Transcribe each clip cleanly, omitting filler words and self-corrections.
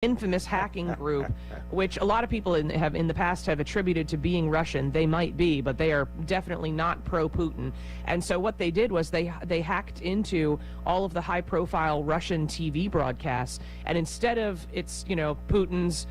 infamous hacking group, which a lot of people in the past have attributed to being Russian. They might be, but they are definitely not pro-Putin. And so what they did was they hacked into all of the high-profile Russian TV broadcasts, and instead of Putin's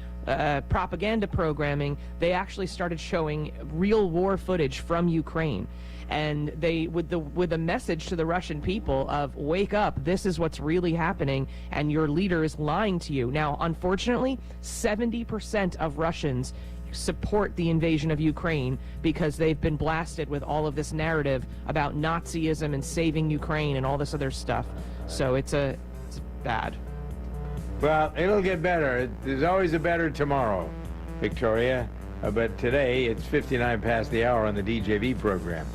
propaganda programming, they actually started showing real war footage from Ukraine. And they, with a message to the Russian people of, wake up, this is what's really happening, and your leader is lying to you. Now, unfortunately, 70% of Russians support the invasion of Ukraine because they've been blasted with all of this narrative about Nazism and saving Ukraine and all this other stuff. So it's bad. Well, it'll get better. There's always a better tomorrow, Victoria. But today, it's 59 past the hour on the DJV program.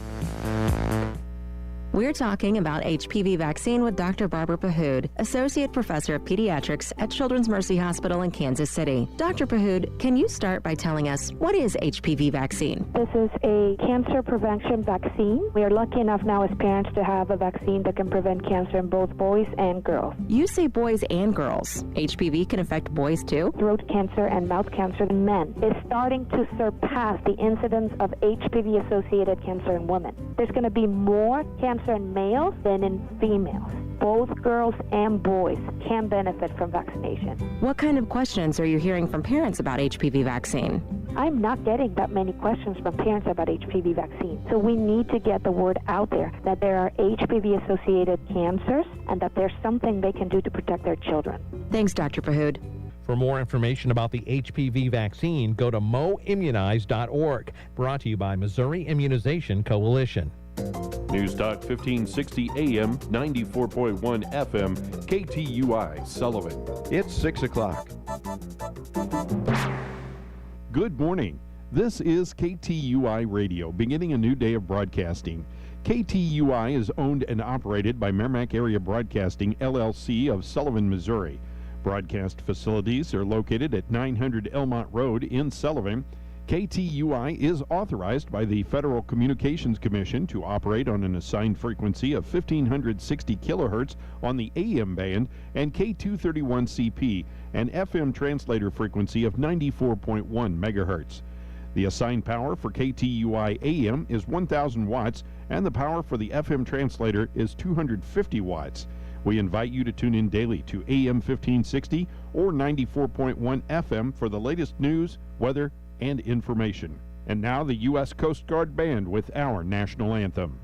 We're talking about HPV vaccine with Dr. Barbara Pahoud, Associate Professor of Pediatrics at Children's Mercy Hospital in Kansas City. Dr. Pahoud, can you start by telling us, what is HPV vaccine? This is a cancer prevention vaccine. We are lucky enough now as parents to have a vaccine that can prevent cancer in both boys and girls. You say boys and girls. HPV can affect boys too? Throat cancer and mouth cancer in men is starting to surpass the incidence of HPV-associated cancer in women. There's going to be more cancer in males than in females. Both girls and boys can benefit from vaccination. What kind of questions are you hearing from parents about HPV vaccine? I'm not getting that many questions from parents about HPV vaccine. So we need to get the word out there that there are HPV-associated cancers and that there's something they can do to protect their children. Thanks, Dr. Pahoud. For more information about the HPV vaccine, go to moimmunize.org. Brought to you by Missouri Immunization Coalition. News Talk 1560 AM, 94.1 FM, KTUI, Sullivan. It's 6 o'clock. Good morning. This is KTUI Radio, beginning a new day of broadcasting. KTUI is owned and operated by Merrimack Area Broadcasting, LLC of Sullivan, Missouri. Broadcast facilities are located at 900 Elmont Road in Sullivan. KTUI is authorized by the Federal Communications Commission to operate on an assigned frequency of 1560 kilohertz on the AM band and K231CP, an FM translator frequency of 94.1 megahertz. The assigned power for KTUI AM is 1,000 watts, and the power for the FM translator is 250 watts. We invite you to tune in daily to AM 1560 or 94.1 FM for the latest news, weather, and information. And now the U.S. Coast Guard Band with our national anthem.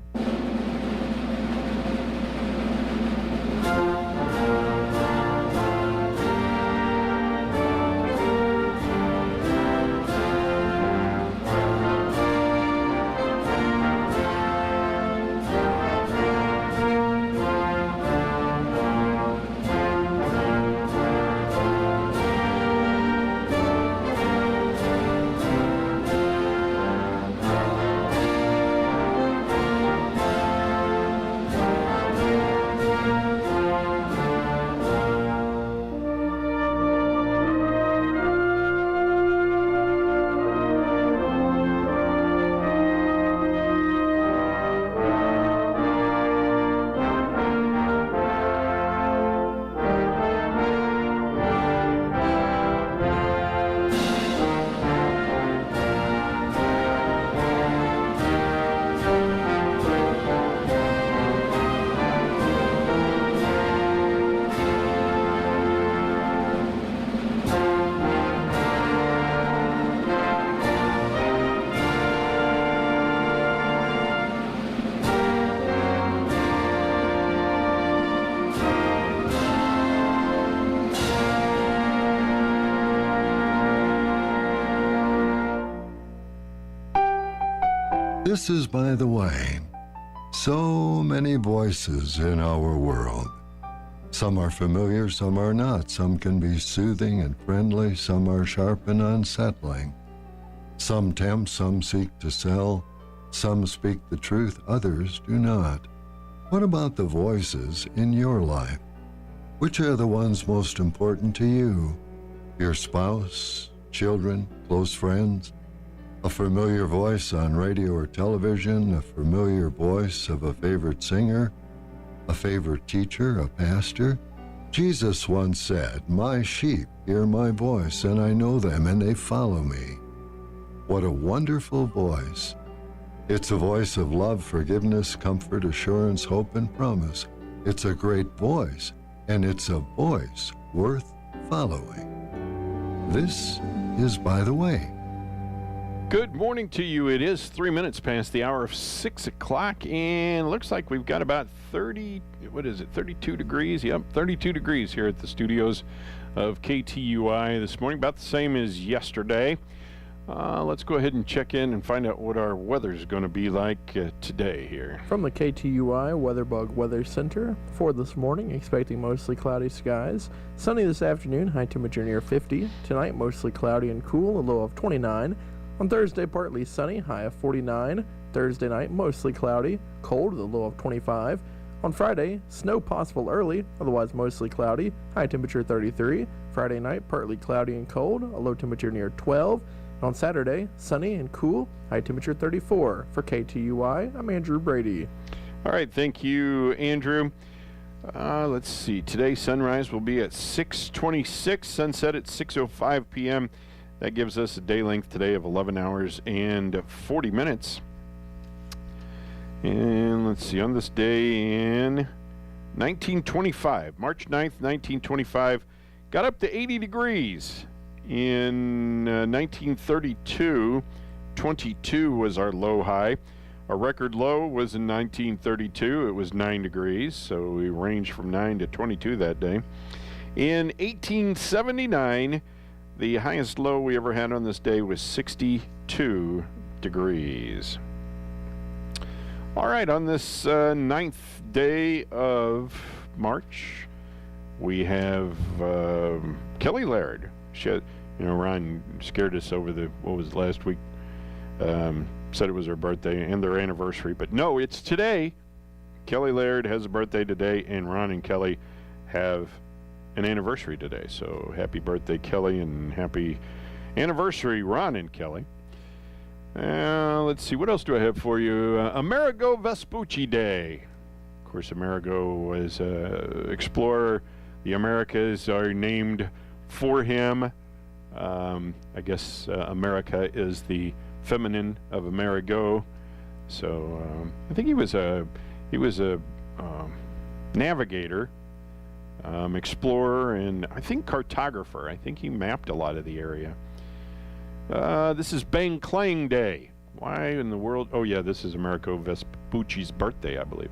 This is By the Way. So many voices in our world. Some are familiar, some are not. Some can be soothing and friendly, some are sharp and unsettling. Some tempt, some seek to sell, some speak the truth, others do not. What about the voices in your life? Which are the ones most important to you? Your spouse, children, close friends? A familiar voice on radio or television, a familiar voice of a favorite singer, a favorite teacher, a pastor? Jesus once said, "My sheep hear my voice, and I know them, and they follow me." What a wonderful voice. It's a voice of love, forgiveness, comfort, assurance, hope, and promise. It's a great voice, and it's a voice worth following. This is By the Way. Good morning to you. It is 3 minutes past the hour of 6 o'clock, and it looks like we've got about 32 degrees? Yep, 32 degrees here at the studios of KTUI this morning, about the same as yesterday. Let's go ahead and check in and find out what our weather is going to be like today here. From the KTUI WeatherBug Weather Center, for this morning, expecting mostly cloudy skies. Sunny this afternoon, high temperature near 50. Tonight, mostly cloudy and cool, a low of 29. On Thursday, partly sunny, high of 49. Thursday night, mostly cloudy, cold with a low of 25. On Friday, snow possible early, otherwise mostly cloudy, high temperature 33. Friday night, partly cloudy and cold, a low temperature near 12. On Saturday, sunny and cool, high temperature 34. For KTUI, I'm Andrew Brady. All right, thank you, Andrew. Let's see. Today, sunrise will be at 6:26, sunset at 6:05 p.m. That gives us a day length today of 11 hours and 40 minutes. And let's see, on this day in 1925, March 9th, 1925, got up to 80 degrees. In 1932, 22 was our low high. Our record low was in 1932. It was 9 degrees, so we ranged from 9 to 22 that day. In 1879, the highest low we ever had on this day was 62 degrees. All right, on this 9th day of March, we have Kelly Laird. Ron scared us over what was last week? Said it was her birthday and their anniversary, but no, it's today. Kelly Laird has a birthday today, and Ron and Kelly have an anniversary today. So happy birthday, Kelly, and happy anniversary, Ron and Kelly. Let's see, what else do I have for you? Amerigo Vespucci Day. Of course, Amerigo was an explorer. The Americas are named for him. I guess America is the feminine of Amerigo. So I think he was a navigator, explorer, and I think cartographer. I think he mapped a lot of the area. This is Bang Clang Day. Why in the world? Oh yeah, this is Amerigo Vespucci's birthday, I believe.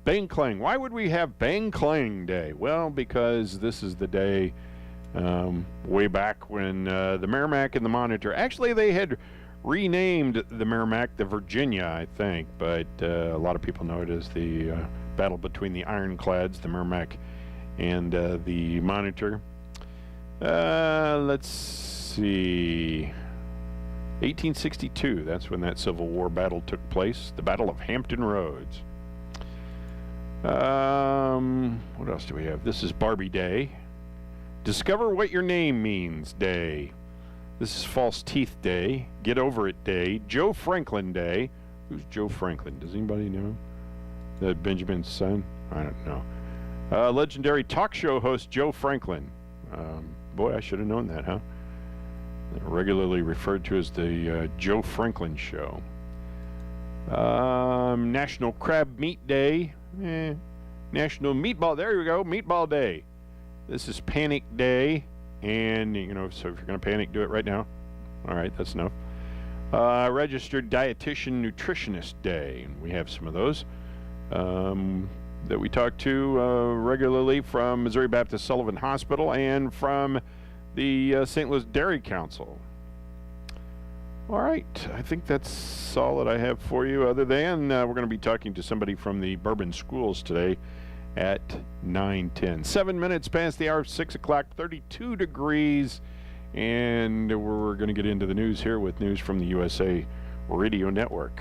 Bang Clang. Why would we have Bang Clang Day? Well, because this is the day way back when the Merrimack and the Monitor, actually they had renamed the Merrimack the Virginia, I think, but a lot of people know it as the battle between the ironclads, the Merrimack and the Monitor. Let's see. 1862, that's when that Civil War battle took place, the Battle of Hampton Roads. What else do we have? This is Barbie Day. Discover what your name means Day. This is False Teeth Day. Get Over It Day. Joe Franklin Day. Who's Joe Franklin? Does anybody know? Benjamin's son? I don't know. Legendary talk show host Joe Franklin. Boy, I should have known that, huh? Regularly referred to as the Joe Franklin Show. National Crab Meat Day. National Meatball. There we go. Meatball Day. This is Panic Day. And, so if you're going to panic, do it right now. All right, that's enough. Registered Dietitian Nutritionist Day. And we have some of those that we talk to regularly from Missouri Baptist Sullivan Hospital and from the St. Louis Dairy Council. All right, I think that's all that I have for you, other than we're going to be talking to somebody from the Bourbon Schools today at 9:10. 7 minutes past the hour of 6 o'clock, 32 degrees, and we're going to get into the news here with news from the USA Radio Network.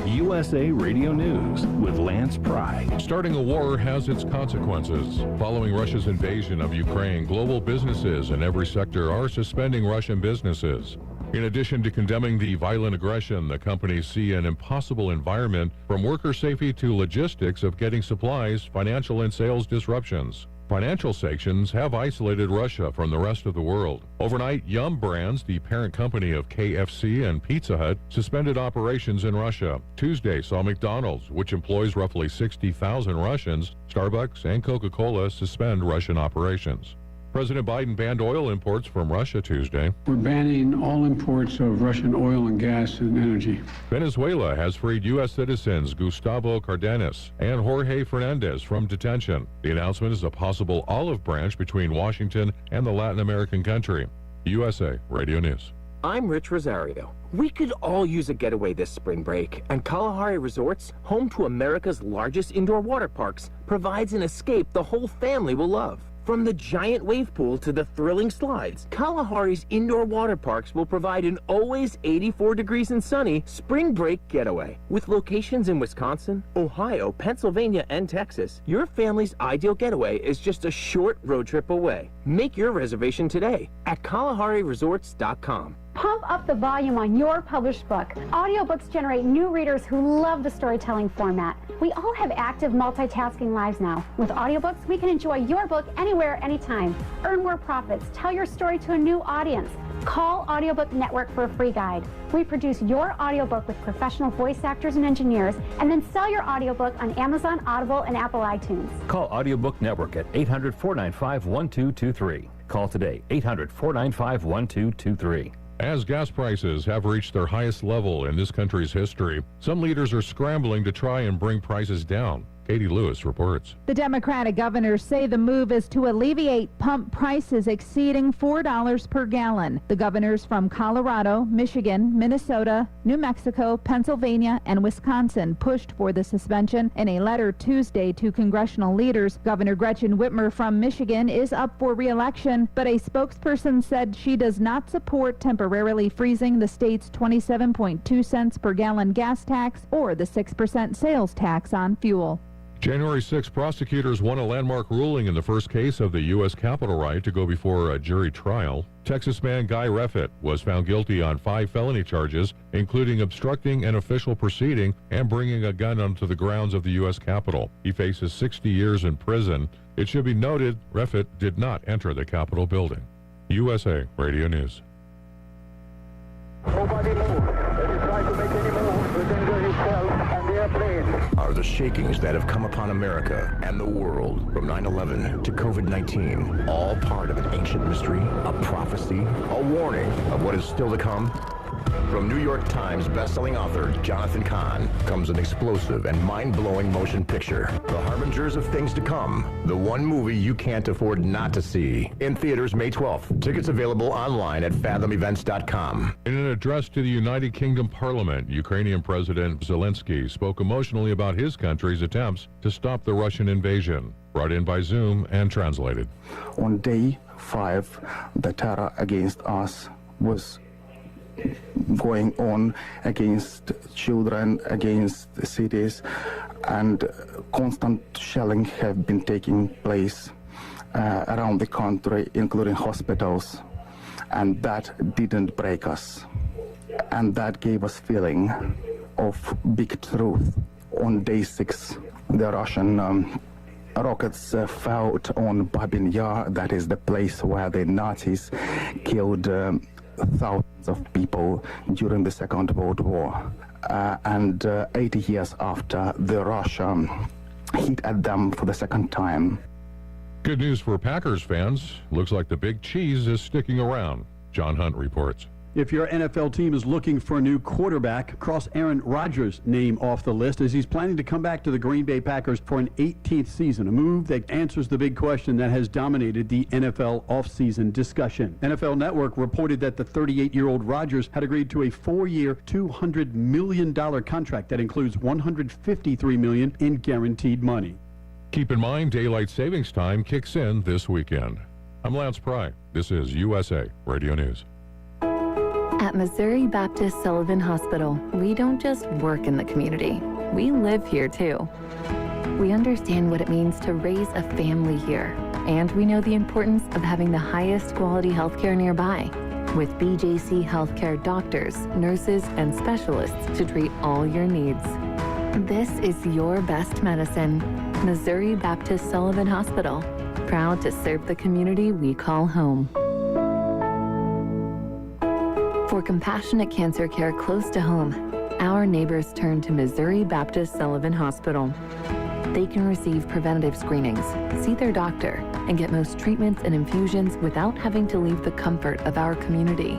USA Radio News with Lance Pry. Starting a war has its consequences. Following Russia's invasion of Ukraine, global businesses in every sector are suspending Russian businesses. In addition to condemning the violent aggression, the companies see an impossible environment from worker safety to logistics of getting supplies, financial and sales disruptions. Financial sanctions have isolated Russia from the rest of the world. Overnight, Yum Brands, the parent company of KFC and Pizza Hut, suspended operations in Russia. Tuesday saw McDonald's, which employs roughly 60,000 Russians, Starbucks, and Coca-Cola suspend Russian operations. President Biden banned oil imports from Russia Tuesday. We're banning all imports of Russian oil and gas and energy. Venezuela has freed U.S. citizens Gustavo Cardenas and Jorge Fernandez from detention. The announcement is a possible olive branch between Washington and the Latin American country. USA Radio News. I'm Rich Rosario. We could all use a getaway this spring break, and Kalahari Resorts, home to America's largest indoor water parks, provides an escape the whole family will love. From the giant wave pool to the thrilling slides, Kalahari's indoor water parks will provide an always 84 degrees and sunny spring break getaway. With locations in Wisconsin, Ohio, Pennsylvania, and Texas, your family's ideal getaway is just a short road trip away. Make your reservation today at KalahariResorts.com. Pump up the volume on your published book. Audiobooks generate new readers who love the storytelling format. We all have active multitasking lives now. With audiobooks, we can enjoy your book anywhere, anytime. Earn more profits. Tell your story to a new audience. Call Audiobook Network for a free guide. We produce your audiobook with professional voice actors and engineers, and then sell your audiobook on Amazon, Audible, and Apple iTunes. Call Audiobook Network at 800-495-1223. Call today, 800-495-1223. As gas prices have reached their highest level in this country's history, some leaders are scrambling to try and bring prices down. Katie Lewis reports. The Democratic governors say the move is to alleviate pump prices exceeding $4 per gallon. The governors from Colorado, Michigan, Minnesota, New Mexico, Pennsylvania, and Wisconsin pushed for the suspension in a letter Tuesday to congressional leaders. Governor Gretchen Whitmer from Michigan is up for re-election, but a spokesperson said she does not support temporarily freezing the state's 27.2 cents per gallon gas tax or the 6% sales tax on fuel. January 6, prosecutors won a landmark ruling in the first case of the U.S. Capitol riot to go before a jury trial. Texas man Guy Reffitt was found guilty on 5 felony charges, including obstructing an official proceeding and bringing a gun onto the grounds of the U.S. Capitol. He faces 60 years in prison. It should be noted, Reffitt did not enter the Capitol building. USA Radio News. Nobody move. If you try to make any move, you danger yourself and the airplane. Are the shakings that have come upon America and the world from 9/11 to COVID-19 all part of an ancient mystery, a prophecy, a warning of what is still to come? From New York Times bestselling author Jonathan Cahn comes an explosive and mind-blowing motion picture, The Harbingers of Things to Come, the one movie you can't afford not to see. In theaters May 12th. Tickets available online at fathomevents.com. In an address to the United Kingdom Parliament, Ukrainian President Zelensky spoke emotionally about his country's attempts to stop the Russian invasion. Brought in by Zoom and translated. On day 5, the terror against us was going on against children, against the cities, and constant shelling have been taking place around the country, including hospitals, and that didn't break us, and that gave us feeling of big truth. On day 6, the Russian rockets fell on Babin Yar, that is the place where the Nazis killed thousands of people during the Second World War. And 80 years after, the Russia hit at them for the second time. Good news for Packers fans. Looks like the big cheese is sticking around. John Hunt reports. If your NFL team is looking for a new quarterback, cross Aaron Rodgers' name off the list as he's planning to come back to the Green Bay Packers for an 18th season, a move that answers the big question that has dominated the NFL offseason discussion. NFL Network reported that the 38-year-old Rodgers had agreed to a 4-year, $200 million contract that includes $153 million in guaranteed money. Keep in mind, daylight savings time kicks in this weekend. I'm Lance Pry. This is USA Radio News. At Missouri Baptist Sullivan Hospital, we don't just work in the community. We live here, too. We understand what it means to raise a family here, and we know the importance of having the highest quality healthcare nearby. with BJC Healthcare doctors, nurses, and specialists to treat all your needs. This is your best medicine. Missouri Baptist Sullivan Hospital, proud to serve the community we call home. For compassionate cancer care close to home, our neighbors turn to Missouri Baptist Sullivan Hospital. They can receive preventative screenings, see their doctor, and get most treatments and infusions without having to leave the comfort of our community.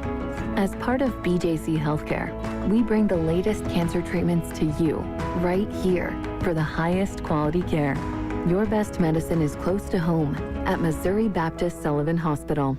As part of BJC Healthcare, we bring the latest cancer treatments to you, right here, for the highest quality care. Your best medicine is close to home at Missouri Baptist Sullivan Hospital.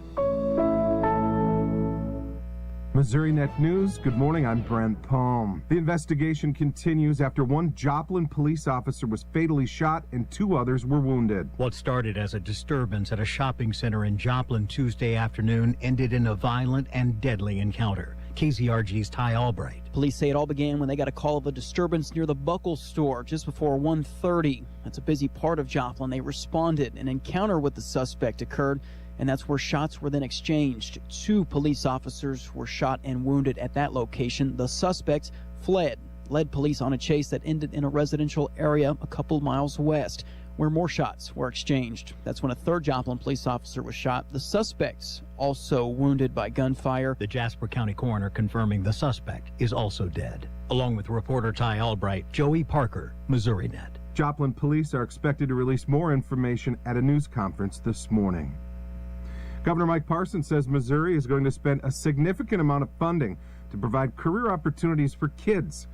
Missouri Net News, good morning, I'm Brent Palm. The investigation continues after one Joplin police officer was fatally shot and 2 others were wounded. What started as a disturbance at a shopping center in Joplin Tuesday afternoon ended in a violent and deadly encounter. KZRG's Ty Albright. Police say it all began when they got a call of a disturbance near the Buckle store just before 1:30. That's a busy part of Joplin. They responded. An encounter with the suspect occurred, and that's where shots were then exchanged. 2 police officers were shot and wounded at that location. The suspect fled, led police on a chase that ended in a residential area a couple miles west, where more shots were exchanged. That's when a 3rd Joplin police officer was shot. The suspects also wounded by gunfire. The Jasper County coroner confirming the suspect is also dead. Along with reporter Ty Albright, Joey Parker, Missouri Net. Joplin police are expected to release more information at a news conference this morning. Governor Mike Parson says Missouri is going to spend a significant amount of funding to provide career opportunities for kids.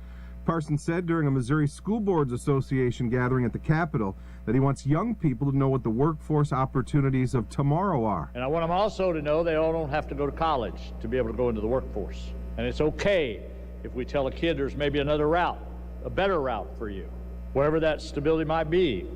Parson said during a Missouri School Boards Association gathering at the Capitol that he wants young people to know what the workforce opportunities of tomorrow are. And I want them also to know they all don't have to go to college to be able to go into the workforce. And it's okay if we tell a kid there's maybe another route, a better route for you, wherever that stability might be.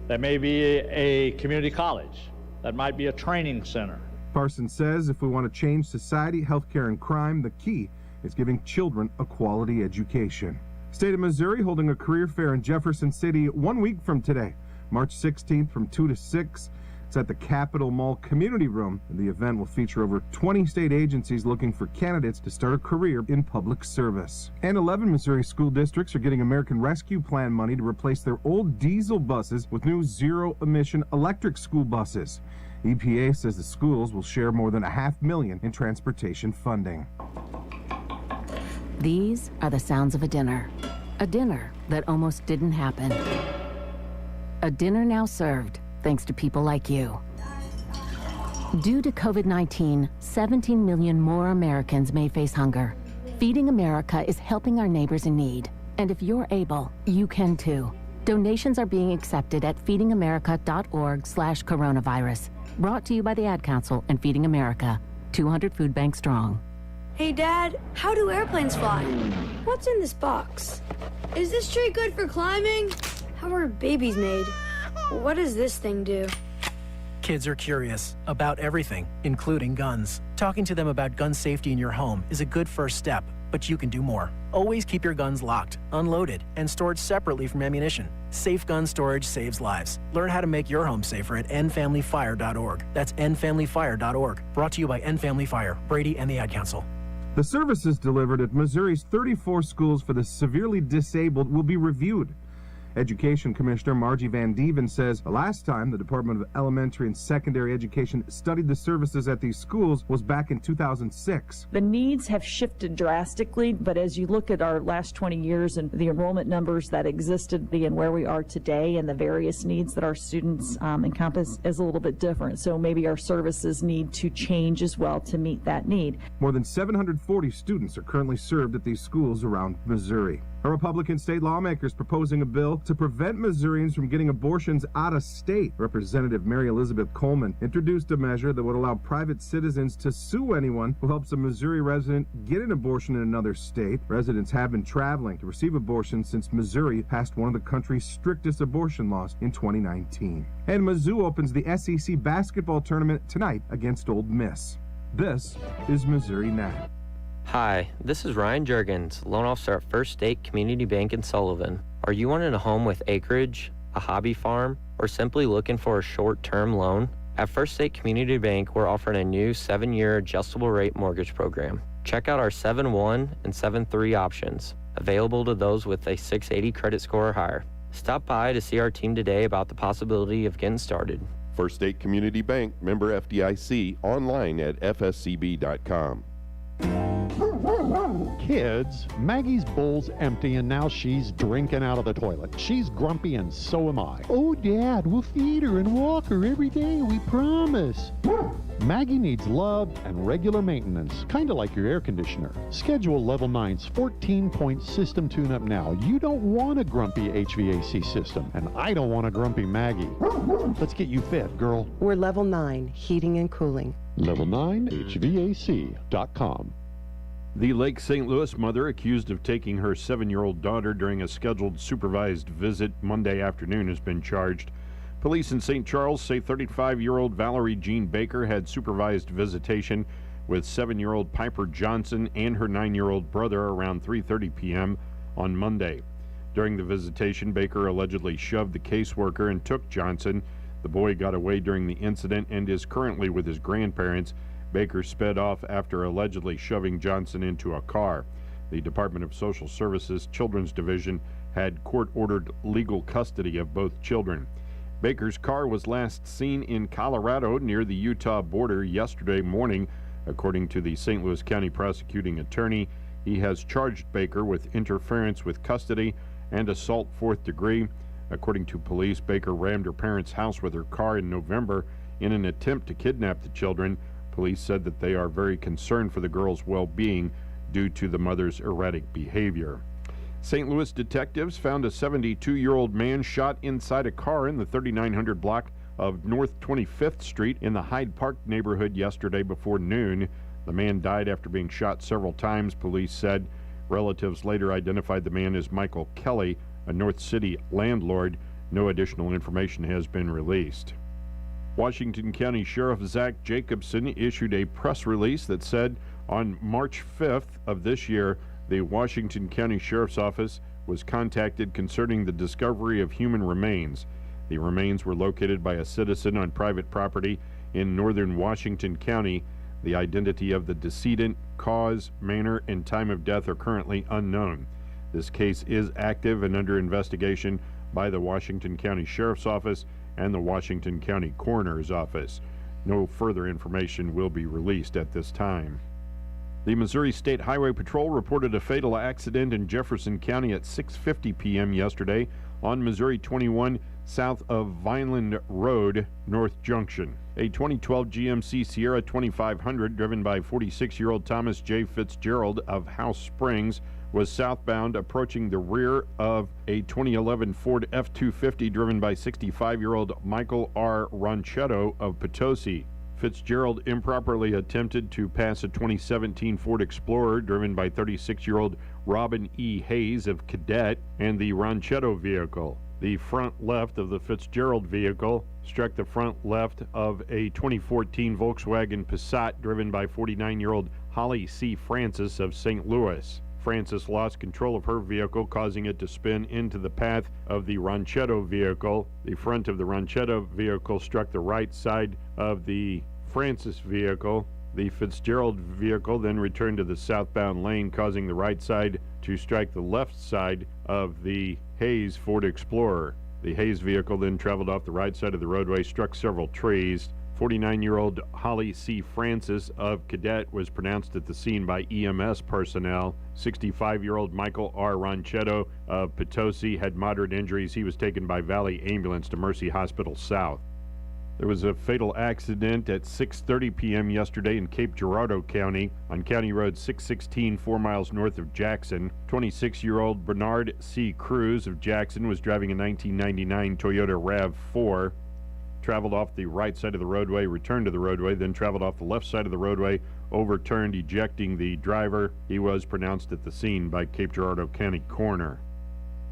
That may be a community college. That might be a training center. Parson says if we want to change society, healthcare, and crime, the key is giving children a quality education. State of Missouri holding a career fair in Jefferson City 1 week from today, March 16th from 2 to 6. It's at the Capitol Mall Community Room. The event will feature over 20 state agencies looking for candidates to start a career in public service. And 11 Missouri school districts are getting American Rescue Plan money to replace their old diesel buses with new zero-emission electric school buses. EPA says the schools will share more than $500,000 in transportation funding. These are the sounds of a dinner that almost didn't happen. A dinner now served thanks to people like you. Due to COVID-19, 17 million more Americans may face hunger. Feeding America is helping our neighbors in need. And if you're able, you can too. Donations are being accepted at feedingamerica.org/coronavirus. Brought to you by the Ad Council and Feeding America, 200 food banks strong. Hey, Dad, how do airplanes fly? What's in this box? Is this tree good for climbing? How are babies made? What does this thing do? Kids are curious about everything, including guns. Talking to them about gun safety in your home is a good first step, but you can do more. Always keep your guns locked, unloaded, and stored separately from ammunition. Safe gun storage saves lives. Learn how to make your home safer at endfamilyfire.org. That's endfamilyfire.org. Brought to you by End Family Fire, Brady, and the Ad Council. The services delivered at Missouri's 34 schools for the severely disabled will be reviewed. Education Commissioner Margie Van Dieven says the last time the Department of Elementary and Secondary Education studied the services at these schools was back in 2006. The needs have shifted drastically, but as you look at our last 20 years and the enrollment numbers that existed and where we are today and the various needs that our students encompass is a little bit different. So maybe our services need to change as well to meet that need. More than 740 students are currently served at these schools around Missouri. A Republican state lawmaker is proposing a bill to prevent Missourians from getting abortions out of state. Representative Mary Elizabeth Coleman introduced a measure that would allow private citizens to sue anyone who helps a Missouri resident get an abortion in another state. Residents have been traveling to receive abortions since Missouri passed one of the country's strictest abortion laws in 2019. And Mizzou opens the SEC basketball tournament tonight against Ole Miss. This is Missouri Net. Hi, this is Ryan Juergens, loan officer at First State Community Bank in Sullivan. Are you wanting a home with acreage, a hobby farm, or simply looking for a short-term loan? At First State Community Bank, we're offering a new 7-year adjustable rate mortgage program. Check out our 7-1 and 7-3 options, available to those with a 680 credit score or higher. Stop by to see our team today about the possibility of getting started. First State Community Bank, member FDIC, online at fscb.com. Kids, Maggie's bowl's empty and now she's drinking out of the toilet. She's grumpy and so am I. Oh, Dad, we'll feed her and walk her every day, we promise. Maggie needs love and regular maintenance, kind of like your air conditioner. Schedule Level 9's 14-point system tune-up now. You don't want a grumpy HVAC system, and I don't want a grumpy Maggie. Let's get you fit, girl. We're Level 9, heating and cooling. Level9HVAC.com. The Lake St. Louis mother accused of taking her 7-year-old daughter during a scheduled supervised visit Monday afternoon has been charged. Police in St. Charles say 35-year-old Valerie Jean Baker had supervised visitation with 7-year-old Piper Johnson and her 9-year-old brother around 3:30 p.m. on Monday. During the visitation, Baker allegedly shoved the caseworker and took Johnson. The boy got away during the incident and is currently with his grandparents. Baker sped off after allegedly shoving Johnson into a car. The Department of Social Services Children's Division had court-ordered legal custody of both children. Baker's car was last seen in Colorado near the Utah border yesterday morning. According to the St. Louis County prosecuting attorney, he has charged Baker with interference with custody and assault 4th degree. According to police, Baker rammed her parents' house with her car in November in an attempt to kidnap the children. Police said that they are very concerned for the girls' well-being due to the mother's erratic behavior. St. Louis detectives found a 72-year-old man shot inside a car in the 3900 block of North 25th Street in the Hyde Park neighborhood yesterday before noon. The man died after being shot several times, police said. Relatives later identified the man as Michael Kelly, a North City landlord. No additional information has been released. Washington County Sheriff Zach Jacobson issued a press release that said on March 5th of this year, the Washington County Sheriff's Office was contacted concerning the discovery of human remains. The remains were located by a citizen on private property in northern Washington County. The identity of the decedent, cause, manner, and time of death are currently unknown. This case is active and under investigation by the Washington County Sheriff's Office and the Washington County Coroner's Office. No further information will be released at this time. The Missouri State Highway Patrol reported a fatal accident in Jefferson County at 6:50 p.m. yesterday on Missouri 21 south of Vineland Road, North Junction. A 2012 GMC Sierra 2500 driven by 46-year-old Thomas J. Fitzgerald of House Springs was southbound approaching the rear of a 2011 Ford F-250 driven by 65-year-old Michael R. Ronchetto of Potosi. Fitzgerald improperly attempted to pass a 2017 Ford Explorer driven by 36-year-old Robin E. Hayes of Cadet and the Ronchetto vehicle. The front left of the Fitzgerald vehicle struck the front left of a 2014 Volkswagen Passat driven by 49-year-old Holly C. Francis of St. Louis. Francis lost control of her vehicle, causing it to spin into the path of the Ronchetto vehicle. The front of the Ronchetto vehicle struck the right side of the Francis vehicle. The Fitzgerald vehicle then returned to the southbound lane, causing the right side to strike the left side of the Hayes Ford Explorer. The Hayes vehicle then traveled off the right side of the roadway, struck several trees. 49-year-old Holly C. Francis of Cadet was pronounced at the scene by EMS personnel. 65-year-old Michael R. Ronchetto of Potosi had moderate injuries. He was taken by Valley Ambulance to Mercy Hospital South. There was a fatal accident at 6:30 p.m. yesterday in Cape Girardeau County on County Road 616, 4 miles north of Jackson. 26-year-old Bernard C. Cruz of Jackson was driving a 1999 Toyota RAV4. Traveled off the right side of the roadway, returned to the roadway, then traveled off the left side of the roadway, overturned, ejecting the driver. He was pronounced at the scene by Cape Girardeau County Coroner.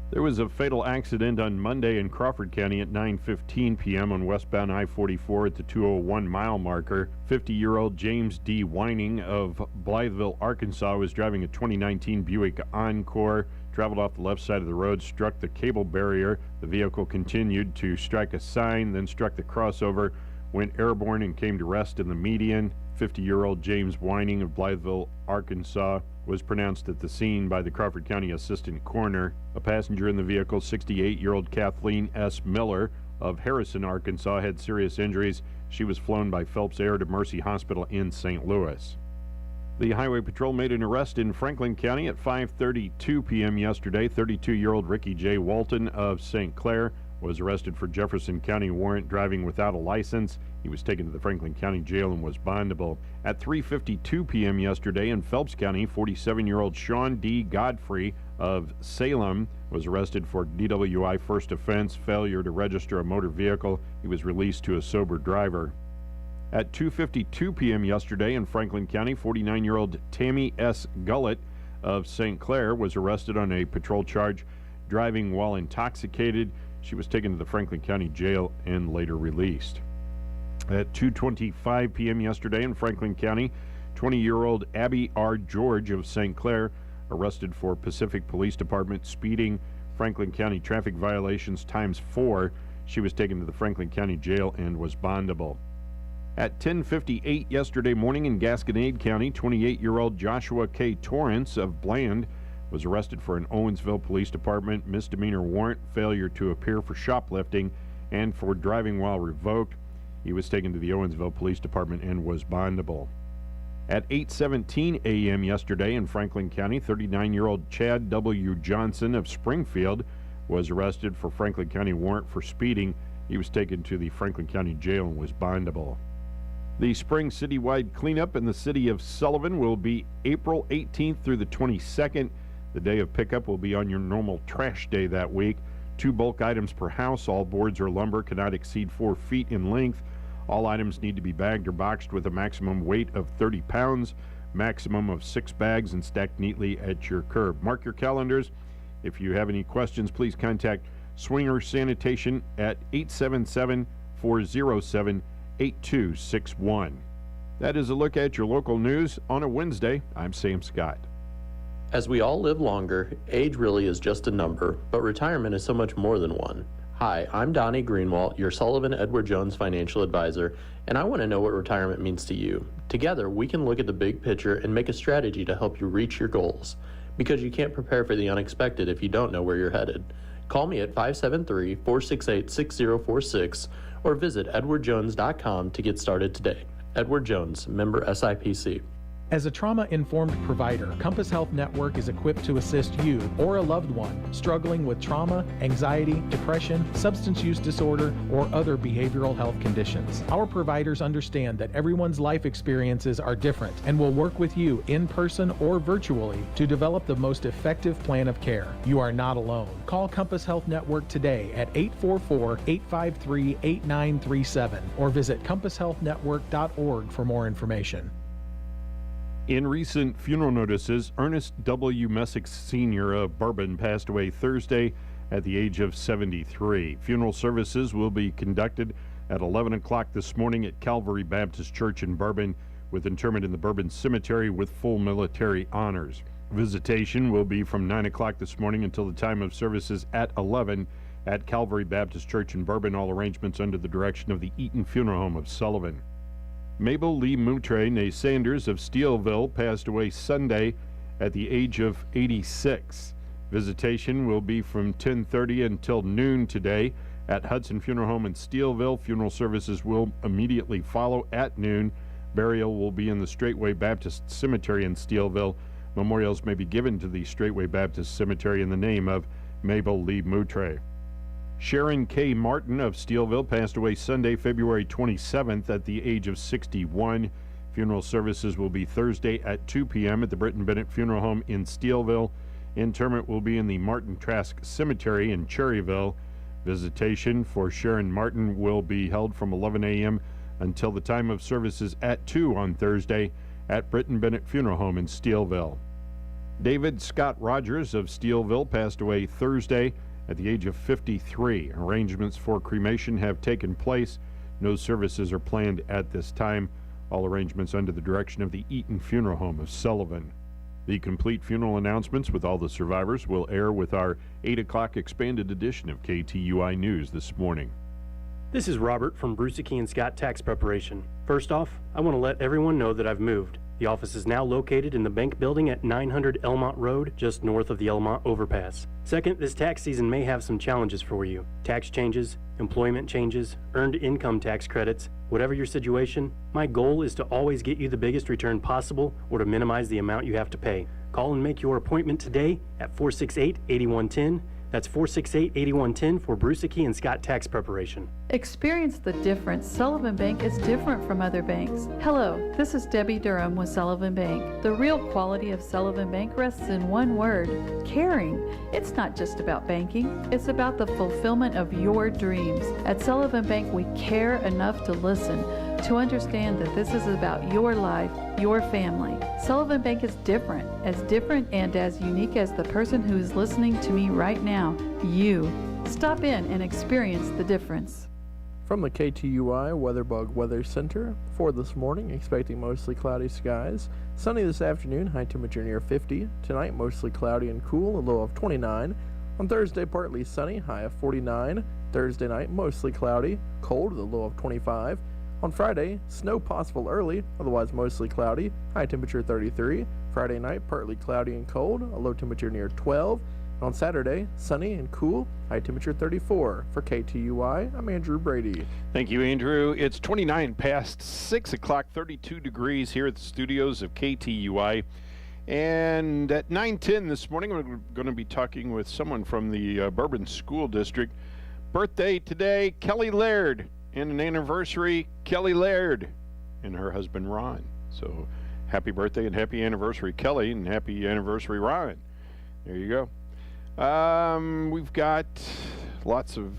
There was a fatal accident on Monday in Crawford County at 9:15 p.m. on westbound I-44 at the 201 mile marker. 50-year-old James D. Whining of Blytheville, Arkansas, was driving a 2019 Buick Encore, traveled off the left side of the road, struck the cable barrier. The vehicle continued to strike a sign, then struck the crossover went airborne and came to rest in the median. 50-year-old James Whining of Blytheville, Arkansas, was pronounced at the scene by the Crawford County Assistant Coroner. A passenger in the vehicle, 68-year-old Kathleen S. Miller of Harrison, Arkansas, had serious injuries. She was flown by Phelps Air to Mercy Hospital in St. Louis. The Highway Patrol made an arrest in Franklin County at 5:32 p.m. yesterday. 32-year-old Ricky J. Walton of St. Clair was arrested for Jefferson County warrant driving without a license. He was taken to the Franklin County Jail and was bondable. At 3:52 p.m. yesterday in Phelps County, 47-year-old Sean D. Godfrey of Salem was arrested for DWI first offense, failure to register a motor vehicle. He was released to a sober driver. At 2:52 p.m. yesterday in Franklin County, 49-year-old Tammy S. Gullett of St. Clair was arrested on a patrol charge driving while intoxicated. She was taken to the Franklin County Jail and later released. At 2:25 p.m. yesterday in Franklin County, 20-year-old Abby R. George of St. Clair arrested for Pacific Police Department speeding, Franklin County traffic violations ×4. She was taken to the Franklin County Jail and was bondable. At 10:58 yesterday morning in Gasconade County, 28-year-old Joshua K. Torrance of Bland was arrested for an Owensville Police Department misdemeanor warrant, failure to appear for shoplifting, and for driving while revoked. He was taken to the Owensville Police Department and was bondable. At 8:17 a.m. yesterday in Franklin County, 39-year-old Chad W. Johnson of Springfield was arrested for Franklin County warrant for speeding. He was taken to the Franklin County Jail and was bondable. The spring citywide cleanup in the city of Sullivan will be April 18th through the 22nd. The day of pickup will be on your normal trash day that week. 2 bulk items per house. All boards or lumber cannot exceed 4 feet in length. All items need to be bagged or boxed with a maximum weight of 30 pounds, maximum of 6 bags, and stacked neatly at your curb. Mark your calendars. If you have any questions, please contact Swinger Sanitation at 877-407-8261. That is a look at your local news on a Wednesday. I'm Sam Scott. As we all live longer, age really is just a number, but retirement is so much more than one. Hi, I'm Donnie Greenwald, your Sullivan Edward Jones financial advisor, and I want to know what retirement means to you. Together, we can look at the big picture and make a strategy to help you reach your goals, because you can't prepare for the unexpected if you don't know where you're headed. Call me at 573-468-6046 or visit edwardjones.com to get started today. Edward Jones, member SIPC. As a trauma-informed provider, Compass Health Network is equipped to assist you or a loved one struggling with trauma, anxiety, depression, substance use disorder, or other behavioral health conditions. Our providers understand that everyone's life experiences are different and will work with you in person or virtually to develop the most effective plan of care. You are not alone. Call Compass Health Network today at 844-853-8937 or visit compasshealthnetwork.org for more information. In recent funeral notices, Ernest W. Messick Sr. of Bourbon passed away Thursday at the age of 73. Funeral services will be conducted at 11 o'clock this morning at Calvary Baptist Church in Bourbon, with interment in the Bourbon Cemetery with full military honors. Visitation will be from 9 o'clock this morning until the time of services at 11 at Calvary Baptist Church in Bourbon, all arrangements under the direction of the Eaton Funeral Home of Sullivan. Mabel Lee Moutre, née Sanders of Steelville, passed away Sunday at the age of 86. Visitation will be from 10:30 until noon today at Hudson Funeral Home in Steelville. Funeral services will immediately follow at noon. Burial will be in the Straightway Baptist Cemetery in Steelville. Memorials may be given to the Straightway Baptist Cemetery in the name of Mabel Lee Moutre. Sharon K. Martin of Steelville passed away Sunday, February 27th at the age of 61. Funeral services will be Thursday at 2 p.m. at the Britton Bennett Funeral Home in Steelville. Interment will be in the Martin Trask Cemetery in Cherryville. Visitation for Sharon Martin will be held from 11 a.m. until the time of services at 2 on Thursday at Britton Bennett Funeral Home in Steelville. David Scott Rogers of Steelville passed away Thursday at the age of 53. Arrangements for cremation have taken place. No services are planned at this time. All arrangements under the direction of the Eaton Funeral Home of Sullivan. The complete funeral announcements with all the survivors will air with our 8 o'clock expanded edition of KTUI News this morning. This is Robert from Brucey and Scott Tax Preparation. First off, I want to let everyone know that I've moved. The office is now located in the bank building at 900 Elmont Road, just north of the Elmont overpass. Second, this tax season may have some challenges for you. Tax changes, employment changes, earned income tax credits. Whatever your situation, my goal is to always get you the biggest return possible or to minimize the amount you have to pay. Call and make your appointment today at 468-8110. That's 468-8110 for Brucey and Scott Tax Preparation. Experience the difference. Sullivan Bank is different from other banks. Hello, this is Debbie Durham with Sullivan Bank. The real quality of Sullivan Bank rests in one word: caring. It's not just about banking, it's about the fulfillment of your dreams. At Sullivan Bank, we care enough to listen, to understand that this is about your life, your family. Sullivan Bank is different and as unique as the person who is listening to me right now, you. Stop in and experience the difference. From the KTUI WeatherBug Weather Center, for this morning, expecting mostly cloudy skies. Sunny this afternoon, high temperature near 50. Tonight, mostly cloudy and cool, a low of 29. On Thursday, partly sunny, high of 49. Thursday night, mostly cloudy, cold with a low of 25. On Friday, snow possible early, otherwise mostly cloudy, high temperature 33. Friday night, partly cloudy and cold, a low temperature near 12. On Saturday, sunny and cool, high temperature 34. For KTUI, I'm Andrew Brady. Thank you, Andrew. It's 29 past 6 o'clock, 32 degrees here at the studios of KTUI. And at 9:10 this morning, we're going to be talking with someone from the Bourbon School District. Birthday today, Kelly Laird. And an anniversary, Kelly Laird and her husband, Ron. So happy birthday and happy anniversary, Kelly, and happy anniversary, Ron. There you go. We've got lots of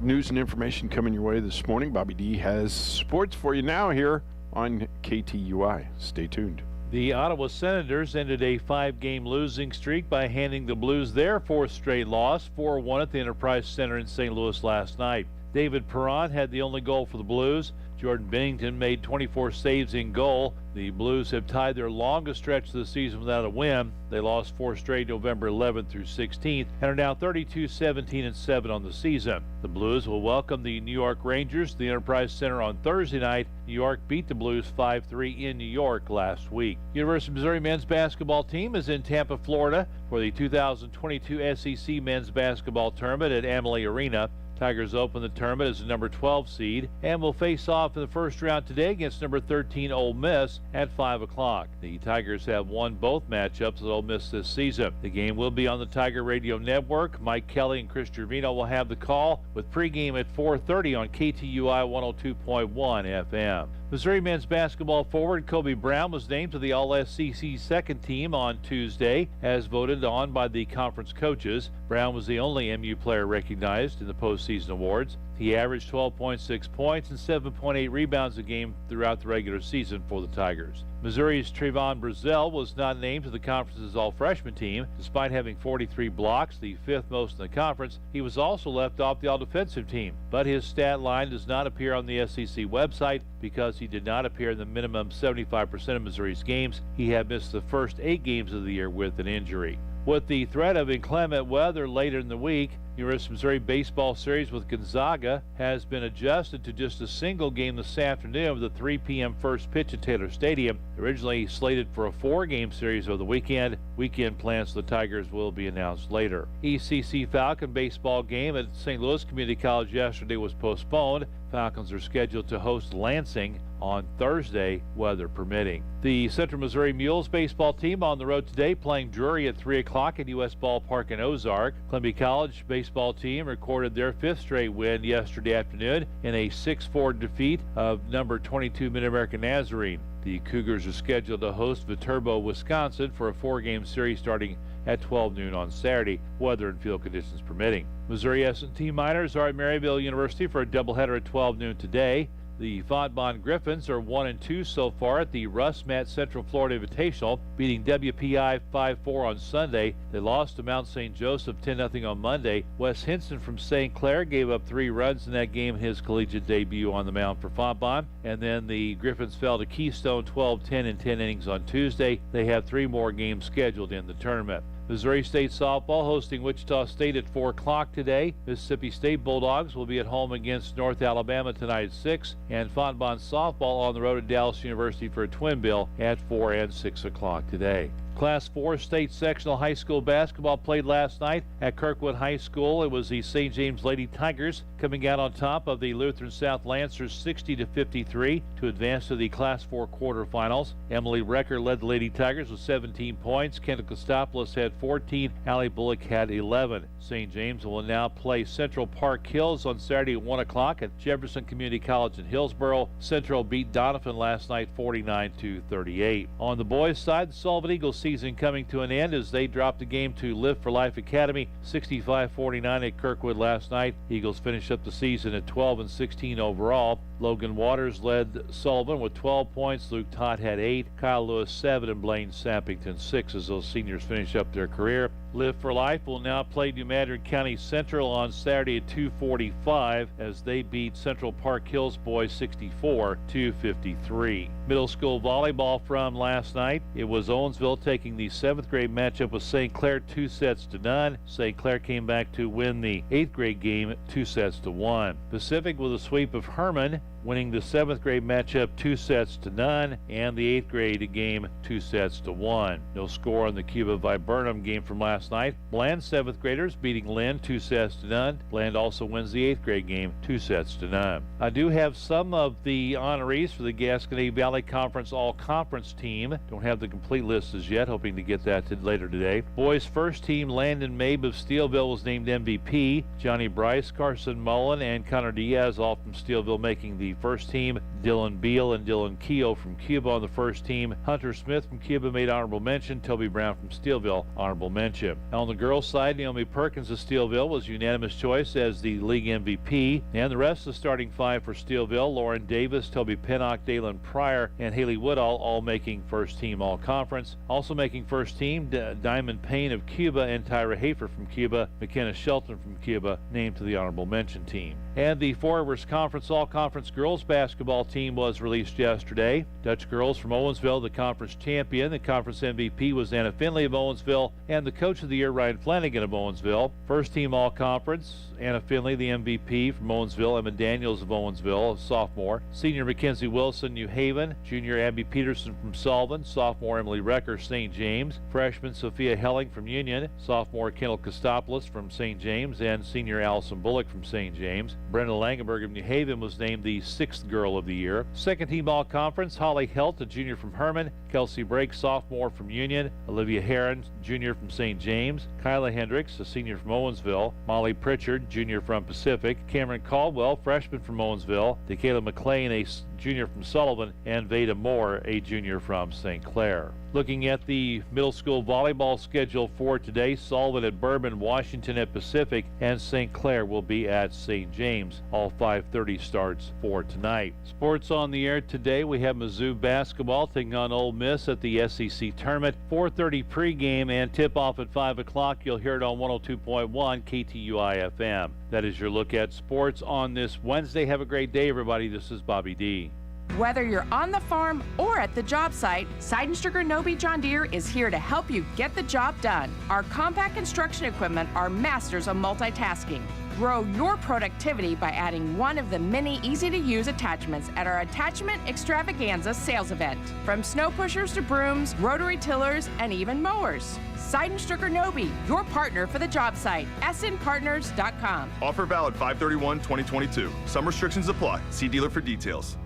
news and information coming your way this morning. Bobby D has sports for you now here on KTUI. Stay tuned. The Ottawa Senators ended a 5-game losing streak by handing the Blues their 4th straight loss, 4-1 at the Enterprise Center in St. Louis last night. David Perron had the only goal for the Blues. Jordan Bennington made 24 saves in goal. The Blues have tied their longest stretch of the season without a win. They lost 4 straight November 11th through 16th and are now 32-17-7 on the season. The Blues will welcome the New York Rangers to the Enterprise Center on Thursday night. New York beat the Blues 5-3 in New York last week. University of Missouri men's basketball team is in Tampa, Florida for the 2022 SEC men's basketball tournament at Amalie Arena. Tigers open the tournament as the number 12 seed and will face off in the first round today against number 13 Ole Miss at 5 o'clock. The Tigers have won both matchups with Ole Miss this season. The game will be on the Tiger Radio Network. Mike Kelly and Chris Gervino will have the call with pregame at 4:30 on KTUI 102.1 FM. Missouri men's basketball forward Kobe Brown was named to the All-SEC second team on Tuesday, as voted on by the conference coaches. Brown was the only MU player recognized in the postseason awards. He averaged 12.6 points and 7.8 rebounds a game throughout the regular season for the Tigers. Missouri's Trevon Brazell was not named to the conference's all-freshman team. Despite having 43 blocks, the 5th most in the conference, he was also left off the all-defensive team. But his stat line does not appear on the SEC website because he did not appear in the minimum 75% of Missouri's games. He had missed the first 8 games of the year with an injury. With the threat of inclement weather later in the week, University of Missouri baseball series with Gonzaga has been adjusted to just a single game this afternoon with a 3 p.m. first pitch at Taylor Stadium. Originally slated for a 4-game series over the weekend. Weekend plans for the Tigers will be announced later. ECC Falcon baseball game at St. Louis Community College yesterday was postponed. Falcons are scheduled to host Lansing on Thursday, weather permitting. The Central Missouri Mules baseball team on the road today, playing Drury at 3 o'clock at U.S. Ballpark in Ozark. Columbia College baseball team recorded their 5th straight win yesterday afternoon in a 6-4 defeat of number 22 Mid-American Nazarene. The Cougars are scheduled to host Viterbo, Wisconsin for a 4-game series starting at 12 noon on Saturday, weather and field conditions permitting. Missouri S&T Miners are at Maryville University for a doubleheader at 12 noon today. The Fontbonne Griffins are 1-2 so far at the Russ Matt Central Florida Invitational, beating WPI 5-4 on Sunday. They lost to Mount St. Joseph 10-0 on Monday. Wes Hinson from St. Clair gave up 3 runs in that game in his collegiate debut on the mound for Fontbonne. And then the Griffins fell to Keystone 12-10 in 10 innings on Tuesday. They have 3 more games scheduled in the tournament. Missouri State softball hosting Wichita State at 4 o'clock today. Mississippi State Bulldogs will be at home against North Alabama tonight at 6. And Fontbonne softball on the road at Dallas University for a twin bill at 4 and 6 o'clock today. Class 4 state sectional high school basketball played last night at Kirkwood High School. It was the St. James Lady Tigers coming out on top of the Lutheran South Lancers 60-53 to advance to the Class 4 quarterfinals. Emily Recker led the Lady Tigers with 17 points. Kendall Kostopoulos had 14. Allie Bullock had 11. St. James will now play Central Park Hills on Saturday at 1 o'clock at Jefferson Community College in Hillsboro. Central beat Donovan last night 49-38. On the boys' side, the Sullivan Eagles season coming to an end as they dropped the game to Live for Life Academy 65-49 at Kirkwood last night. Eagles finished up the season at 12-16 overall. Logan Waters led Sullivan with 12 points. Luke Todd had 8. Kyle Lewis 7 and Blaine Sappington 6 as those seniors finish up their career. Live for Life will now play New Madrid County Central on Saturday at 2:45 as they beat Central Park Hills boys 64-53. Middle school volleyball from last night. It was Owensville taking the 7th grade matchup with St. Clair 2-0. St. Clair came back to win the 8th grade game 2-1. Pacific with a sweep of Herman, winning the 7th grade matchup 2-0 and the 8th grade game 2-1. No score on the Cuba Viburnum game from last night. Bland 7th graders beating Lynn 2-0. Bland also wins the 8th grade game 2-0. I do have some of the honorees for the Gasconade Valley Conference All-Conference team. Don't have the complete list as yet, hoping to get that later today. Boys first team, Landon Mabe of Steelville was named MVP. Johnny Bryce, Carson Mullen, and Connor Diaz all from Steelville making the first team. Dylan Beal and Dylan Keogh from Cuba on the first team. Hunter Smith from Cuba made honorable mention. Toby Brown from Steelville, honorable mention. On the girls' side, Naomi Perkins of Steelville was unanimous choice as the league MVP. And the rest of the starting five for Steelville, Lauren Davis, Toby Pennock, Dalen Pryor, and Haley Woodall all making first team all-conference. Also making first team, Diamond Payne of Cuba and Tyra Hafer from Cuba. McKenna Shelton from Cuba named to the honorable mention team. And the Forwards Conference All-Conference girls basketball team was released yesterday. Dutch girls from Owensville, the conference champion. The conference MVP was Anna Finley of Owensville, and the coach of the year, Ryan Flanagan of Owensville. First team all-conference, Anna Finley, the MVP from Owensville. Emma Daniels of Owensville, a sophomore. Senior Mackenzie Wilson, New Haven. Junior Abby Peterson from Sullivan. Sophomore Emily Recker, St. James. Freshman Sophia Helling from Union. Sophomore Kendall Kostopoulos from St. James, and senior Allison Bullock from St. James. Brenda Langenberg of New Haven was named the 6th Girl of the Year. Second team all-conference, Holly Helt, a junior from Herman. Kelsey Brake, sophomore from Union. Olivia Heron, junior from St. James. Kyla Hendricks, a senior from Owensville. Molly Pritchard, junior from Pacific. Cameron Caldwell, freshman from Owensville. DeKayla McLean, a junior from Sullivan. And Veda Moore, a junior from St. Clair. Looking at the middle school volleyball schedule for today, Sullivan at Bourbon, Washington at Pacific, and St. Clair will be at St. James. All 5:30 starts for tonight. Sports on the air today, we have Mizzou basketball taking on Ole Miss at the SEC tournament. 4:30 pregame and tip-off at 5 o'clock. You'll hear it on 102.1 KTUI FM. That is your look at sports on this Wednesday. Have a great day, everybody. This is Bobby D. Whether you're on the farm or at the job site, Seidenstricker Nobe John Deere is here to help you get the job done. Our compact construction equipment are masters of multitasking. Grow your productivity by adding one of the many easy-to-use attachments at our Attachment Extravaganza sales event. From snow pushers to brooms, rotary tillers, and even mowers. Seidenstricker Nobe, your partner for the job site. snpartners.com. Offer valid 5/31/2022. Some restrictions apply. See dealer for details.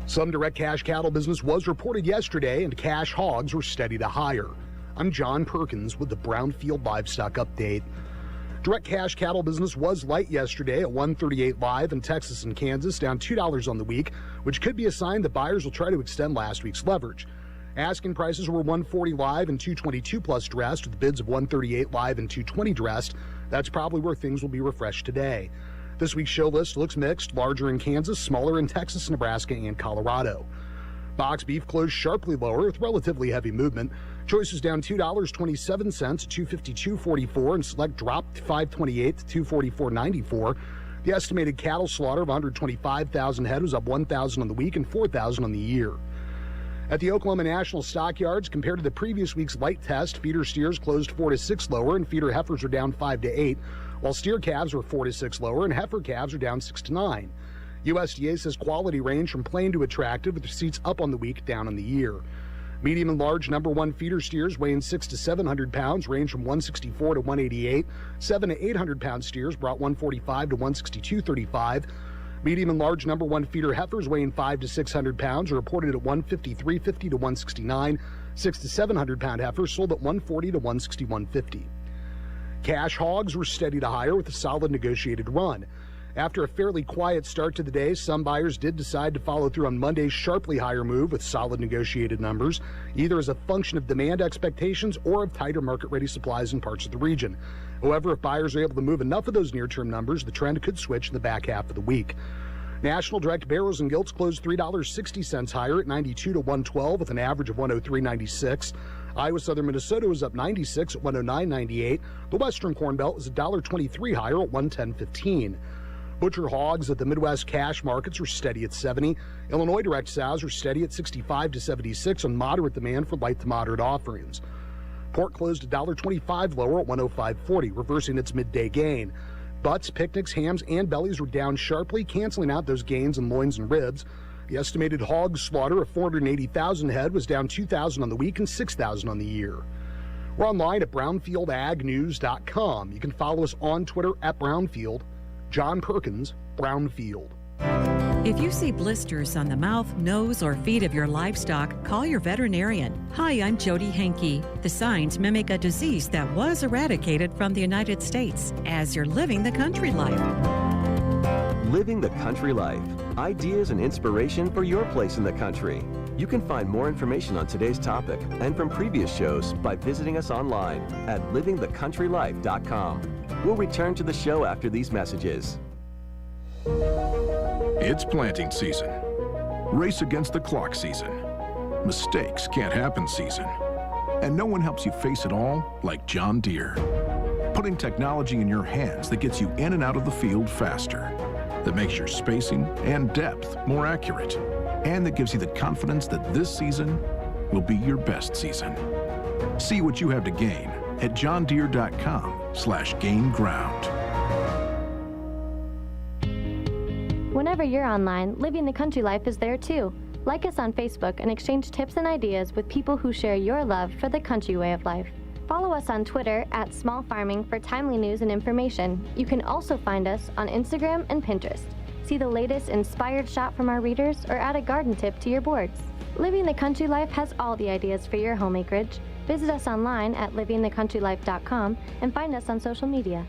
Some direct cash cattle business was reported yesterday, and cash hogs were steady to higher. I'm John Perkins with the Brownfield Livestock Update. Direct cash cattle business was light yesterday at 138 live in Texas and Kansas, down $2 on the week, which could be a sign that buyers will try to extend last week's leverage. Asking prices were 140 live and 222 plus dressed, with bids of 138 live and 220 dressed. That's probably where things will be refreshed today. This week's show list looks mixed, larger in Kansas, smaller in Texas, Nebraska, and Colorado. Box beef closed sharply lower with relatively heavy movement. Choices down $2.27 to $252.44, and select dropped $5.28 to $244.94. The estimated cattle slaughter of 125,000 head was up 1,000 on the week and 4,000 on the year. At the Oklahoma National Stockyards, compared to the previous week's light test, feeder steers closed 4 to 6 lower and feeder heifers are down 5 to 8, while steer calves were 4 to 6 lower and heifer calves are down 6 to 9. USDA says quality range from plain to attractive, with receipts up on the week, down on the year. Medium and large number 1 feeder steers weighing 600 to 700 pounds range from 164 to 188. 7 to 800 pound steers brought 145 to 162.35. Medium and large number 1 feeder heifers weighing 5 to 600 pounds are reported at 153.50 to 169. 6 to 700 pound heifers sold at 140 to 161.50. Cash hogs were steady to higher with a solid negotiated run. After a fairly quiet start to the day, some buyers did decide to follow through on Monday's sharply higher move with solid negotiated numbers, either as a function of demand expectations or of tighter market-ready supplies in parts of the region. However, if buyers are able to move enough of those near-term numbers, the trend could switch in the back half of the week. National direct barrels and gilts closed $3.60 higher at 92 to 112 with an average of 103.96. Iowa Southern Minnesota was up 96 at 109.98. The Western Corn Belt was $1.23 higher at 110.15. Butcher hogs at the Midwest cash markets were steady at 70. Illinois direct sows were steady at 65 to 76 on moderate demand for light to moderate offerings. Pork closed $1.25 lower at 105.40, reversing its midday gain. Butts, picnics, hams, and bellies were down sharply, canceling out those gains in loins and ribs. The estimated hog slaughter of 480,000 head was down 2,000 on the week and 6,000 on the year. We're online at brownfieldagnews.com. You can follow us on Twitter at Brownfield. John Perkins, Brownfield. If you see blisters on the mouth, nose, or feet of your livestock, call your veterinarian. Hi, I'm Jody Henke. The signs mimic a disease that was eradicated from the United States as you're living the country life. Living the country life. Ideas and inspiration for your place in the country. You can find more information on today's topic and from previous shows by visiting us online at livingthecountrylife.com. We'll return to the show after these messages. It's planting season. Race against the clock season. Mistakes can't happen season. And no one helps you face it all like John Deere. Putting technology in your hands that gets you in and out of the field faster. That makes your spacing and depth more accurate. And that gives you the confidence that this season will be your best season. See what you have to gain at johndeere.com/gainground. Whenever you're online, Living the Country Life is there too. Like us on Facebook and exchange tips and ideas with people who share your love for the country way of life. Follow us on Twitter at Small Farming for timely news and information. You can also find us on Instagram and Pinterest. See the latest inspired shot from our readers or add a garden tip to your boards. Living the Country Life has all the ideas for your home acreage. Visit us online at livingthecountrylife.com and find us on social media.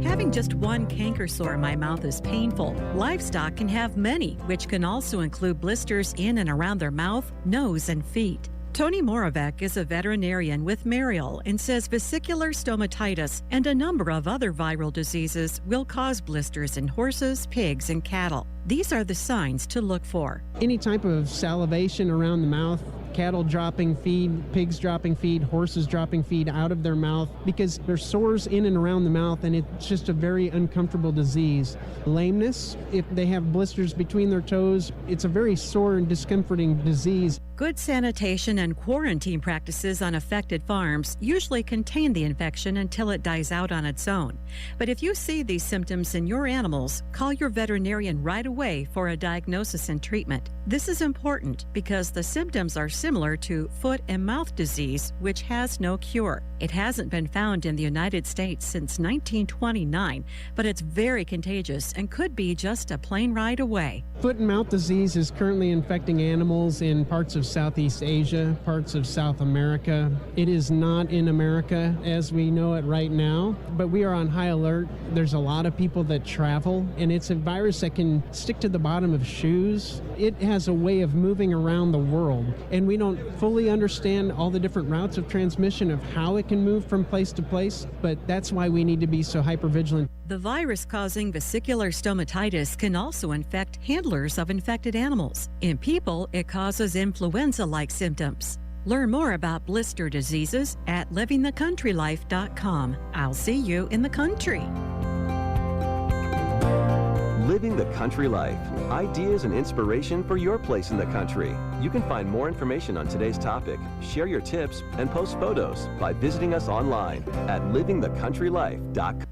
Having just one canker sore in my mouth is painful. Livestock can have many, which can also include blisters in and around their mouth, nose, and feet. Tony Moravec is a veterinarian with Mariel and says vesicular stomatitis and a number of other viral diseases will cause blisters in horses, pigs, and cattle. These are the signs to look for. Any type of salivation around the mouth, cattle dropping feed, pigs dropping feed, horses dropping feed out of their mouth because there's sores in and around the mouth and it's just a very uncomfortable disease. Lameness, if they have blisters between their toes, it's a very sore and discomforting disease. Good sanitation and quarantine practices on affected farms usually contain the infection until it dies out on its own. But if you see these symptoms in your animals, call your veterinarian right away for a diagnosis and treatment. This is important because the symptoms are similar to foot and mouth disease, which has no cure. It hasn't been found in the United States since 1929, but it's very contagious and could be just a plane ride away. Foot and mouth disease is currently infecting animals in parts of Southeast Asia, parts of South America. It is not in America as we know it right now, but we are on high alert. There's a lot of people that travel, and it's a virus that can stick to the bottom of shoes. It has a way of moving around the world, and we don't fully understand all the different routes of transmission of how it can move from place to place, but that's why we need to be so hypervigilant. The virus causing vesicular stomatitis can also infect handlers of infected animals. In people, it causes influenza-like symptoms. Learn more about blister diseases at livingthecountrylife.com. I'll see you in the country. Living the country life. Ideas and inspiration for your place in the country. You can find more information on today's topic, share your tips, and post photos by visiting us online at livingthecountrylife.com.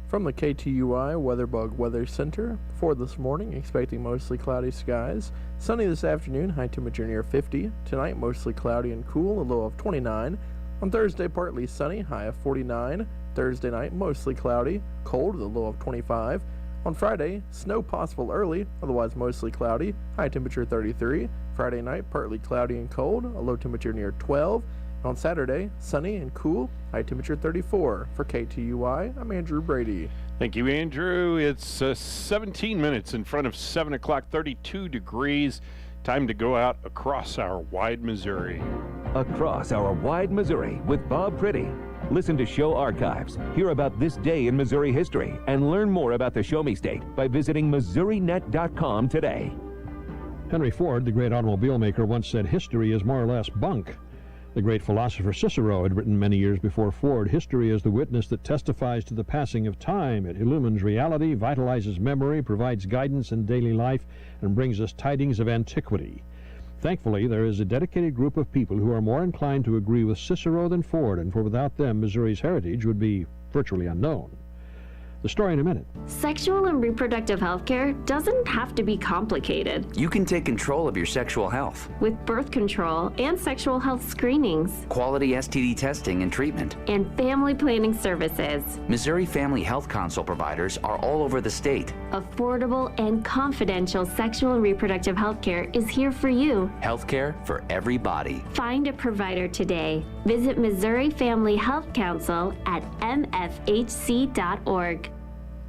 From the KTUI WeatherBug Weather Center, for this morning, expecting mostly cloudy skies. Sunny this afternoon, high temperature near 50. Tonight, mostly cloudy and cool, a low of 29. On Thursday, partly sunny, high of 49. Thursday night, mostly cloudy, cold with a low of 25. On Friday, snow possible early, otherwise mostly cloudy, high temperature 33. Friday night, partly cloudy and cold, a low temperature near 12. On Saturday, sunny and cool, high temperature 34. For KTUI, I'm Andrew Brady. Thank you, Andrew. It's 17 minutes in front of 7 o'clock, 32 degrees. Time to go out across our wide Missouri. Across our wide Missouri with Bob Pretty. Listen to show archives, hear about this day in Missouri history, and learn more about the Show Me State by visiting MissouriNet.com today. Henry Ford, the great automobile maker, once said history is more or less bunk. The great philosopher Cicero had written many years before Ford, history is the witness that testifies to the passing of time. It illumines reality, vitalizes memory, provides guidance in daily life, and brings us tidings of antiquity. Thankfully, there is a dedicated group of people who are more inclined to agree with Cicero than Ford, and for without them, Missouri's heritage would be virtually unknown. The story in a minute. Sexual and reproductive health care doesn't have to be complicated. You can take control of your sexual health with birth control and sexual health screenings, quality STD testing and treatment, and family planning services. Missouri Family Health Council providers are all over the state. Affordable and confidential sexual and reproductive health care is here for you. Health care for everybody. Find a provider today. Visit Missouri Family Health Council at mfhc.org.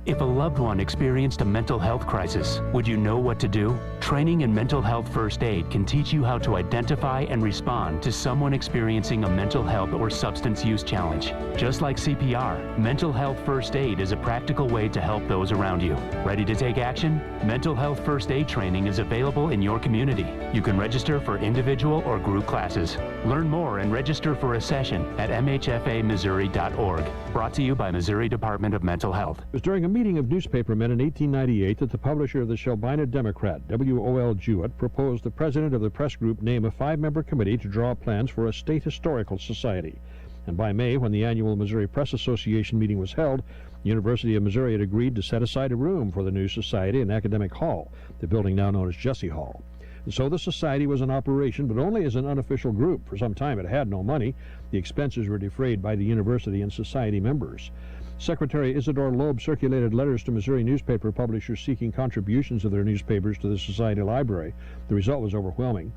If a loved one experienced a mental health crisis, would you know what to do? Training in mental health first aid can teach you how to identify and respond to someone experiencing a mental health or substance use challenge. Just like CPR, mental health first aid is a practical way to help those around you. Ready to take action? Mental health first aid training is available in your community. You can register for individual or group classes. Learn more and register for a session at mhfamissouri.org. Brought to you by Missouri Department of Mental Health. It was during a meeting of newspapermen in 1898 that the publisher of the Shelbina Democrat, W.O.L. Jewett, proposed the president of the press group name a 5-member committee to draw plans for a state historical society. And by May, when the annual Missouri Press Association meeting was held, the University of Missouri had agreed to set aside a room for the new society in Academic Hall, the building now known as Jesse Hall. And so the society was in operation, but only as an unofficial group. For some time it had no money. The expenses were defrayed by the university and society members. Secretary Isidore Loeb circulated letters to Missouri newspaper publishers seeking contributions of their newspapers to the society library. The result was overwhelming.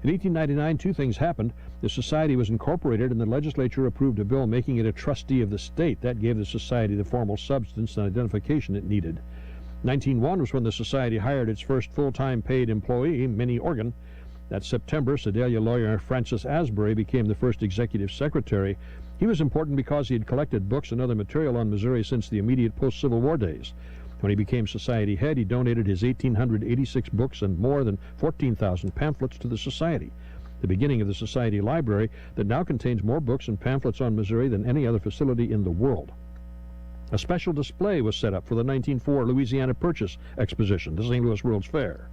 In 1899, 2 things happened. The society was incorporated, and the legislature approved a bill making it a trustee of the state. That gave the society the formal substance and identification it needed. 1901 was when the society hired its first full-time paid employee, Minnie Organ. That September, Sedalia lawyer Francis Asbury became the first executive secretary. He was important because he had collected books and other material on Missouri since the immediate post-Civil War days. When he became society head, he donated his 1,886 books and more than 14,000 pamphlets to the society, the beginning of the society library that now contains more books and pamphlets on Missouri than any other facility in the world. A special display was set up for the 1904 Louisiana Purchase Exposition, the St. Louis World's Fair.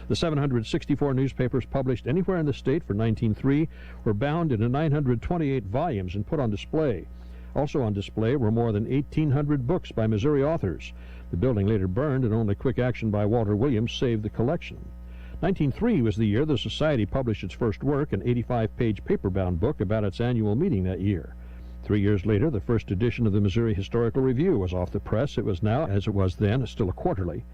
The 764 newspapers published anywhere in the state for 1903 were bound into 928 volumes and put on display. Also on display were more than 1,800 books by Missouri authors. The building later burned, and only quick action by Walter Williams saved the collection. 1903 was the year the society published its first work, an 85-page paper-bound book about its annual meeting that year. 3 years later, the first edition of the Missouri Historical Review was off the press. It was now, as it was then, still a quarterly.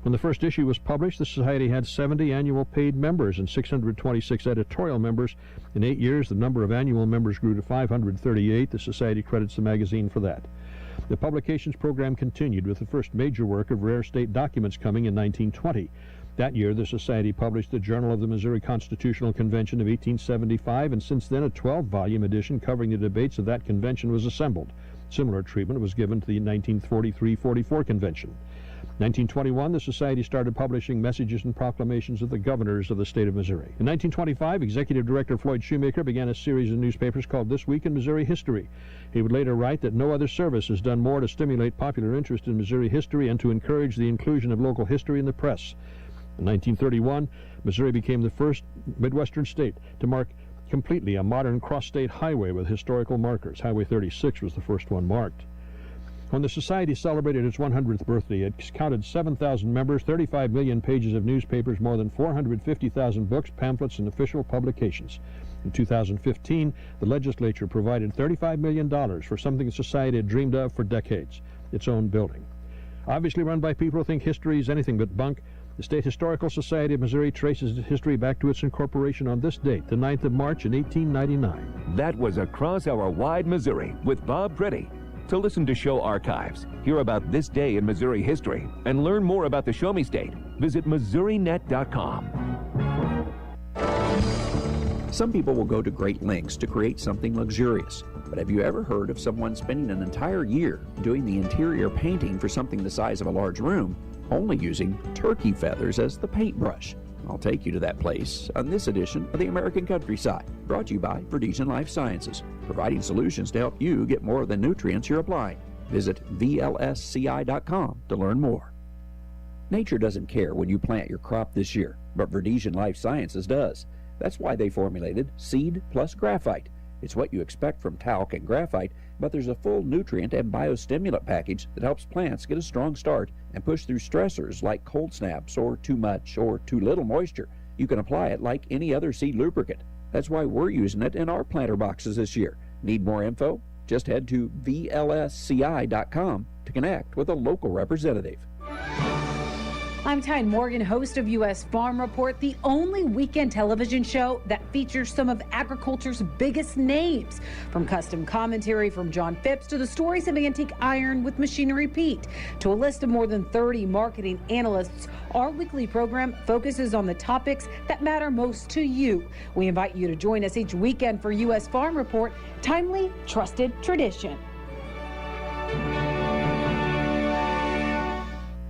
When the first issue was published, the society had 70 annual paid members and 626 editorial members. In 8 years, the number of annual members grew to 538. The society credits the magazine for that. The publications program continued with the first major work of rare state documents coming in 1920. That year, the society published the Journal of the Missouri Constitutional Convention of 1875, and since then a 12-volume edition covering the debates of that convention was assembled. Similar treatment was given to the 1943-44 convention. 1921, the Society started publishing messages and proclamations of the governors of the state of Missouri. In 1925, Executive Director Floyd Shoemaker began a series of newspapers called This Week in Missouri History. He would later write that no other service has done more to stimulate popular interest in Missouri history and to encourage the inclusion of local history in the press. In 1931, Missouri became the first Midwestern state to mark completely a modern cross-state highway with historical markers. Highway 36 was the first one marked. When the Society celebrated its 100th birthday, it counted 7,000 members, 35 million pages of newspapers, more than 450,000 books, pamphlets, and official publications. In 2015, the legislature provided $35 million for something the Society had dreamed of for decades, its own building. Obviously run by people who think history is anything but bunk, the State Historical Society of Missouri traces its history back to its incorporation on this date, the 9th of March in 1899. That was Across Our Wide Missouri with Bob Pretty. To listen to show archives, hear about this day in Missouri history, and learn more about the Show Me State, visit MissouriNet.com. Some people will go to great lengths to create something luxurious. But have you ever heard of someone spending an entire year doing the interior painting for something the size of a large room, only using turkey feathers as the paintbrush? I'll take you to that place on this edition of the American Countryside, brought to you by Verdesian Life Sciences, providing solutions to help you get more of the nutrients you're applying. Visit VLSCI.com to learn more. Nature doesn't care when you plant your crop this year, but Verdesian Life Sciences does. That's why they formulated Seed Plus Graphite. It's what you expect from talc and graphite, but there's a full nutrient and biostimulant package that helps plants get a strong start and push through stressors like cold snaps or too much or too little moisture. You can apply it like any other seed lubricant. That's why we're using it in our planter boxes this year. Need more info? Just head to VLSCI.com to connect with a local representative. I'm Tyne Morgan, host of U.S. Farm Report, the only weekend television show that features some of agriculture's biggest names. From custom commentary from John Phipps to the stories of antique iron with Machinery Pete to a list of more than 30 marketing analysts, our weekly program focuses on the topics that matter most to you. We invite you to join us each weekend for U.S. Farm Report, timely, trusted tradition.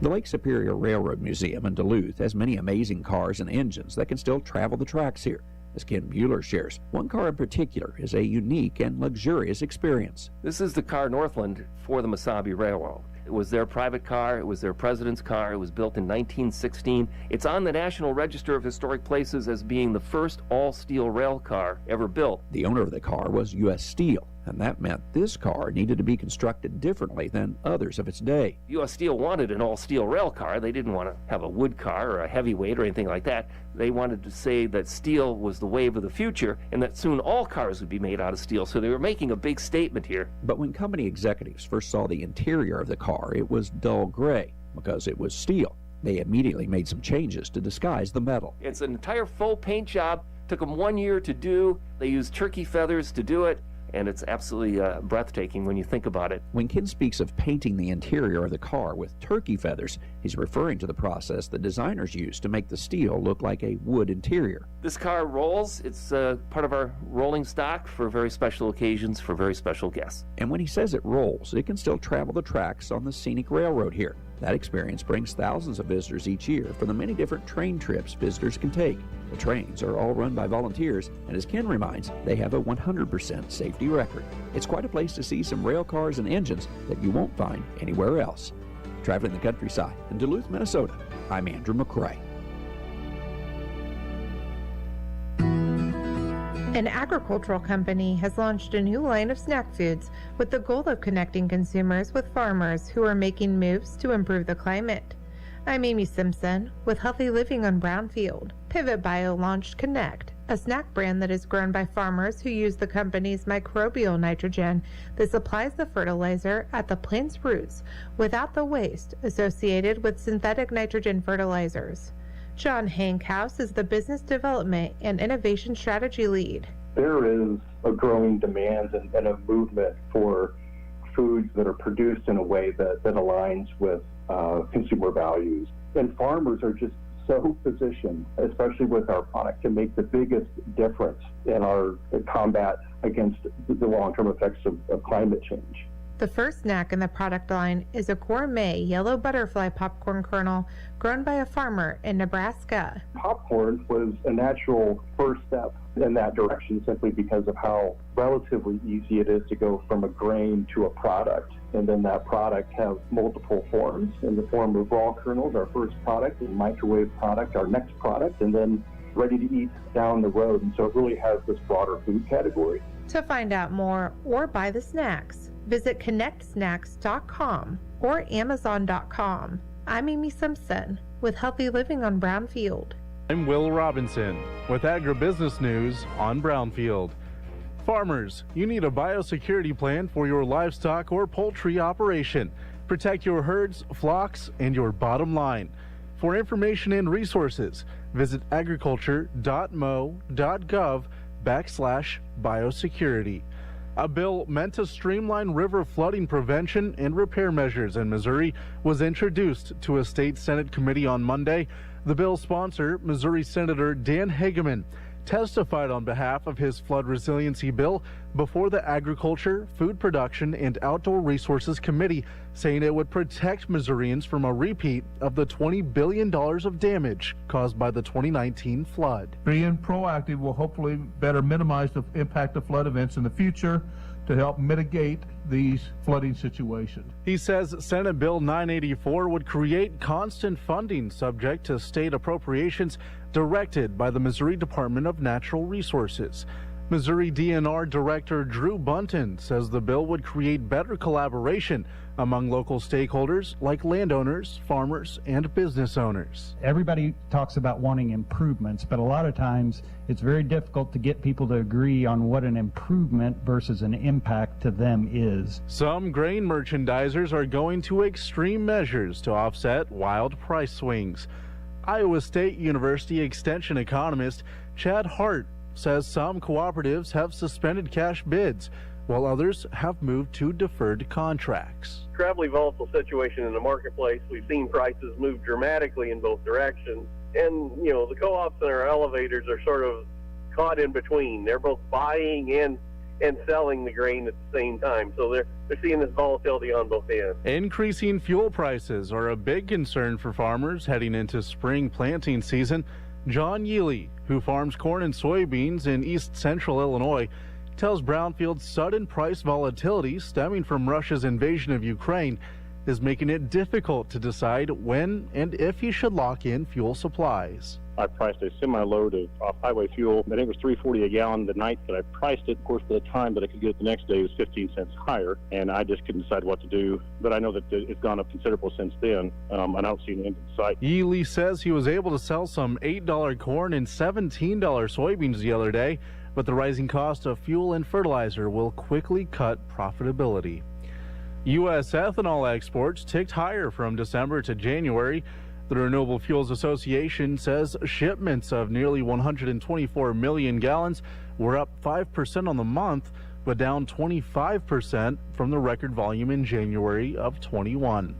The Lake Superior Railroad Museum in Duluth has many amazing cars and engines that can still travel the tracks here. As Ken Bueller shares, one car in particular is a unique and luxurious experience. This is the car Northland for the Mesabi Railroad. It was their private car. It was their president's car. It was built in 1916. It's on the National Register of Historic Places as being the first all-steel rail car ever built. The owner of the car was U.S. Steel, and that meant this car needed to be constructed differently than others of its day. U.S. Steel wanted an all-steel rail car. They didn't want to have a wood car or a heavyweight or anything like that. They wanted to say that steel was the wave of the future and that soon all cars would be made out of steel. So they were making a big statement here. But when company executives first saw the interior of the car, it was dull gray because it was steel. They immediately made some changes to disguise the metal. It's an entire full paint job. Took them 1 year to do. They used turkey feathers to do it. And it's absolutely breathtaking when you think about it. When Ken speaks of painting the interior of the car with turkey feathers, he's referring to the process that designers use to make the steel look like a wood interior. This car rolls. It's part of our rolling stock for very special occasions, for very special guests. And when he says it rolls, it can still travel the tracks on the scenic railroad here. That experience brings thousands of visitors each year for the many different train trips visitors can take. The trains are all run by volunteers, and as Ken reminds, they have a 100% safety record. It's quite a place to see some rail cars and engines that you won't find anywhere else. Traveling the countryside in Duluth, Minnesota, I'm Andrew McCrae. An agricultural company has launched a new line of snack foods with the goal of connecting consumers with farmers who are making moves to improve the climate. I'm Amy Simpson with Healthy Living on Brownfield. Pivot Bio launched Connect, a snack brand that is grown by farmers who use the company's microbial nitrogen that supplies the fertilizer at the plant's roots without the waste associated with synthetic nitrogen fertilizers. John Hankhouse is the Business Development and Innovation Strategy Lead. There is a growing demand and a movement for foods that are produced in a way that aligns with consumer values. And farmers are just so positioned, especially with our product, to make the biggest difference in our combat against the long-term effects of climate change. The first snack in the product line is a gourmet yellow butterfly popcorn kernel grown by a farmer in Nebraska. Popcorn was a natural first step in that direction simply because of how relatively easy it is to go from a grain to a product. And then that product have multiple forms in the form of raw kernels, our first product, and microwave product, our next product, and then ready to eat down the road. And so it really has this broader food category. To find out more or buy the snacks, visit connectsnacks.com or amazon.com. I'm Amy Simpson with Healthy Living on Brownfield. I'm Will Robinson with Agribusiness News on Brownfield. Farmers, you need a biosecurity plan for your livestock or poultry operation. Protect your herds, flocks, and your bottom line. For information and resources, visit agriculture.mo.gov/biosecurity. A bill meant to streamline river flooding prevention and repair measures in Missouri was introduced to a state Senate committee on Monday. The bill's sponsor, Missouri Senator Dan Hageman, testified on behalf of his flood resiliency bill before the Agriculture, Food Production, and Outdoor Resources Committee, saying it would protect Missourians from a repeat of the $20 billion of damage caused by the 2019 flood. Being proactive will hopefully better minimize the impact of flood events in the future to help mitigate these flooding situations. He says Senate Bill 984 would create constant funding subject to state appropriations directed by the Missouri Department of Natural Resources. Missouri DNR Director Drew Bunton says the bill would create better collaboration among local stakeholders like landowners, farmers, and business owners. Everybody talks about wanting improvements, but a lot of times it's very difficult to get people to agree on what an improvement versus an impact to them is. Some grain merchandisers are going to extreme measures to offset wild price swings. Iowa State University Extension economist Chad Hart says some cooperatives have suspended cash bids, while others have moved to deferred contracts. Incredibly volatile situation in the marketplace. We've seen prices move dramatically in both directions. And, the co-ops and our elevators are sort of caught in between. They're both buying and selling the grain at the same time. So they're seeing this volatility on both ends. Increasing fuel prices are a big concern for farmers heading into spring planting season. John Yealy, who farms corn and soybeans in east central Illinois, tells Brownfield's sudden price volatility stemming from Russia's invasion of Ukraine is making it difficult to decide when and if he should lock in fuel supplies. I priced a semi-load of off-highway fuel. I think it was $3.40 a gallon the night that I priced it. Of course, the time that I could get it the next day was 15 cents higher, and I just couldn't decide what to do. But I know that it's gone up considerable since then. I don't see an end in sight. Yealy says he was able to sell some $8 corn and $17 soybeans the other day, but the rising cost of fuel and fertilizer will quickly cut profitability. U.S. ethanol exports ticked higher from December to January. The Renewable Fuels Association says shipments of nearly 124 million gallons were up 5% on the month, but down 25% from the record volume in January of 21.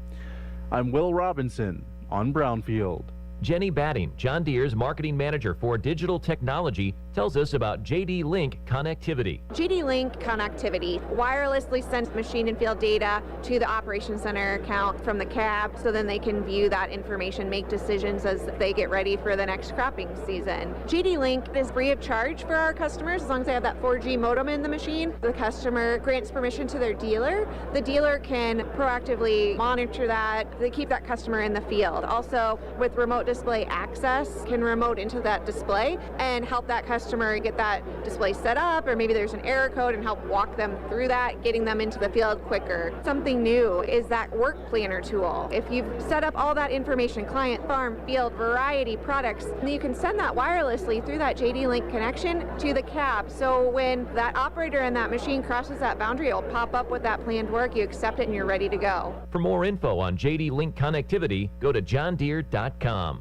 I'm Will Robinson on Brownfield. Jenny Batting, John Deere's marketing manager for digital technology, tells us about JD Link connectivity. JD Link connectivity wirelessly sends machine and field data to the operations center account from the cab, so then they can view that information, make decisions as they get ready for the next cropping season. JD Link is free of charge for our customers as long as they have that 4G modem in the machine. The customer grants permission to their dealer. The dealer can proactively monitor that. They keep that customer in the field. Also, with remote display access, can remote into that display and help that customer get that display set up, or maybe there's an error code, and help walk them through that, getting them into the field quicker. Something new is that work planner tool. If you've set up all that information, client, farm, field, variety, products, then you can send that wirelessly through that JD Link connection to the cab. So when that operator and that machine crosses that boundary, it'll pop up with that planned work, you accept it, and you're ready to go. For more info on JD Link connectivity, go to johndeere.com.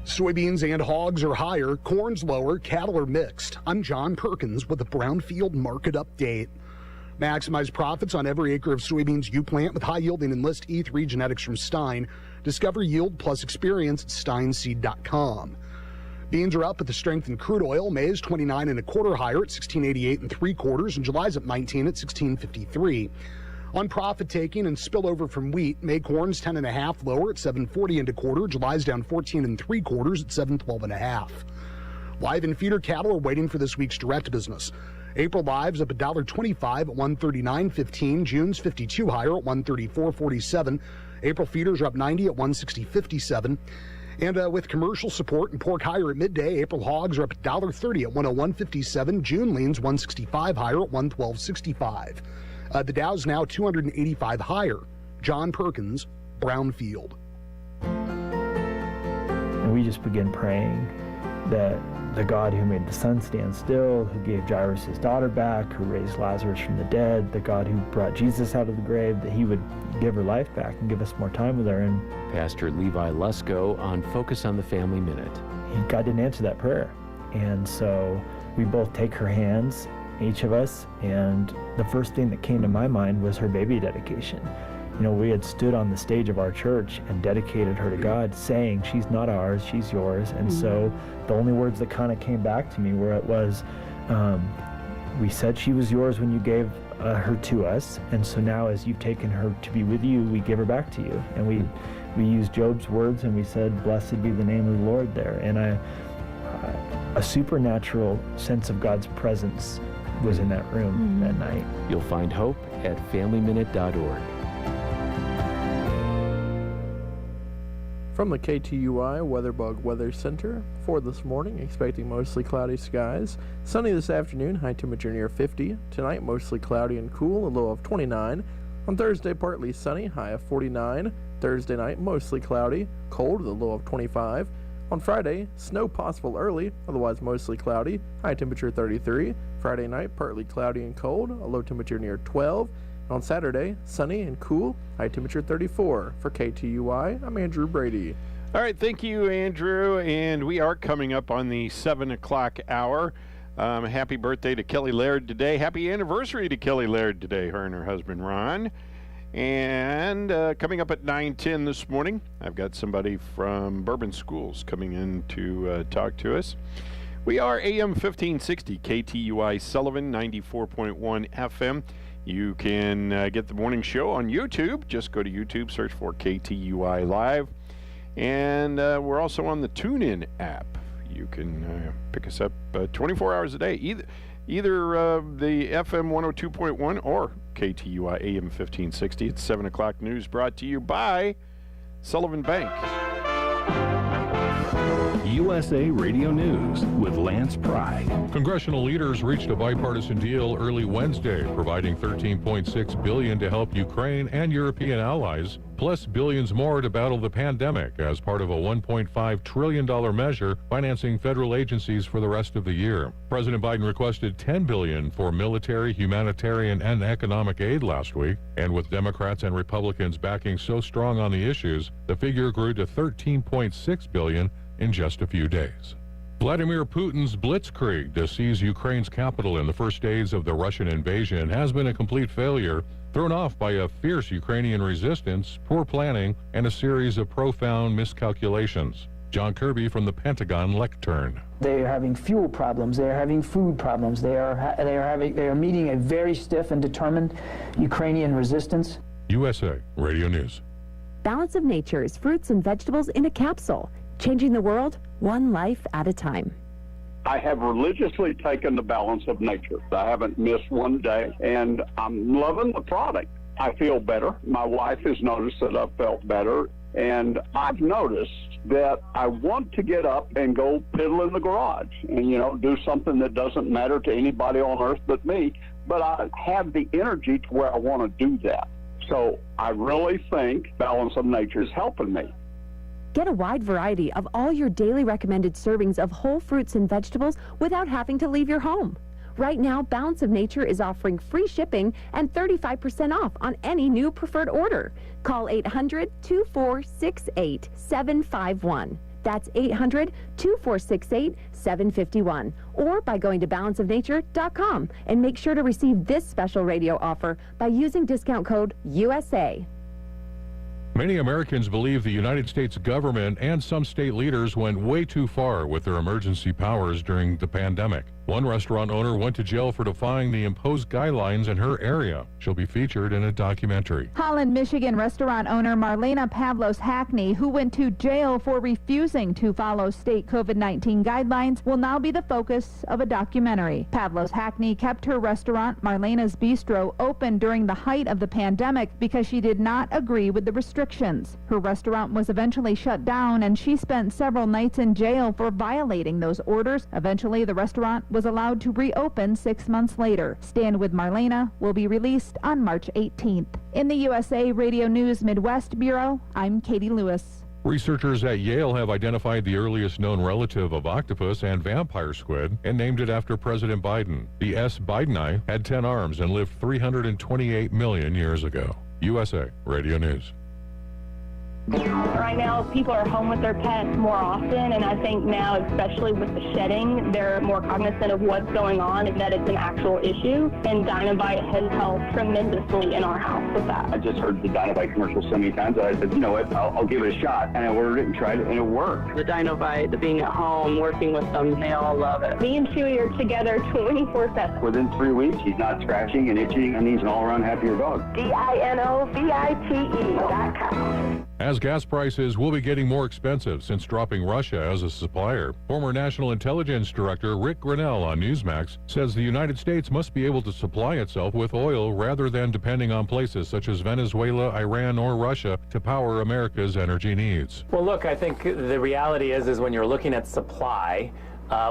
Soybeans and hogs are higher, corn's lower, cattle are mixed. I'm John Perkins with the Brownfield Market Update. Maximize profits on every acre of soybeans you plant with high-yielding Enlist E3 genetics from Stein. Discover yield plus experience at steinseed.com. Beans are up with the strength in crude oil. May is 29 1/4 higher at 16.88 3/4, and July's up 19 at 16.53. On profit taking and spillover from wheat, May corn's 10 1/2 lower at 7.40 1/4. July's down 14 3/4 at 7.12 1/2. Live and feeder cattle are waiting for this week's direct business. April live's up $1.25 at 139.15. June's 52 higher at 134.47. April feeders are up 90 at 160.57. And with commercial support and pork higher at midday, April hogs are up $1.30 at 101.57. June leans 165 higher at 112.65. The Dow's now 285 higher. John Perkins, Brownfield. And we just begin praying that the God who made the sun stand still, who gave Jairus his daughter back, who raised Lazarus from the dead, the God who brought Jesus out of the grave, that he would give her life back and give us more time with her. And Pastor Levi Lusko on Focus on the Family Minute. God didn't answer that prayer. And so we both take her hands, each of us, and the first thing that came to my mind was her baby dedication. You know, we had stood on the stage of our church and dedicated her to God, saying, she's not ours, she's yours. And so the only words that kind of came back to me were, we said she was yours when you gave her to us, and so now as you've taken her to be with you, we give her back to you. And we used Job's words, and we said, blessed be the name of the Lord there. And a supernatural sense of God's presence was in that room that night. You'll find hope at FamilyMinute.org. From the KTUI WeatherBug Weather Center for this morning, expecting mostly cloudy skies. Sunny this afternoon, high temperature near 50. Tonight, mostly cloudy and cool, a low of 29. On Thursday, partly sunny, high of 49. Thursday night, mostly cloudy, cold with a low of 25. On Friday, snow possible early, otherwise mostly cloudy, high temperature 33. Friday night, partly cloudy and cold, a low temperature near 12. On Saturday, sunny and cool, high temperature 34. For KTUI, I'm Andrew Brady. All right, thank you, Andrew. And we are coming up on the 7 o'clock hour. Happy birthday to Kelly Laird today. Happy anniversary to Kelly Laird today, her and her husband, Ron. And coming up at 9:10 this morning, I've got somebody from Bourbon Schools coming in to talk to us. We are AM 1560, KTUI Sullivan, 94.1 FM. You can get the morning show on YouTube. Just go to YouTube, search for KTUI Live. And we're also on the TuneIn app. You can pick us up 24 hours a day, either the FM 102.1 or KTUI AM 1560. It's 7 o'clock news brought to you by Sullivan Bank. USA Radio News with Lance Pry. Congressional leaders reached a bipartisan deal early Wednesday, providing $13.6 billion to help Ukraine and European allies, plus billions more to battle the pandemic as part of a $1.5 trillion measure financing federal agencies for the rest of the year. President Biden requested $10 billion for military, humanitarian, and economic aid last week, and with Democrats and Republicans backing so strong on the issues, the figure grew to $13.6 billion in just a few days. Vladimir Putin's blitzkrieg to seize Ukraine's capital in the first days of the Russian invasion has been a complete failure, thrown off by a fierce Ukrainian resistance, poor planning, and a series of profound miscalculations. John Kirby from the Pentagon lectern. They are having fuel problems. They are having food problems. They are meeting a very stiff and determined Ukrainian resistance. USA Radio News. Balance of Nature's fruits and vegetables in a capsule. Changing the world, one life at a time. I have religiously taken the Balance of Nature. I haven't missed one day, and I'm loving the product. I feel better. My wife has noticed that I've felt better, and I've noticed that I want to get up and go piddle in the garage and, do something that doesn't matter to anybody on earth but me, but I have the energy to where I want to do that. So I really think Balance of Nature is helping me. Get a wide variety of all your daily recommended servings of whole fruits and vegetables without having to leave your home. Right now, Balance of Nature is offering free shipping and 35% off on any new preferred order. Call 800-2468-751. That's 800-2468-751. Or by going to balanceofnature.com and make sure to receive this special radio offer by using discount code USA. Many Americans believe the United States government and some state leaders went way too far with their emergency powers during the pandemic. One restaurant owner went to jail for defying the imposed guidelines in her area. She'll be featured in a documentary. Holland, Michigan restaurant owner Marlena Pavlos Hackney, who went to jail for refusing to follow state COVID-19 guidelines, will now be the focus of a documentary. Pavlos Hackney kept her restaurant, Marlena's Bistro, open during the height of the pandemic because she did not agree with the restrictions. Her restaurant was eventually shut down, and she spent several nights in jail for violating those orders. Eventually, the restaurant was allowed to reopen 6 months later. Stand with Marlena will be released on March 18th. In the USA Radio News Midwest Bureau, I'm Katie Lewis. Researchers at Yale have identified the earliest known relative of octopus and vampire squid and named it after President Biden. The S. bideni had 10 arms and lived 328 million years ago. USA Radio News. Right now, people are home with their pets more often, and I think now, especially with the shedding, they're more cognizant of what's going on and that it's an actual issue, and Dinovite has helped tremendously in our house with that. I just heard the Dinovite commercial so many times that I said, you know what, I'll give it a shot, and I ordered it and tried it, and it worked. The Dinovite, the being at home, working with them, they all love it. Me and Chewy are together 24/7. Within 3 weeks, he's not scratching and itching, and he's an all-around happier dog. DINOVITE.com. As gas prices will be getting more expensive since dropping Russia as a supplier, former National Intelligence Director Rick Grinnell on Newsmax says the United States must be able to supply itself with oil rather than depending on places such as Venezuela, Iran, or Russia to power America's energy needs. Well, look, I think the reality is when you're looking at supply,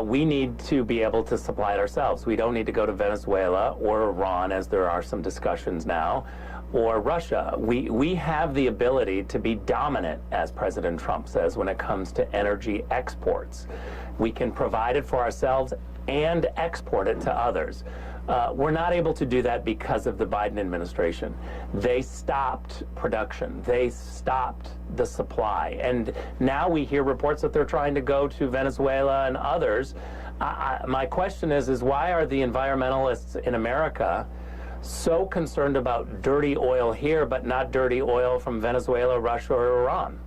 we need to be able to supply it ourselves. We don't need to go to Venezuela or Iran, as there are some discussions now, or Russia. We have the ability to be dominant, as President Trump says, when it comes to energy exports. We can provide it for ourselves and export it to others. We're not able to do that because of the Biden administration. They stopped production. They stopped the supply. And now we hear reports that they're trying to go to Venezuela and others. My question is why are the environmentalists in America so concerned about dirty oil here, but not dirty oil from Venezuela, Russia, or Iran?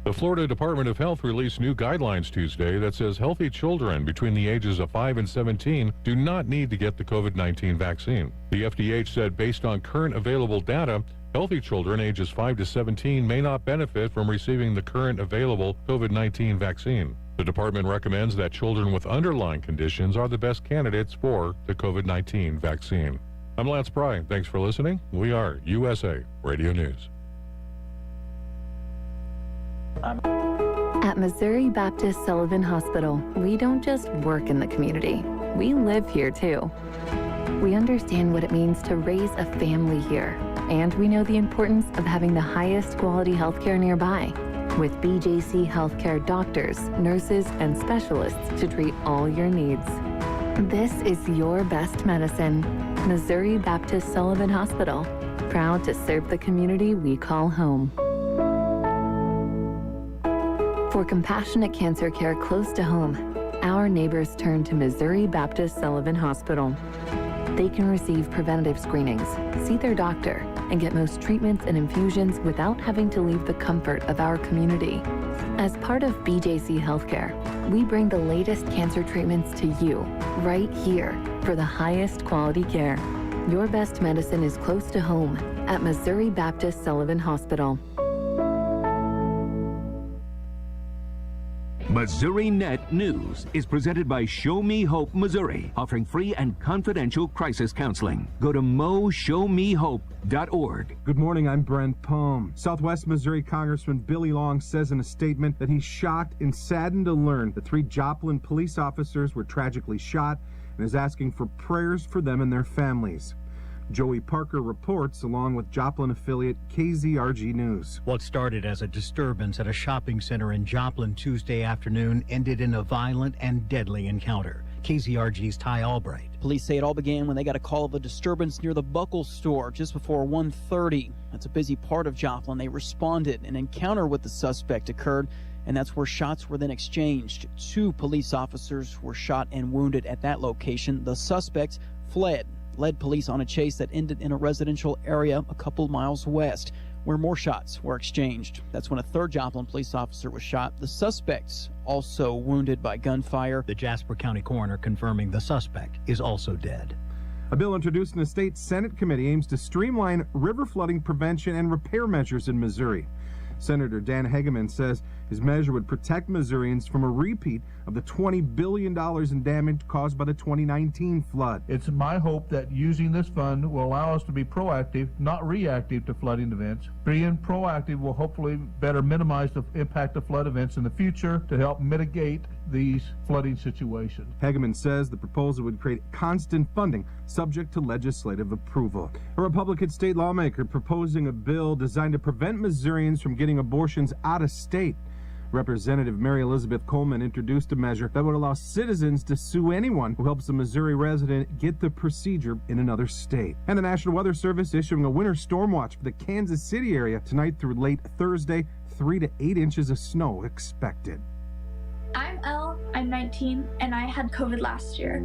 The Florida Department of Health released new guidelines Tuesday that says healthy children between the ages of 5 and 17 do not need to get the COVID-19 vaccine. The FDH said based on current available data, healthy children ages 5 to 17 may not benefit from receiving the current available COVID-19 vaccine. The department recommends that children with underlying conditions are the best candidates for the COVID-19 vaccine. I'm Lance Pry. Thanks for listening. We are USA Radio News. At Missouri Baptist Sullivan Hospital, we don't just work in the community. We live here too. We understand what it means to raise a family here, and we know the importance of having the highest quality healthcare nearby, with BJC Healthcare doctors, nurses, and specialists to treat all your needs. This is your best medicine. Missouri Baptist Sullivan Hospital, proud to serve the community we call home. For compassionate cancer care close to home, our neighbors turn to Missouri Baptist Sullivan Hospital. They can receive preventative screenings, see their doctor, and get most treatments and infusions without having to leave the comfort of our community. As part of BJC Healthcare, we bring the latest cancer treatments to you, right here, for the highest quality care. Your best medicine is close to home at Missouri Baptist Sullivan Hospital. Missouri Net News is presented by Show Me Hope Missouri, offering free and confidential crisis counseling. Go to moshowmehope.org. Good morning, I'm Brent Pohm. Southwest Missouri Congressman Billy Long says in a statement that he's shocked and saddened to learn that 3 Joplin police officers were tragically shot and is asking for prayers for them and their families. Joey Parker reports along with Joplin affiliate KZRG News. What started as a disturbance at a shopping center in Joplin Tuesday afternoon ended in a violent and deadly encounter. KZRG's Ty Albright. Police say it all began when they got a call of a disturbance near the Buckle store just before 1:30. That's a busy part of Joplin. They responded. An encounter with the suspect occurred, and that's where shots were then exchanged. 2 police officers were shot and wounded at that location. The suspect fled, led police on a chase that ended in a residential area a couple miles west. where more shots were exchanged. That's when a third Joplin police officer was shot. The suspect's also wounded by gunfire. The Jasper County coroner confirming the suspect is also dead. A bill introduced in the state Senate committee aims to streamline river flooding prevention and repair measures in Missouri. Senator Dan Hegeman says his measure would protect Missourians from a repeat of the $20 billion in damage caused by the 2019 flood. It's my hope that using this fund will allow us to be proactive, not reactive to flooding events. Being proactive will hopefully better minimize the impact of flood events in the future to help mitigate these flooding situations. Hegeman says the proposal would create constant funding subject to legislative approval. A Republican state lawmaker proposing a bill designed to prevent Missourians from getting abortions out of state. Representative Mary Elizabeth Coleman introduced a measure that would allow citizens to sue anyone who helps a Missouri resident get the procedure in another state. And the National Weather Service issuing a winter storm watch for the Kansas City area tonight through late Thursday. 3 to 8 inches of snow expected. I'm Elle, I'm 19, and I had COVID last year.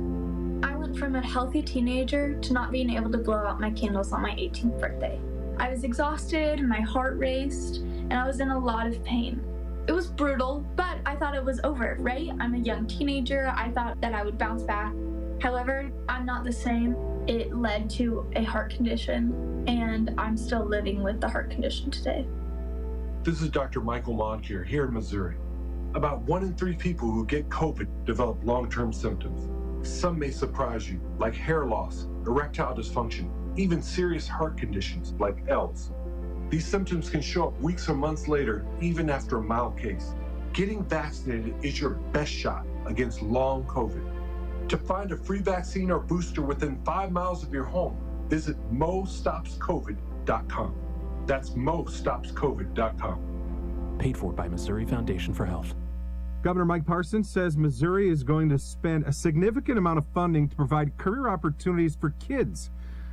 I went from a healthy teenager to not being able to blow out my candles on my 18th birthday. I was exhausted, my heart raced, and I was in a lot of pain. It was brutal, but I thought it was over, right? I'm a young teenager. I thought that I would bounce back. However, I'm not the same. It led to a heart condition, and I'm still living with the heart condition today. This is Dr. Michael Moncure here in Missouri. About 1 in 3 people who get COVID develop long-term symptoms. Some may surprise you, like hair loss, erectile dysfunction, even serious heart conditions like ELS. These symptoms can show up weeks or months later, even after a mild case. Getting vaccinated is your best shot against long COVID. To find a free vaccine or booster within 5 miles of your home, visit mostopscovid.com. That's mostopscovid.com. Paid for by Missouri Foundation for Health. Governor Mike Parson says Missouri is going to spend a significant amount of funding to provide career opportunities for kids.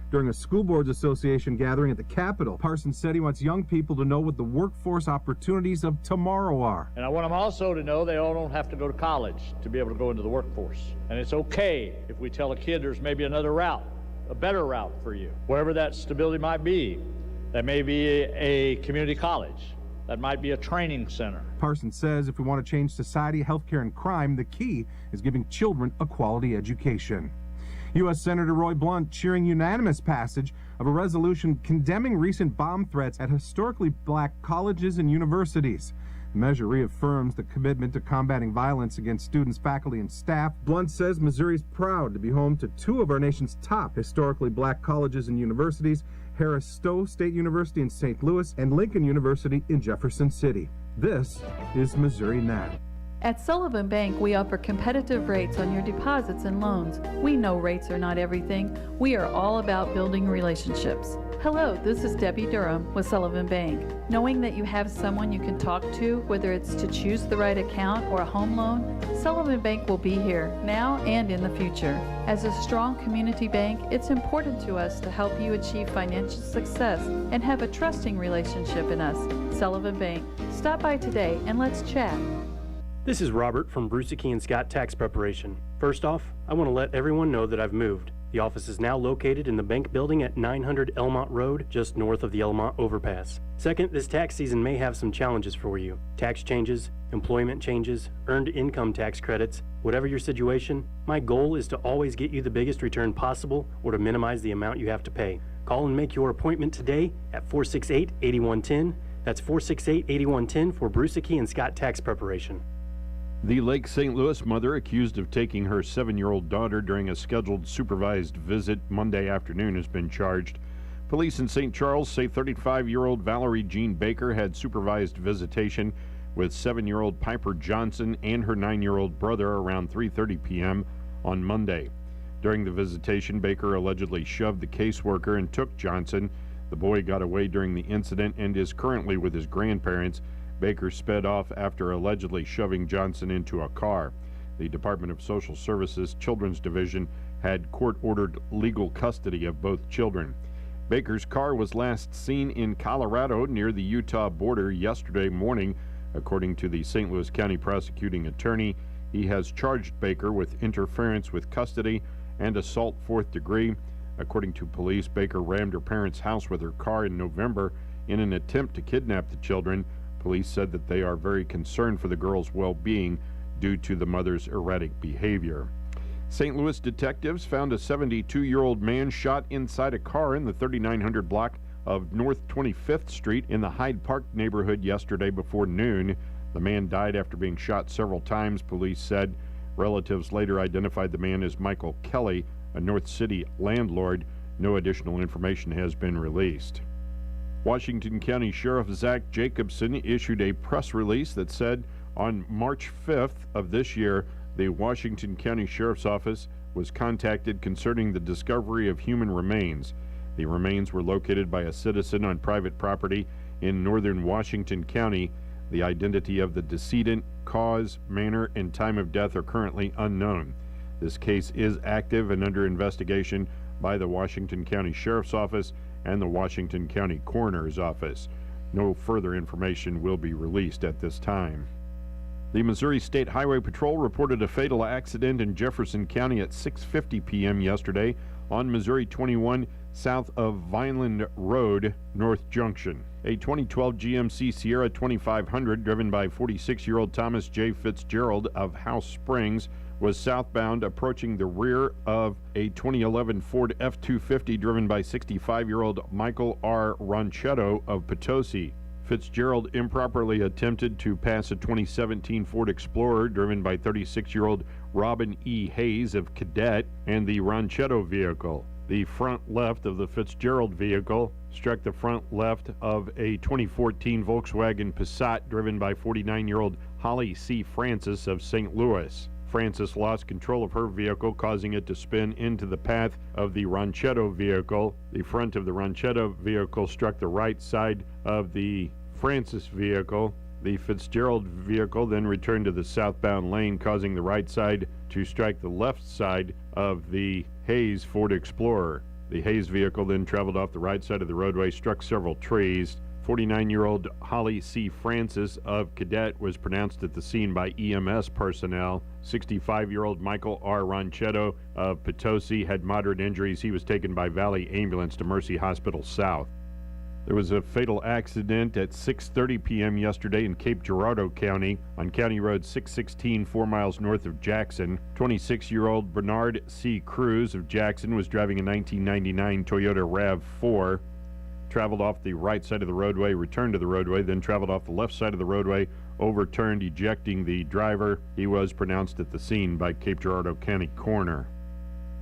During a School Boards Association gathering at the Capitol, Parson said he wants young people to know what the workforce opportunities of tomorrow are. And I want them also to know they all don't have to go to college to be able to go into the workforce. And it's okay if we tell a kid there's maybe another route, a better route for you, wherever that stability might be. That may be a community college. That might be a training center. Parson says if we want to change society, healthcare, and crime, the key is giving children a quality education. U.S. Senator Roy Blunt cheering unanimous passage of a resolution condemning recent bomb threats at historically black colleges and universities. The measure reaffirms the commitment to combating violence against students, faculty, and staff. Blunt says Missouri is proud to be home to 2 of our nation's top historically black colleges and universities, Harris Stowe State University in St. Louis and Lincoln University in Jefferson City. This is Missouri Now. At Sullivan Bank, we offer competitive rates on your deposits and loans. We know rates are not everything. We are all about building relationships. Hello, this is Debbie Durham with Sullivan Bank. Knowing that you have someone you can talk to, whether it's to choose the right account or a home loan, Sullivan Bank will be here now and in the future. As a strong community bank, it's important to us to help you achieve financial success and have a trusting relationship in us. Sullivan Bank. Stop by today and let's chat. This is Robert from Brucey and Scott Tax Preparation. First off, I want to let everyone know that I've moved. The office is now located in the bank building at 900 Elmont Road, just north of the Elmont overpass. Second, this tax season may have some challenges for you. Tax changes, employment changes, earned income tax credits, whatever your situation, my goal is to always get you the biggest return possible or to minimize the amount you have to pay. Call and make your appointment today at 468-8110. That's 468-8110 for Brucey and Scott Tax Preparation. The Lake St. Louis mother accused of taking her 7-year-old daughter during a scheduled supervised visit Monday afternoon has been charged. Police in St. Charles say 35-year-old Valerie Jean Baker had supervised visitation with 7-year-old Piper Johnson and her 9-year-old brother around 3:30 p.m. on Monday. During the visitation, Baker allegedly shoved the caseworker and took Johnson. The boy got away during the incident and is currently with his grandparents. Baker sped off after allegedly shoving Johnson into a car. The Department of Social Services Children's Division had court-ordered legal custody of both children. Baker's car was last seen in Colorado near the Utah border yesterday morning. According to the St. Louis County prosecuting attorney, he has charged Baker with interference with custody and assault 4th degree. According to police, Baker rammed her parents' house with her car in November in an attempt to kidnap the children. Police said that they are very concerned for the girls' well-being due to the mother's erratic behavior. St. Louis detectives found a 72-year-old man shot inside a car in the 3900 block of North 25th Street in the Hyde Park neighborhood yesterday before noon. The man died after being shot several times, police said. Relatives later identified the man as Michael Kelly, a North City landlord. No additional information has been released. Washington County Sheriff Zach Jacobson issued a press release that said on March 5th of this year, the Washington County Sheriff's Office was contacted concerning the discovery of human remains. The remains were located by a citizen on private property in northern Washington County. The identity of the decedent, cause, manner, and time of death are currently unknown. This case is active and under investigation by the Washington County Sheriff's Office and the Washington County Coroner's Office. No further information will be released at this time. The Missouri State Highway Patrol reported a fatal accident in Jefferson County at 6:50 p.m. yesterday on Missouri 21 south of Vineland Road, North Junction. A 2012 GMC Sierra 2500 driven by 46-year-old Thomas J. Fitzgerald of House Springs was southbound approaching the rear of a 2011 Ford F-250 driven by 65-year-old Michael R. Ronchetto of Potosi. Fitzgerald improperly attempted to pass a 2017 Ford Explorer driven by 36-year-old Robin E. Hayes of Cadet and the Ronchetto vehicle. The front left of the Fitzgerald vehicle struck the front left of a 2014 Volkswagen Passat driven by 49-year-old Holly C. Francis of St. Louis. Francis lost control of her vehicle, causing it to spin into the path of the Ronchetto vehicle. The front of the Ronchetto vehicle struck the right side of the Francis vehicle. The Fitzgerald vehicle then returned to the southbound lane, causing the right side to strike the left side of the Hayes Ford Explorer. The Hayes vehicle then traveled off the right side of the roadway, struck several trees. 49-year-old Holly C. Francis of Cadet was pronounced at the scene by EMS personnel. 65-year-old Michael R. Ronchetto of Potosi had moderate injuries. He was taken by Valley Ambulance to Mercy Hospital South. There was a fatal accident at 6:30 p.m. yesterday in Cape Girardeau County on County Road 616, 4 miles north of Jackson. 26-year-old Bernard C. Cruz of Jackson was driving a 1999 Toyota RAV4. Traveled off the right side of the roadway, returned to the roadway, then traveled off the left side of the roadway, overturned, ejecting the driver. He was pronounced at the scene by Cape Girardeau County Coroner.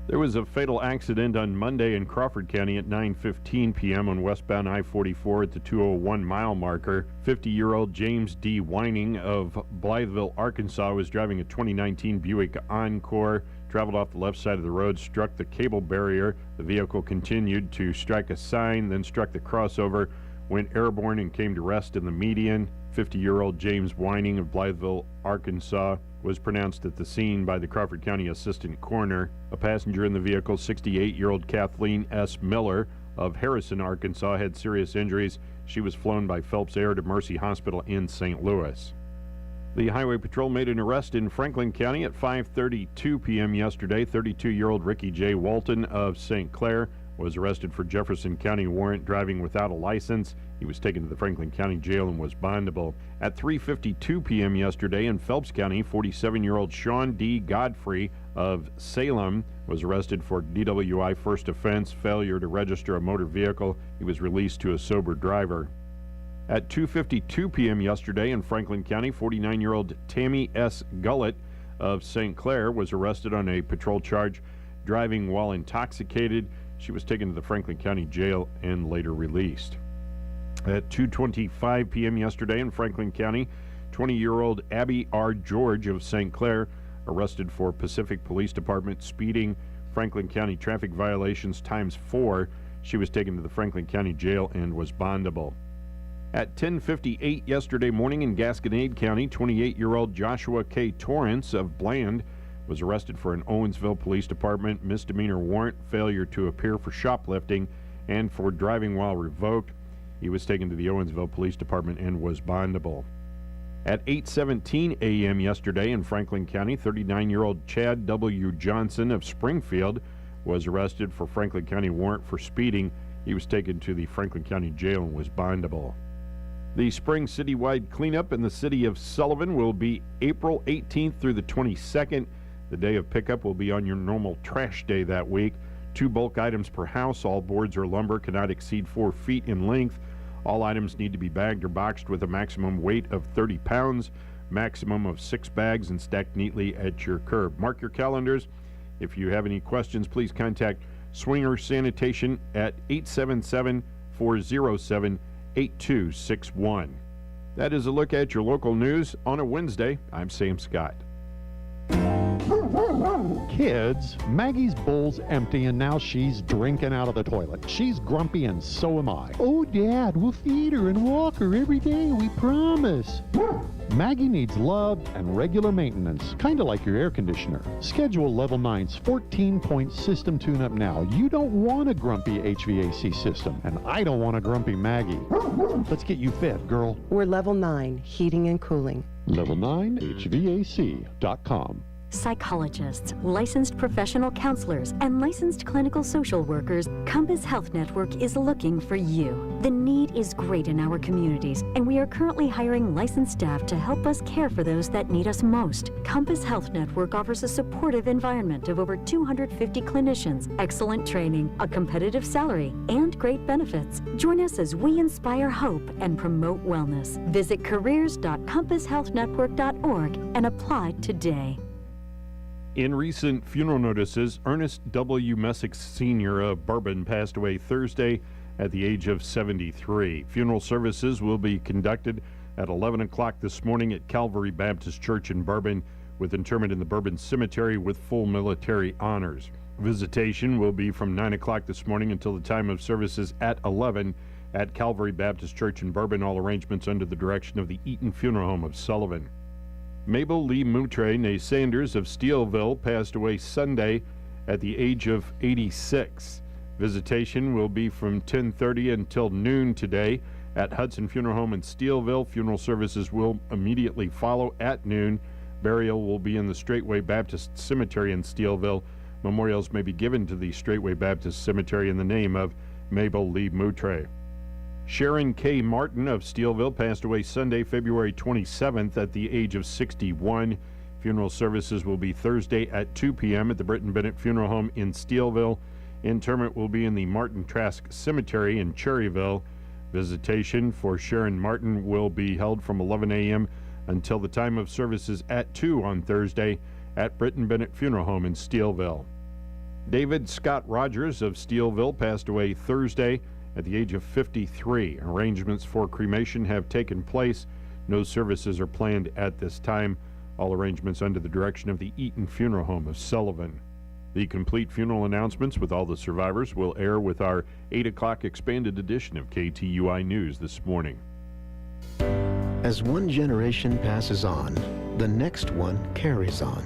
There was a fatal accident on Monday in Crawford County at 9:15 p.m. on westbound I-44 at the 201 mile marker. 50-year-old James D. Whining of Blytheville, Arkansas, was driving a 2019 Buick Encore. Traveled off the left side of the road, struck the cable barrier. The vehicle continued to strike a sign, then struck the crossover, went airborne and came to rest in the median. 50-year-old James Whining of Blytheville, Arkansas, was pronounced at the scene by the Crawford County Assistant Coroner. A passenger in the vehicle, 68-year-old Kathleen S. Miller of Harrison, Arkansas, had serious injuries. She was flown by Phelps Air to Mercy Hospital in St. Louis. The Highway Patrol made an arrest in Franklin County at 5:32 p.m. yesterday. 32-year-old Ricky J. Walton of St. Clair was arrested for Jefferson County warrant driving without a license. He was taken to the Franklin County Jail and was bondable. At 3:52 p.m. yesterday in Phelps County, 47-year-old Sean D. Godfrey of Salem was arrested for DWI first offense, failure to register a motor vehicle. He was released to a sober driver. At 2:52 p.m. yesterday in Franklin County, 49-year-old Tammy S. Gullett of St. Clair was arrested on a patrol charge driving while intoxicated. She was taken to the Franklin County Jail and later released. At 2:25 p.m. yesterday in Franklin County, 20-year-old Abby R. George of St. Clair arrested for Pacific Police Department speeding, Franklin County traffic violations ×4. She was taken to the Franklin County Jail and was bondable. At 10:58 yesterday morning in Gasconade County, 28-year-old Joshua K. Torrance of Bland was arrested for an Owensville Police Department misdemeanor warrant, failure to appear for shoplifting, and for driving while revoked. He was taken to the Owensville Police Department and was bondable. At 8:17 a.m. yesterday in Franklin County, 39-year-old Chad W. Johnson of Springfield was arrested for Franklin County warrant for speeding. He was taken to the Franklin County Jail and was bondable. The spring citywide cleanup in the city of Sullivan will be April 18th through the 22nd. The day of pickup will be on your normal trash day that week. 2 bulk items per house. All boards or lumber cannot exceed 4 feet in length. All items need to be bagged or boxed with a maximum weight of 30 pounds, maximum of 6 bags, and stacked neatly at your curb. Mark your calendars. If you have any questions, please contact Swinger Sanitation at 877-407-8261. That is a look at your local news on a Wednesday. I'm Sam Scott. Kids, Maggie's bowl's empty and now she's drinking out of the toilet. She's grumpy and so am I. Oh, Dad, we'll feed her and walk her every day, we promise. Maggie needs love and regular maintenance, kind of like your air conditioner. Schedule Level 9's 14-point system tune-up now. You don't want a grumpy HVAC system, and I don't want a grumpy Maggie. Let's get you fed, girl. We're Level 9, heating and cooling. Level9HVAC.com. Psychologists, licensed professional counselors, and licensed clinical social workers, Compass Health Network is looking for you. The need is great in our communities, and we are currently hiring licensed staff to help us care for those that need us most. Compass Health Network offers a supportive environment of over 250 clinicians, excellent training, a competitive salary, and great benefits. Join us as we inspire hope and promote wellness. Visit careers.compasshealthnetwork.org and apply today. In recent funeral notices, Ernest W. Messick Sr. of Bourbon passed away Thursday at the age of 73. Funeral services will be conducted at 11 o'clock this morning at Calvary Baptist Church in Bourbon, with interment in the Bourbon Cemetery with full military honors. Visitation will be from 9 o'clock this morning until the time of services at 11 at Calvary Baptist Church in Bourbon, all arrangements under the direction of the Eaton Funeral Home of Sullivan. Mabel Lee Moutre, née Sanders of Steelville, passed away Sunday at the age of 86. Visitation will be from 10:30 until noon today at Hudson Funeral Home in Steelville. Funeral services will immediately follow at noon. Burial will be in the Straightway Baptist Cemetery in Steelville. Memorials may be given to the Straightway Baptist Cemetery in the name of Mabel Lee Moutre. Sharon K. Martin of Steelville passed away Sunday, February 27th at the age of 61. Funeral services will be Thursday at 2 p.m. at the Britton Bennett Funeral Home in Steelville. Interment will be in the Martin Trask Cemetery in Cherryville. Visitation for Sharon Martin will be held from 11 a.m. until the time of services at 2 on Thursday at Britton Bennett Funeral Home in Steelville. David Scott Rogers of Steelville passed away Thursday at the age of 53. Arrangements for cremation have taken place. No services are planned at this time. All arrangements under the direction of the Eaton Funeral Home of Sullivan. The complete funeral announcements with all the survivors will air with our 8 o'clock expanded edition of KTUI News this morning. As one generation passes on, the next one carries on.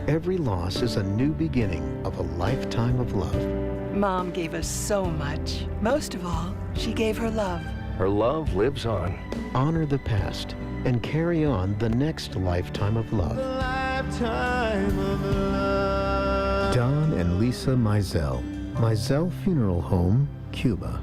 Every loss is a new beginning of a lifetime of love. Mom gave us so much. Most of all, she gave her love. Her love lives on. Honor the past and carry on the next lifetime of love. Lifetime of love. Don and Lisa Mizell. Mizell Funeral Home, Cuba.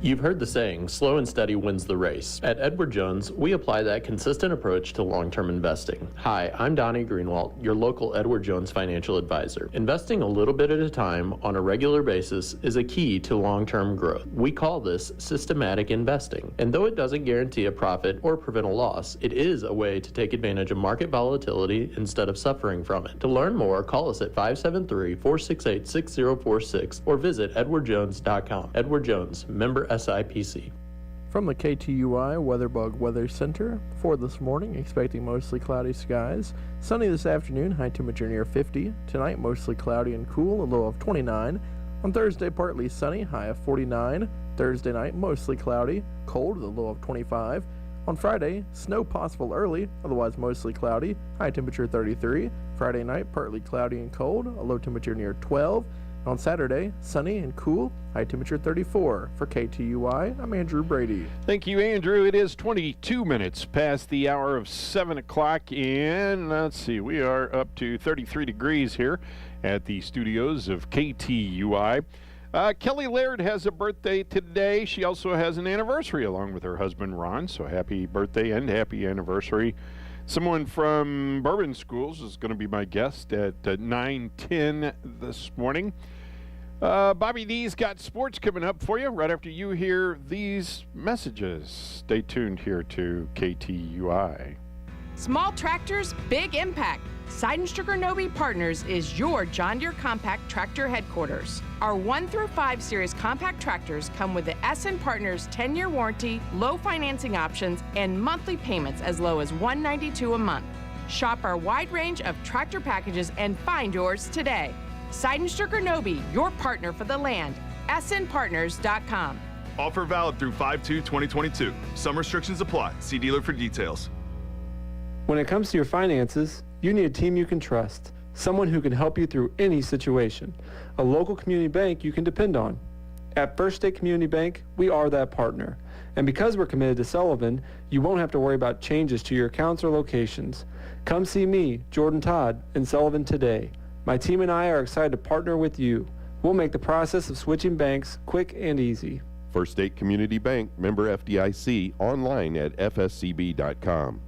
You've heard the saying, slow and steady wins the race. At Edward Jones, we apply that consistent approach to long-term investing. Hi, I'm Donnie Greenwald, your local Edward Jones financial advisor. Investing a little bit at a time on a regular basis is a key to long-term growth. We call this systematic investing. And though it doesn't guarantee a profit or prevent a loss, it is a way to take advantage of market volatility instead of suffering from it. To learn more, call us at 573-468-6046 or visit edwardjones.com. Edward Jones, member SIPC. From the KTUI WeatherBug Weather Center, for this morning, expecting mostly cloudy skies. Sunny this afternoon, high temperature near 50. Tonight, mostly cloudy and cool, a low of 29. On Thursday, partly sunny, high of 49. Thursday night, mostly cloudy, cold with a low of 25. On Friday, snow possible early, otherwise mostly cloudy, high temperature 33. Friday night, partly cloudy and cold, a low temperature near 12. On Saturday, sunny and cool, high temperature 34. For KTUI, I'm Andrew Brady. Thank you, Andrew. It is 22 minutes past the hour of 7 o'clock, and let's see, we are up to 33 degrees here at the studios of KTUI. Kelly Laird has a birthday today. She also has an anniversary along with her husband, Ron. So happy birthday and happy anniversary. Someone from Bourbon Schools is going to be my guest at 9:10 this morning. Bobby D's got sports coming up for you right after you hear these messages. Stay tuned here to KTUI. Small tractors, big impact. Seidenstricker Nobe Partners is your John Deere compact tractor headquarters. Our 1 through 5 series compact tractors come with the SN Partners 10-year warranty, low financing options, and monthly payments as low as $192 a month. Shop our wide range of tractor packages and find yours today. Seidenstricker Nobe, your partner for the land. snpartners.com. Offer valid through 5/2/2022. Some restrictions apply. See dealer for details. When it comes to your finances, you need a team you can trust, someone who can help you through any situation, a local community bank you can depend on. At First State Community Bank, we are that partner. And because we're committed to Sullivan, you won't have to worry about changes to your accounts or locations. Come see me, Jordan Todd, in Sullivan today. My team and I are excited to partner with you. We'll make the process of switching banks quick and easy. First State Community Bank, member FDIC, online at fscb.com.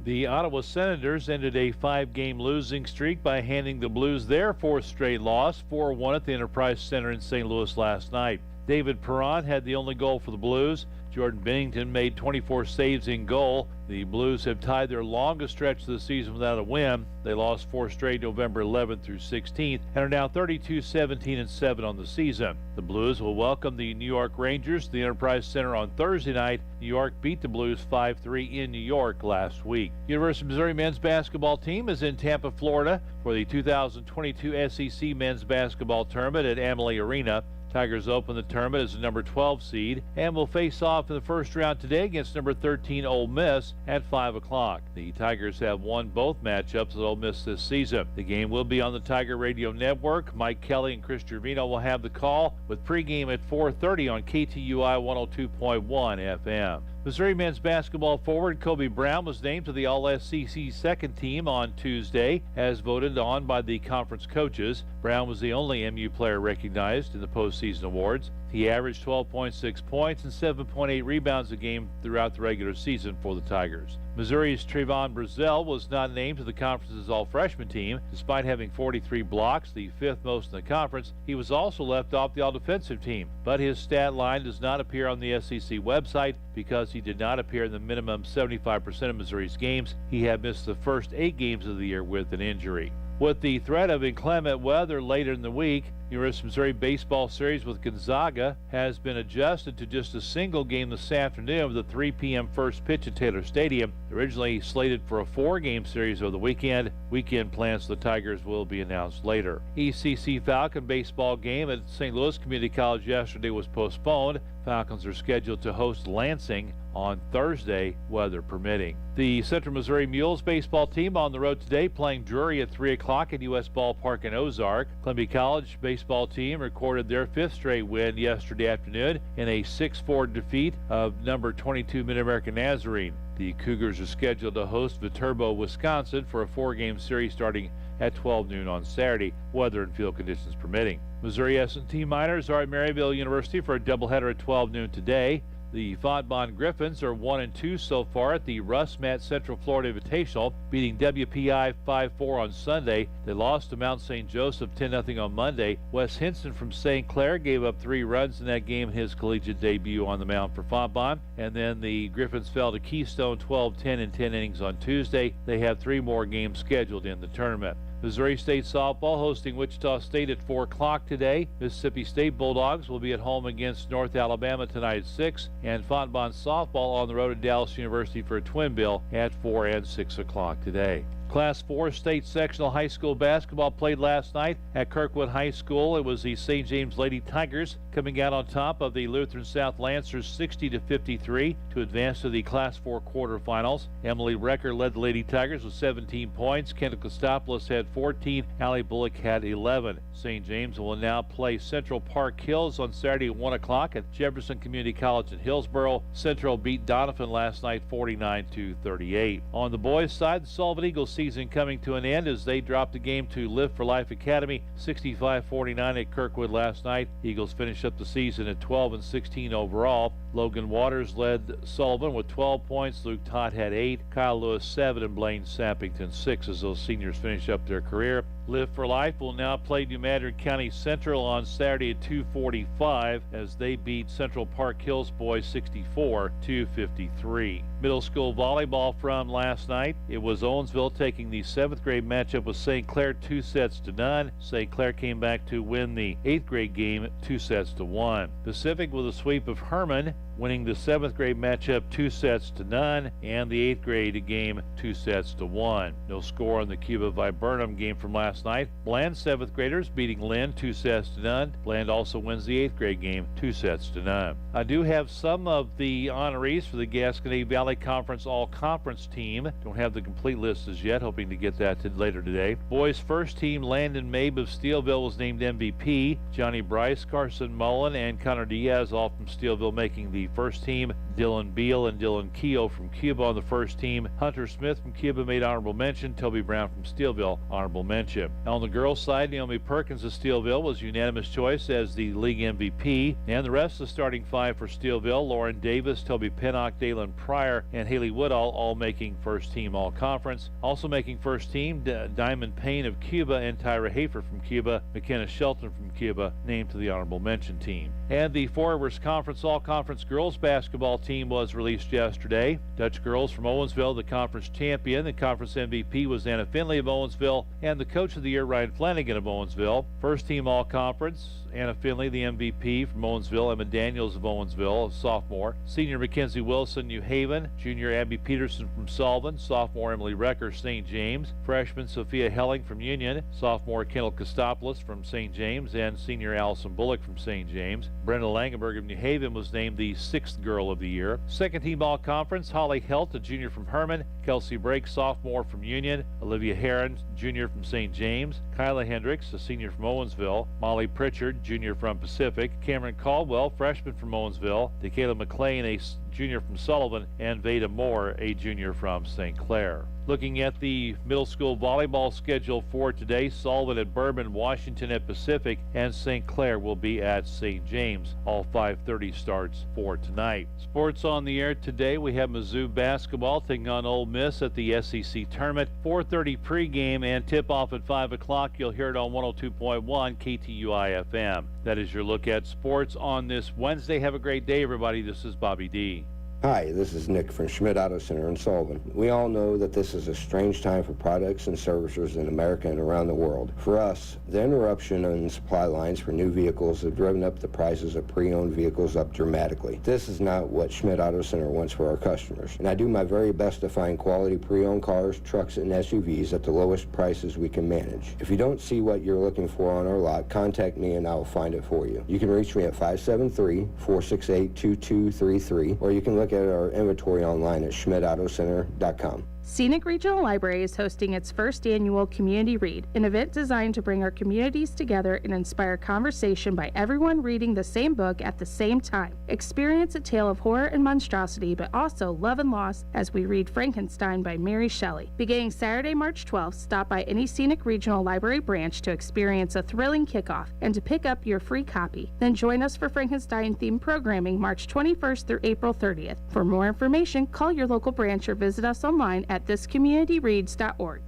The Ottawa Senators ended a 5-game losing streak by handing the Blues their 4th straight loss, 4-1 at the Enterprise Center in St. Louis last night. David Perron had the only goal for the Blues. Jordan Bennington made 24 saves in goal. The Blues have tied their longest stretch of the season without a win. They lost 4 straight November 11th through 16th and are now 32-17-7 on the season. The Blues will welcome the New York Rangers to the Enterprise Center on Thursday night. New York beat the Blues 5-3 in New York last week. University of Missouri men's basketball team is in Tampa, Florida for the 2022 SEC men's basketball tournament at Amalie Arena. Tigers open the tournament as the number 12 seed and will face off in the first round today against number 13 Ole Miss at 5 o'clock. The Tigers have won both matchups with Ole Miss this season. The game will be on the Tiger Radio Network. Mike Kelly and Chris Gervino will have the call with pregame at 4:30 on KTUI 102.1 FM. Missouri men's basketball forward Kobe Brown was named to the All-SEC second team on Tuesday, as voted on by the conference coaches. Brown was the only MU player recognized in the postseason awards. He averaged 12.6 points and 7.8 rebounds a game throughout the regular season for the Tigers. Missouri's Trevon Brazell was not named to the conference's all-freshman team. Despite having 43 blocks, the 5th most in the conference, he was also left off the all-defensive team. But his stat line does not appear on the SEC website because he did not appear in the minimum 75% of Missouri's games. He had missed the first 8 games of the year with an injury. With the threat of inclement weather later in the week, University of Missouri baseball series with Gonzaga has been adjusted to just a single game this afternoon with a 3 p.m. first pitch at Taylor Stadium. Originally slated for a 4-game series over the weekend. Weekend plans for the Tigers will be announced later. ECC Falcon baseball game at St. Louis Community College yesterday was postponed. Falcons are scheduled to host Lansing on Thursday, weather permitting. The Central Missouri Mules baseball team on the road today, playing Drury at 3 o'clock at U.S. Ballpark in Ozark. Columbia College baseball team recorded their 5th straight win yesterday afternoon in a 6-4 defeat of number 22 Mid-American Nazarene. The Cougars are scheduled to host Viterbo, Wisconsin for a 4-game series starting at 12 noon on Saturday, weather and field conditions permitting. Missouri S&T Miners are at Maryville University for a doubleheader at 12 noon today. The Fontbonne Griffins are 1-2 so far at the Russ Matt Central Florida Invitational, beating WPI 5-4 on Sunday. They lost to Mount St. Joseph 10-0 on Monday. Wes Hinson from St. Clair gave up 3 runs in that game in his collegiate debut on the mound for Fontbonne. And then the Griffins fell to Keystone 12-10 in 10 innings on Tuesday. They have 3 more games scheduled in the tournament. Missouri State softball hosting Wichita State at 4 o'clock today. Mississippi State Bulldogs will be at home against North Alabama tonight at 6. And Fontbonne softball on the road at Dallas University for a twin bill at 4 and 6 o'clock today. Class 4 state sectional high school basketball played last night at Kirkwood High School. It was the St. James Lady Tigers coming out on top of the Lutheran South Lancers 60-53 to advance to the Class 4 quarterfinals. Emily Recker led the Lady Tigers with 17 points. Kendall Kostopoulos had 14. Allie Bullock had 11. St. James will now play Central Park Hills on Saturday at 1 o'clock at Jefferson Community College in Hillsboro. Central beat Donovan last night 49-38. On the boys' side, the Sullivan Eagles season coming to an end as they dropped the game to Live for Life Academy 65-49 at Kirkwood last night. Eagles finished up the season at 12-16 overall. Logan Waters led Sullivan with 12 points. Luke Todd had 8, Kyle Lewis 7, and Blaine Sappington 6 as those seniors finish up their career. Live for Life will now play New Madrid County Central on Saturday at 2:45 as they beat Central Park Hills boys 64-53. Middle school volleyball from last night. It was Owensville taking the 7th grade matchup with St. Clair 2-0. St. Clair came back to win the 8th grade game 2-1. Pacific with a sweep of Herman, winning the 7th grade matchup 2-0 and the 8th grade game 2-1. No score on the Cuba Viburnum game from last night. Bland 7th graders beating Lynn 2-0. Bland also wins the 8th grade game 2-0. I do have some of the honorees for the Gasconade Valley Conference All-Conference team. Don't have the complete list as yet, hoping to get that later today. Boys first team, Landon Mabe of Steelville was named MVP. Johnny Bryce, Carson Mullen, and Connor Diaz all from Steelville making the first team. Dylan Beal and Dylan Keogh from Cuba on the first team. Hunter Smith from Cuba made honorable mention. Toby Brown from Steelville, honorable mention. Now on the girls' side, Naomi Perkins of Steelville was unanimous choice as the league MVP. And the rest of the starting 5 for Steelville, Lauren Davis, Toby Pinnock, Dalen Pryor, and Haley Woodall all making first team all-conference. Also making first team, Diamond Payne of Cuba and Tyra Hafer from Cuba. McKenna Shelton from Cuba named to the honorable mention team. And the Forward's Conference All-Conference girls basketball team was released yesterday. Dutch girls from Owensville, the conference champion. The conference MVP was Anna Finley of Owensville, and the coach of the year, Ryan Flanagan of Owensville. First team all-conference, Anna Finley, the MVP from Owensville. Emma Daniels of Owensville, a sophomore. Senior Mackenzie Wilson, New Haven. Junior Abby Peterson from Sullivan. Sophomore Emily Recker, St. James. Freshman Sophia Helling from Union. Sophomore Kendall Kostopoulos from St. James. And senior Allison Bullock from St. James. Brenda Langenberg of New Haven was named the 6th girl of the year. Second team all-conference, Holly Helt, a junior from Herman. Kelsey Brake, sophomore from Union. Olivia Heron, junior from St. James. Kyla Hendricks, a senior from Owensville. Molly Pritchard, junior from Pacific. Cameron Caldwell, freshman from Owensville. DeKayla McLean, a junior from Sullivan. And Veda Moore, a junior from St. Clair. Looking at the middle school volleyball schedule for today, Sullivan at Bourbon, Washington at Pacific, and St. Clair will be at St. James. All 5:30 starts for tonight. Sports on the air today, we have Mizzou basketball taking on Ole Miss at the SEC tournament. 4:30 pregame and tip-off at 5 o'clock. You'll hear it on 102.1 KTUI FM. That is your look at sports on this Wednesday. Have a great day, everybody. This is Bobby D. Hi, this is Nick from Schmidt Auto Center in Sullivan. We all know that this is a strange time for products and services in America and around the world. For us, the interruption in supply lines for new vehicles have driven up the prices of pre-owned vehicles up dramatically. This is not what Schmidt Auto Center wants for our customers, and I do my very best to find quality pre-owned cars, trucks, and SUVs at the lowest prices we can manage. If you don't see what you're looking for on our lot, contact me and I will find it for you. You can reach me at 573-468-2233, or you can look at our inventory online at schmidtautocenter.com. Scenic Regional Library is hosting its first annual Community Read, an event designed to bring our communities together and inspire conversation by everyone reading the same book at the same time. Experience a tale of horror and monstrosity, but also love and loss as we read Frankenstein by Mary Shelley. Beginning Saturday, March 12th, stop by any Scenic Regional Library branch to experience a thrilling kickoff and to pick up your free copy. Then join us for Frankenstein-themed programming March 21st through April 30th. For more information, call your local branch or visit us online at thiscommunityreads.org.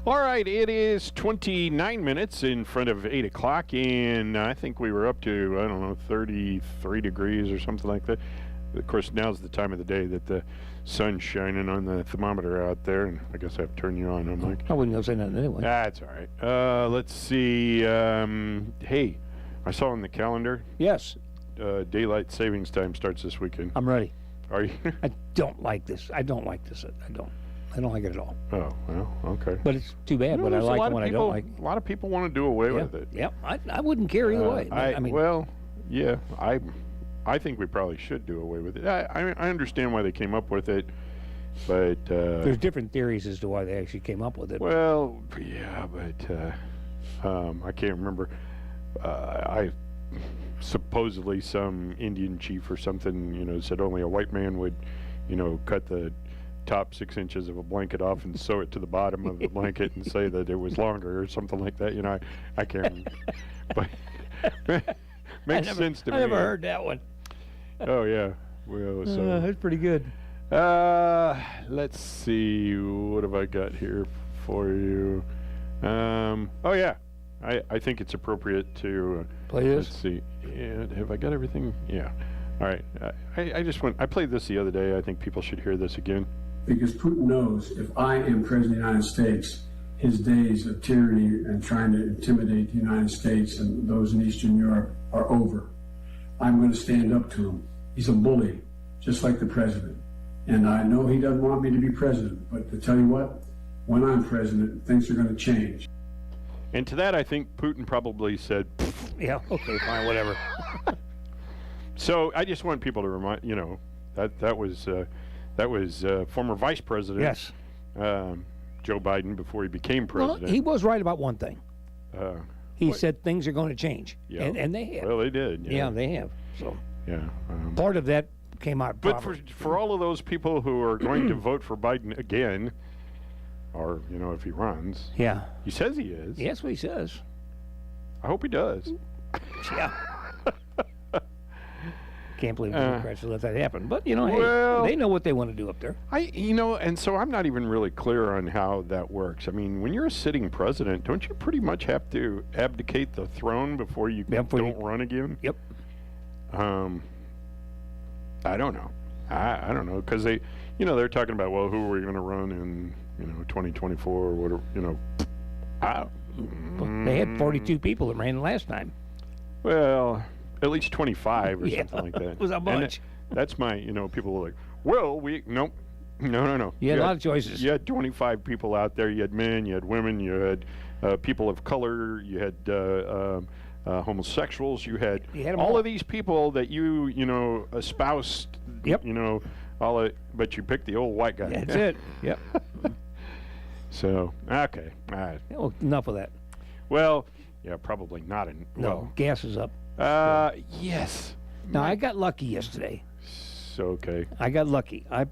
All right, it is 29 minutes in front of 8 o'clock, and I think we were up to, 33 degrees or something like that. Of course, now's the time of the day that the sun's shining on the thermometer out there, and I guess I have to turn you on, huh, Mike? I wouldn't go say nothing anyway. That's all right. Let's see. Hey, I saw on the calendar. Yes. Daylight savings time starts this weekend. I'm ready. Are you? I don't like this. I don't like this. I don't like it at all. Oh, well, okay. But it's too bad, but I like it when I don't like it. A lot of people want to do away with it. Yeah, I wouldn't care either way. I mean, well, yeah, I think we probably should do away with it. I understand why they came up with it, but... there's different theories as to why they actually came up with it. Well, yeah, but I can't remember. Supposedly some Indian chief or something, said only a white man would, cut the top 6 inches of a blanket off and sew it to the bottom of the blanket and say that it was longer or something like that. You know, I can't remember. But makes sense to me. I never heard that one. Oh, yeah. Well, so that's pretty good. let's see. What have I got here for you? Oh, yeah. I think it's appropriate to play this. Let's see. Yeah, have I got everything? Yeah. All right. I played this the other day. I think people should hear this again. Because Putin knows if I am president of the United States, his days of tyranny and trying to intimidate the United States and those in Eastern Europe are over. I'm going to stand up to him. He's a bully, just like the president. And I know he doesn't want me to be president, but to tell you what, when I'm president, things are going to change. And to that, I think Putin probably said, yeah, okay, fine, whatever. So I just want people to remind, that was former Vice President. Yes. Joe Biden before he became president. Well, he was right about one thing. He said things are going to change, yeah. and they have. Well, they did. Yeah, they have. So yeah, part of that came out. But for all of those people who are going to vote for Biden again, or if he runs, yeah, he says he is. Yeah, that's what he says. I hope he does. Yeah. Can't believe the Democrats let that happen, but hey, they know what they want to do up there. And so I'm not even really clear on how that works. I mean, when you're a sitting president, don't you pretty much have to abdicate the throne before you don't run again? Yep. I don't know. I don't know because they're talking about who are we going to run in 2024 or whatever. They had 42 people that ran last time. Well, at least 25 or something like that. It was a bunch. That's my, people were like, well, no. You had a lot of choices. You had 25 people out there. You had men, you had women, you had people of color, you had homosexuals, you had all of these people that you espoused, yep. But you picked the old white guy. That's it. Yep. So, okay. All right. Well, enough of that. Well, yeah, probably not. No, gas is up. Yes. Now, I got lucky yesterday. So, okay. I got lucky. And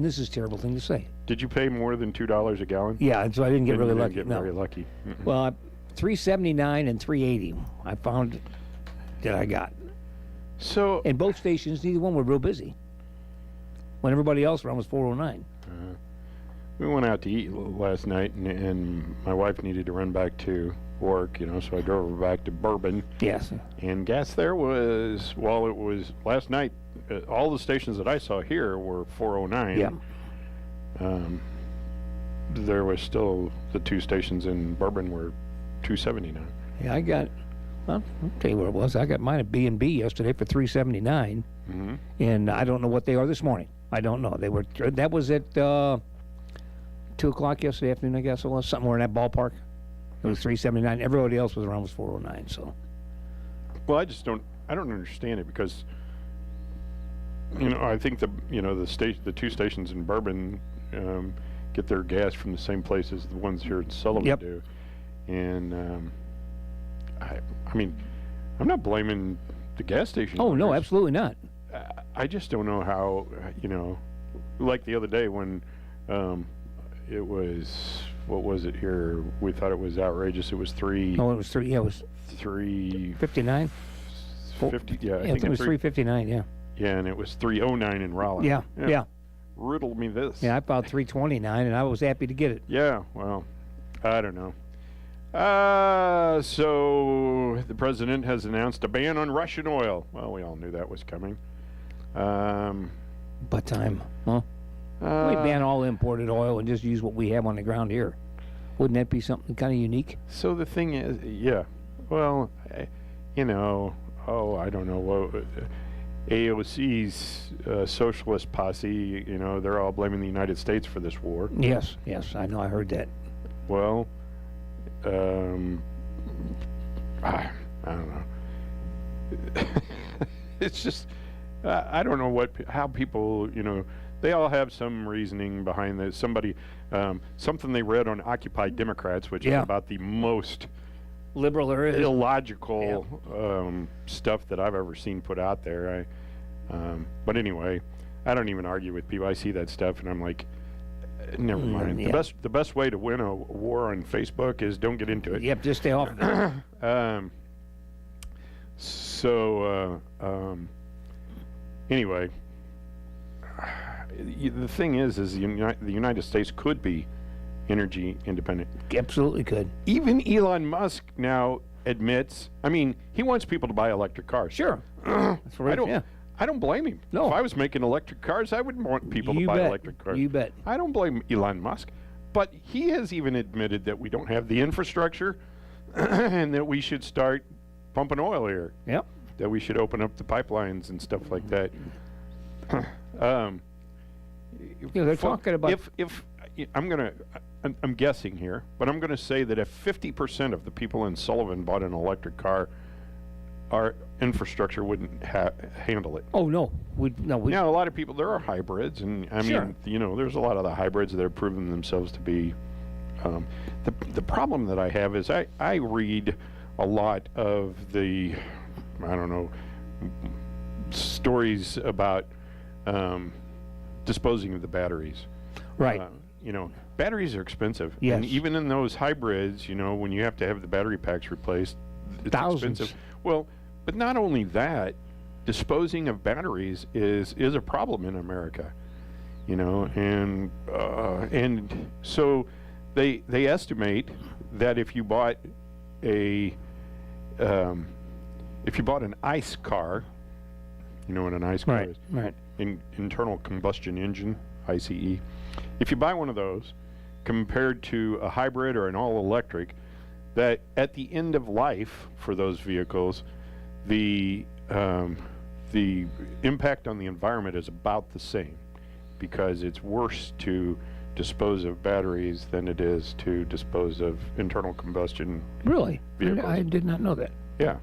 this is a terrible thing to say. Did you pay more than $2 a gallon? Yeah, so I didn't get really lucky. Very lucky. Mm-mm. Well, $3.79 and $3.80. I found that I got. So, and both stations, neither one were real busy. When everybody else around was $4.09. We went out to eat last night, and my wife needed to run back to work, so I drove her back to Bourbon. Yes. And gas there was, it was last night, all the stations that I saw here were $4.09. Yeah. There was still the two stations in Bourbon were $2.79. Yeah, I'll tell you what it was. I got mine at B&B yesterday for $3.79. Mm-hmm. And I don't know what they are this morning. I don't know. That was at 2 o'clock yesterday afternoon, I guess it was, somewhere in that ballpark. It was $3.79. Everybody else was around was $4.09. So, well, I don't understand it because, I think the two stations in Bourbon get their gas from the same place as the ones here in Sullivan do, and I mean, I'm not blaming the gas station. Oh no, absolutely not. I just don't know how like the other day when. It was, what was it here? We thought it was outrageous. It was three. Oh, it was three. Yeah, it was 359. 50. Yeah, I think it was 359. Yeah. Yeah, and it was 309 in Raleigh. Yeah. Riddle me this. Yeah, I found 329, and I was happy to get it. Yeah. Well, I don't know. So the president has announced a ban on Russian oil. Well, we all knew that was coming. But time, huh? We ban all imported oil and just use what we have on the ground here. Wouldn't that be something kind of unique? So the thing is, yeah. Well, I don't know what AOC's socialist posse. They're all blaming the United States for this war. Yes, I know. I heard that. Well, I don't know. It's just I don't know how people They all have some reasoning behind this. Something they read on Occupy Democrats, which is about the most liberal there is. Illogical stuff that I've ever seen put out there. But anyway, I don't even argue with people. I see that stuff, and I'm like, never mind. Yeah. The best way to win a war on Facebook is don't get into it. Yep, just stay off. Anyway, the thing is the United States could be energy independent. Absolutely could. Even Elon Musk now admits. I mean, he wants people to buy electric cars. Sure. That's right. I don't blame him. No. If I was making electric cars, I would want people to buy electric cars. You bet. I don't blame Elon Musk. But he has even admitted that we don't have the infrastructure and that we should start pumping oil here. Yep. That we should open up the pipelines and stuff like that. They're talking about... If I'm guessing here, but I'm going to say that if 50% of the people in Sullivan bought an electric car, our infrastructure wouldn't handle it. Oh, no. Now, a lot of people, there are hybrids, and I mean, there's a lot of the hybrids that have proven themselves to be. The problem that I have is I read a lot of the, stories about disposing of the batteries. Right. Batteries are expensive. Yes. And even in those hybrids, when you have to have the battery packs replaced, it's Thousands. expensive. Well, but not only that, disposing of batteries is a problem in America. And so they estimate that if you bought an ICE car, you know what an ICE car is? Right. Internal combustion engine, ICE. If you buy one of those, compared to a hybrid or an all-electric, that at the end of life for those vehicles, the impact on the environment is about the same, because it's worse to dispose of batteries than it is to dispose of internal combustion Really? vehicles. I did not know that. Yeah.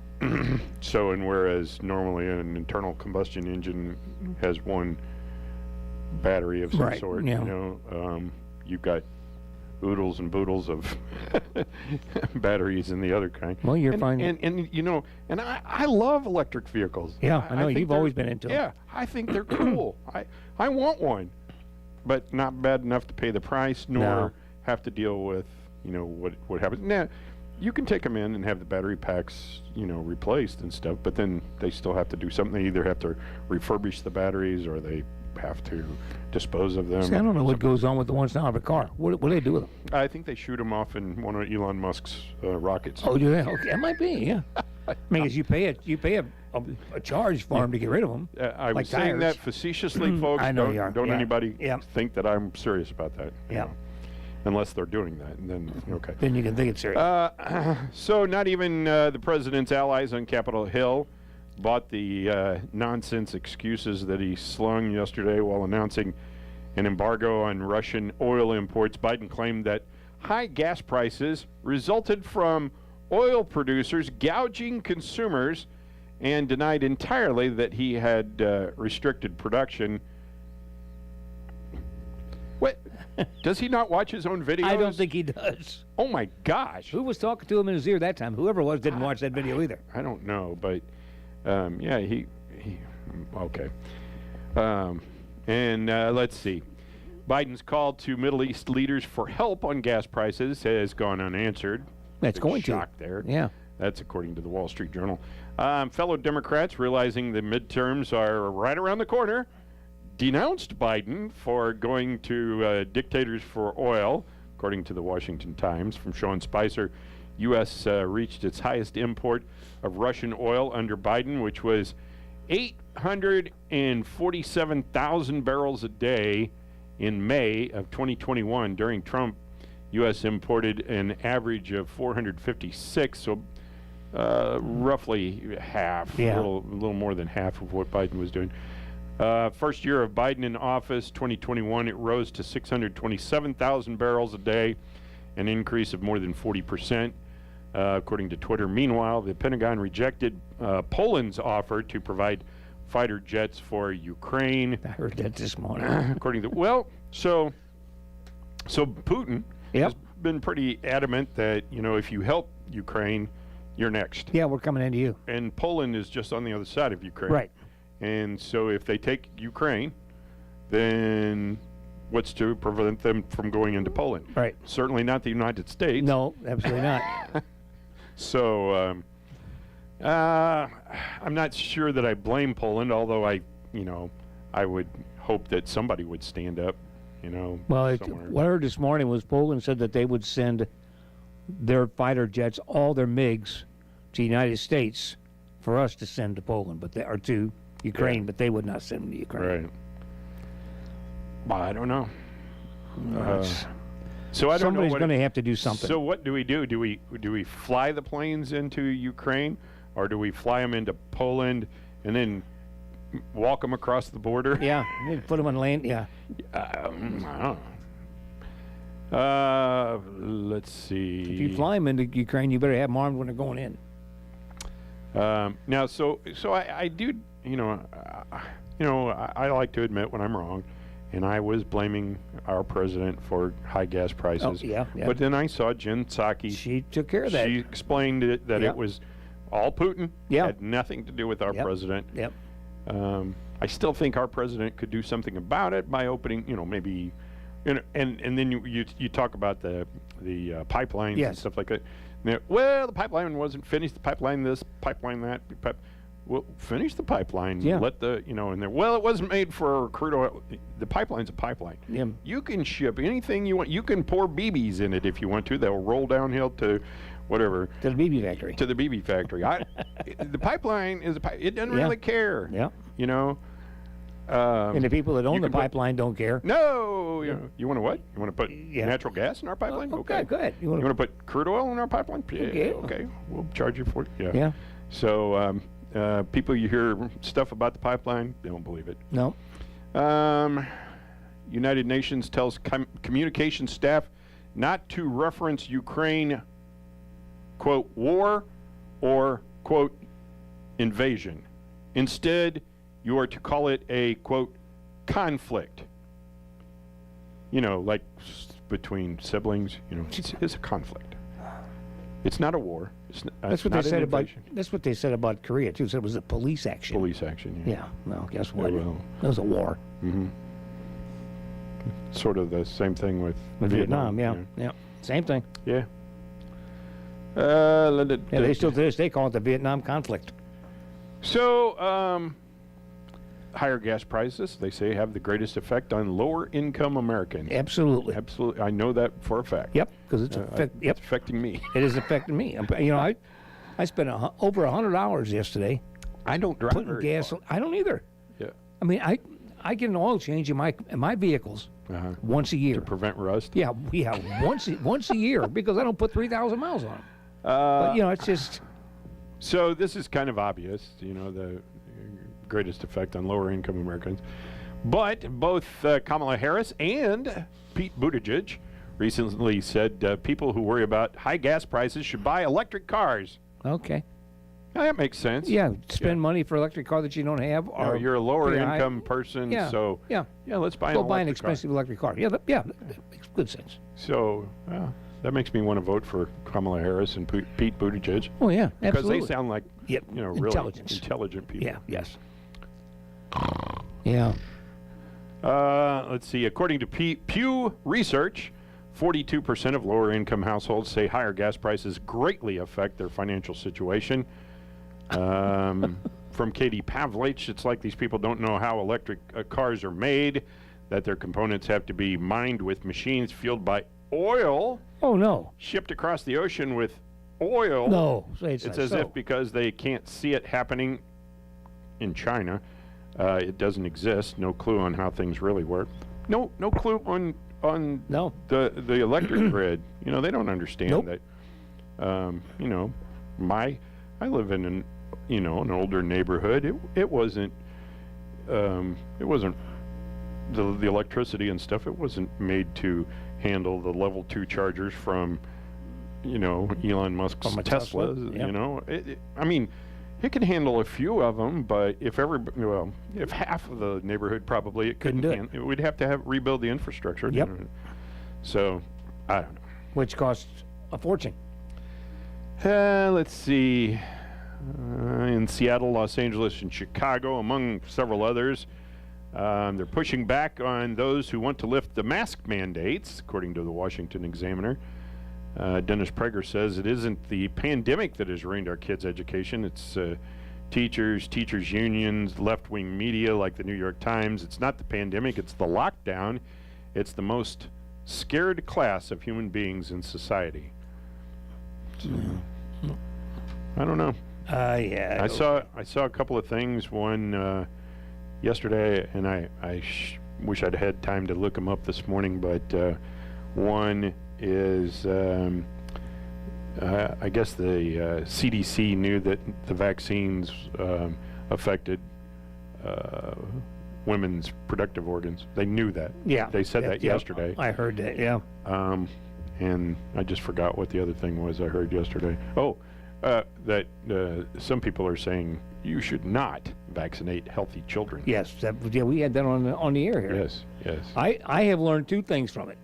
So, and whereas normally an internal combustion engine has one battery of some sort, you've got oodles and boodles of batteries in the other kind. Well, you're fine. And I love electric vehicles. Yeah, I know. think You've always been into them. Yeah, I think they're cool. I want one, but not bad enough to pay the price, nor have to deal with, what happens. Now, you can take them in and have the battery packs, replaced and stuff, but then they still have to do something. They either have to refurbish the batteries or they have to dispose of them. See, I don't know what goes on with the ones now in the car. What do they do with them? I think they shoot them off in one of Elon Musk's rockets. Oh, do they? Okay, that might be, yeah. I mean, because you pay a charge for them to get rid of them. I was saying that facetiously, folks. I know don't anybody Yeah. think that I'm serious about that. Yeah. Unless they're doing that, and then, okay. Then you can think it's serious. So not even the president's allies on Capitol Hill bought the nonsense excuses that he slung yesterday while announcing an embargo on Russian oil imports. Biden claimed that high gas prices resulted from oil producers gouging consumers, and denied entirely that he had restricted production. What? Does he not watch his own videos? I don't think he does. Oh my gosh. Who was talking to him in his ear that time? Whoever it was didn't watch that video either. I don't know, but he okay. Let's see. Biden's call to Middle East leaders for help on gas prices has gone unanswered. That's going to. Shock there. Yeah. That's according to the Wall Street Journal. Fellow Democrats, realizing the midterms are right around the corner, denounced Biden for going to dictators for oil, according to the Washington Times. From Sean Spicer, U.S. Reached its highest import of Russian oil under Biden, which was 847,000 barrels a day in May of 2021. During Trump, U.S. imported an average of 456, so roughly half, a little more than half of what Biden was doing. First year of Biden in office, 2021, it rose to 627,000 barrels a day, an increase of more than 40%, according to Twitter. Meanwhile, the Pentagon rejected Poland's offer to provide fighter jets for Ukraine. I heard that this morning. According to, so Putin has been pretty adamant that, if you help Ukraine, you're next. Yeah, we're coming into you. And Poland is just on the other side of Ukraine. Right. And so if they take Ukraine, then what's to prevent them from going into Poland? Right. Certainly not the United States. No, absolutely not. So I'm not sure that I blame Poland, although I would hope that somebody would stand up, Well, somewhere. what I heard this morning was Poland said that they would send their fighter jets, all their MiGs, to the United States for us to send to Poland, or to Ukraine, but they would not send them to Ukraine. Right. Well, I don't know. So I don't know. Somebody's going to have to do something. So what do we do? Do we fly the planes into Ukraine, or do we fly them into Poland and then walk them across the border? Yeah, put them on land. Yeah. I don't know. Let's see. If you fly them into Ukraine, you better have them armed when they're going in. Now, so I do, I like to admit when I'm wrong, and I was blaming our president for high gas prices. Oh, yeah. But then I saw Jen Psaki. She took care of that. She explained that it was all Putin. Yeah. Had nothing to do with our president. Yep. I still think our president could do something about it by opening, maybe, and then you talk about the pipelines and stuff like that. Now, well, the pipeline wasn't finished. The pipeline this, pipeline that. Well, finish the pipeline. Yeah. Let the in there. Well, it wasn't made for crude oil. The pipeline's a pipeline. Yeah. You can ship anything you want. You can pour BBs in it if you want to. They'll roll downhill to whatever. To the BB factory. To the BB factory. The pipeline is it doesn't really care. Yeah. And the people that own the pipeline don't care. No. You want to what? You want to put natural gas in our pipeline? Okay, go ahead. You want to put crude oil in our pipeline? Okay. We'll charge you for it. Yeah. So people, you hear stuff about the pipeline, they don't believe it. No. United Nations tells communication staff not to reference Ukraine, quote, war or, quote, invasion. Instead, you are to call it a, quote, conflict. Like between siblings, it's a conflict. It's not a war. That's what they said about. That's what they said about Korea too. Said it was a police action. Police action. Yeah. Well, guess what? Well, it was a war. Mm-hmm. Sort of the same thing with Vietnam. Yeah. Same thing. Yeah. They still to this day call it the Vietnam conflict. So, higher gas prices, they say, have the greatest effect on lower-income Americans. Absolutely. Absolutely. I know that for a fact. Yep, because it's affecting me. It is affecting me. I spent over $100 yesterday. I don't drive putting gas. I don't either. Yeah. I mean, I get an oil change in my vehicles once a year to prevent rust. Yeah, once a year because I don't put 3,000 miles on them. But it's just. So this is kind of obvious, the greatest effect on lower-income Americans. But both Kamala Harris and Pete Buttigieg recently said people who worry about high gas prices should buy electric cars. Okay. Now, that makes sense. Yeah, spend money for an electric car that you don't have. Or you're a lower-income person, so let's buy an expensive electric car. Yeah, that makes good sense. So that makes me want to vote for Kamala Harris and Pete Buttigieg. Oh yeah, absolutely. Because they sound like really intelligent people. Yeah. Yes. Yeah. Let's see. According to Pew Research, 42% of lower-income households say higher gas prices greatly affect their financial situation. From Katie Pavlich, it's like these people don't know how electric cars are made, that their components have to be mined with machines fueled by oil. Oh, no. Shipped across the ocean with oil. No. It's as if because they can't see it happening in China, it doesn't exist. No clue on how things really work. No clue on the electric grid. They don't understand that. I live in an older neighborhood. It wasn't the electricity and stuff. It wasn't made to handle the level 2 chargers from Elon Musk's Tesla. It can handle a few of them, but if half of the neighborhood probably it couldn't do it. We'd have to rebuild the infrastructure. Yep. So I don't know. Which costs a fortune. Let's see. In Seattle, Los Angeles, and Chicago, among several others, They're pushing back on those who want to lift the mask mandates, according to the Washington Examiner. Dennis Prager says it isn't the pandemic that has ruined our kids' education. It's teachers unions, left-wing media like the New York Times. It's not the pandemic, it's the lockdown. It's the most scared class of human beings in society. So, I don't know. Yeah. I saw a couple of things. One yesterday, and I wish I'd had time to look them up this morning. But one is, I guess the CDC knew that the vaccines affected women's reproductive organs. They knew that. Yeah. They said that yesterday. I heard that. Yeah. And I just forgot what the other thing was I heard yesterday. That some people are saying you should not vaccinate healthy children. Yes, we had that on the air here. Yes. I have learned two things from it.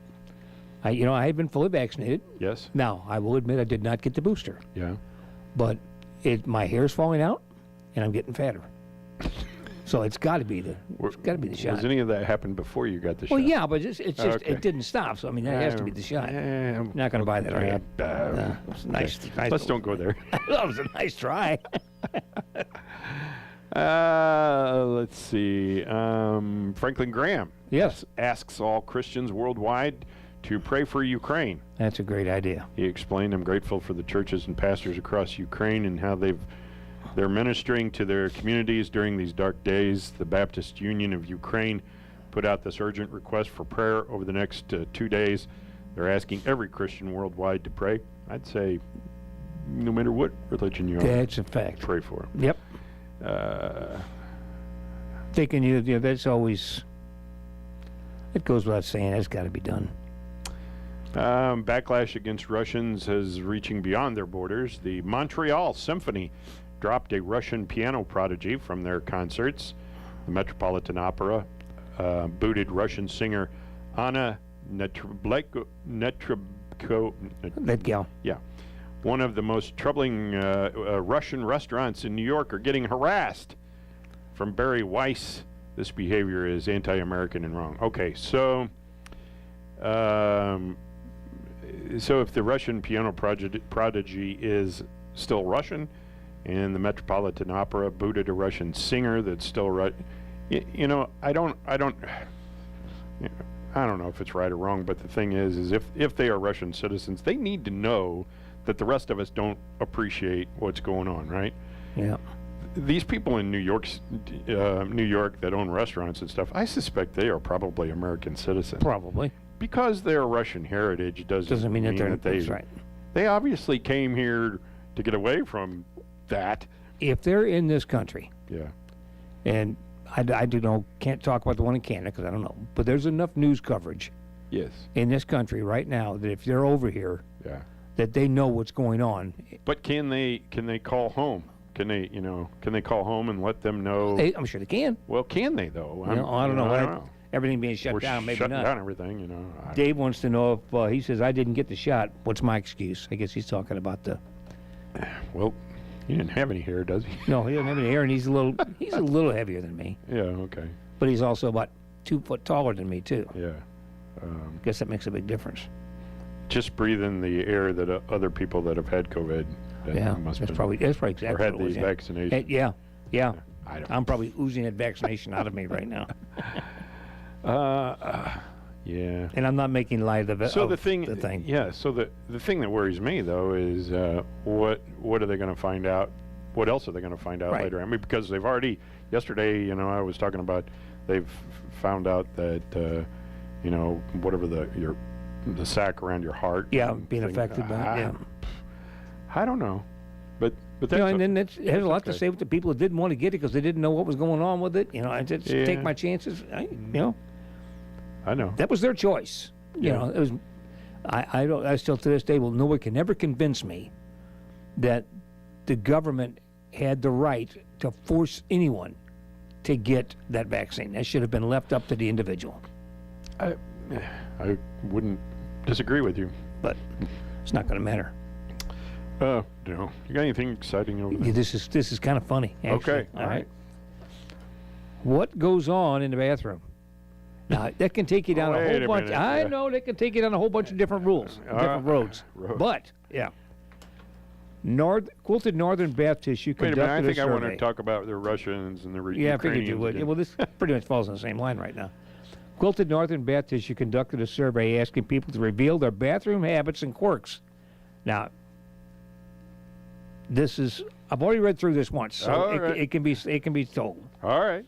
I have been fully vaccinated. Yes. Now, I will admit I did not get the booster. Yeah. But my hair's falling out, and I'm getting fatter. So it's got to be the shot. Does any of that happen before you got the shot? Well, yeah, but it's just Okay. it didn't stop. So I mean, that has to be the shot. You're not going to buy that, are you? It's nice. Let's don't go there. That was a nice try. Let's see. Franklin Graham. Yes. Asks all Christians worldwide to pray for Ukraine. That's a great idea. He explained, I'm grateful for the churches and pastors across Ukraine and how they're ministering to their communities during these dark days. The Baptist Union of Ukraine put out this urgent request for prayer over the next 2 days. They're asking every Christian worldwide to pray. I'd say no matter what religion you are. That's a fact. Pray for them. Yep. Thinking that's always, it goes without saying, that's got to be done. Backlash against Russians is reaching beyond their borders. The Montreal Symphony dropped a Russian piano prodigy from their concerts. The Metropolitan Opera booted Russian singer Anna Netrebko. That gal. Yeah. One of the most troubling Russian restaurants in New York are getting harassed. From Barry Weiss, this behavior is anti-American and wrong. Okay, so if the Russian piano prodigy is still Russian, and the Metropolitan Opera booted a Russian singer that's still I don't know if it's right or wrong, but the thing is if they are Russian citizens, they need to know that the rest of us don't appreciate what's going on, right? Yeah. These people in New York that own restaurants and stuff, I suspect they are probably American citizens. Probably. Because they're Russian heritage doesn't mean that that's right. They obviously came here to get away from that. If they're in this country, yeah, and I can't talk about the one in Canada because I don't know, but there's enough news coverage, yes, in this country right now that if they're over here, yeah, that they know what's going on. But can they call home? Can they call home and let them know? I'm sure they can. Well, can they though? I don't know. Everything being shut down, maybe shutting not. down everything, Dave wants to know if he says I didn't get the shot. What's my excuse? I guess he's talking about the. Well, he didn't have any hair, does he? No, he doesn't have any hair, and he's a little heavier than me. Yeah, okay. But he's also about 2 foot taller than me too. Yeah. Guess that makes a big difference. Just breathing the air that other people that have had COVID. That's probably exactly. Or had what it was, the vaccination. Yeah. I'm probably oozing that vaccination out of me right now. Yeah. And I'm not making light of it. So the thing. Yeah. So the thing that worries me though is what are they going to find out? What else are they going to find out later? I mean, because they've already yesterday. I was talking about they've found out that whatever the sac around your heart. Yeah, being affected by it. Yeah. I don't know, but that's and then it has a lot to say with the people that didn't want to get it because they didn't know what was going on with it. I just take my chances. I know that was their choice. It was. I still to this day nobody can ever convince me that the government had the right to force anyone to get that vaccine. That should have been left up to the individual. I wouldn't disagree with you, but it's not going to matter. No. You got anything exciting over there? This is kind of funny. Actually. Okay. All right. What goes on in the bathroom? Now, that can take you down a whole bunch. I know that can take you down a whole bunch of different rules, different roads. But, yeah. Quilted northern bath tissue Wait a conducted minute, I think I want to survey. talk about the Russians and the Yeah, I figured you would. Ukrainians. Well, this pretty much falls in the same line right now. Quilted northern bath tissue conducted a survey asking people to reveal their bathroom habits and quirks. Now, I've already read through this once, so it can be told. All right.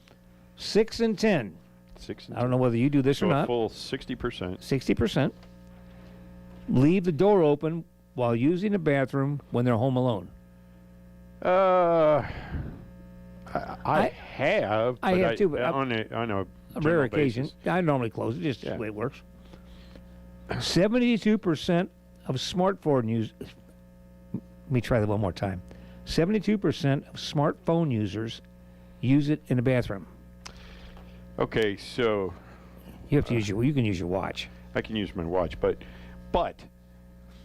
6 and 10. 6 and I don't know whether you do this so or not. a full 60%. 60%. Leave the door open while using the bathroom when they're home alone. I have. I but have too, but on a rare general occasion. basis. I normally close it, just the way it works. 72% of smartphone users. Let me try that one more time. 72% of smartphone users use it in the bathroom. Okay, so you have to use you can use your watch. I can use my watch, but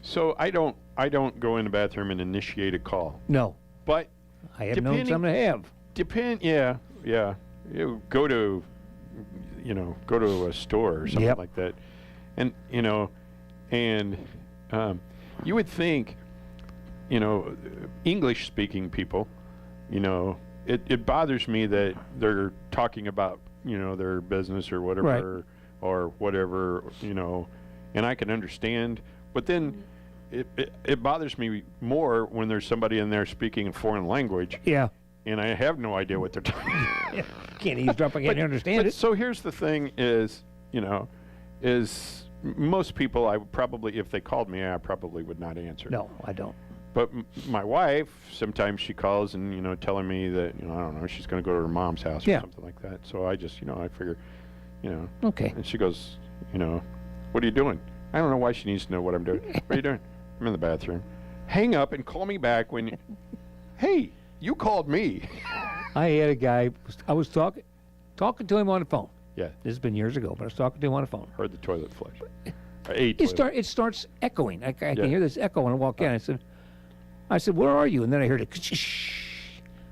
so I don't go in the bathroom and initiate a call. No. But I have known some to have. Yeah. You go to a store or something like that, and you would think, English-speaking people, it bothers me that they're talking about their business or whatever, and I can understand, but then it bothers me more when there's somebody in there speaking a foreign language. Yeah. And I have no idea what they're talking about. Can't eavesdrop, I can't understand it. So here's the thing is most people, I would probably, if they called me, I probably would not answer. No, I don't. But my wife, sometimes she calls and, telling me that, I don't know, she's going to go to her mom's house or something like that. So I just, I figure, Okay. And she goes, what are you doing? I don't know why she needs to know what I'm doing. What are you doing? I'm in the bathroom. Hang up and call me back when, hey, you called me. I had a guy, I was talking to him on the phone. Yeah. This has been years ago, but I was talking to him on the phone. Heard the toilet flush. It starts echoing. I can hear this echo when I walk in. I said, where are you? And then I heard it.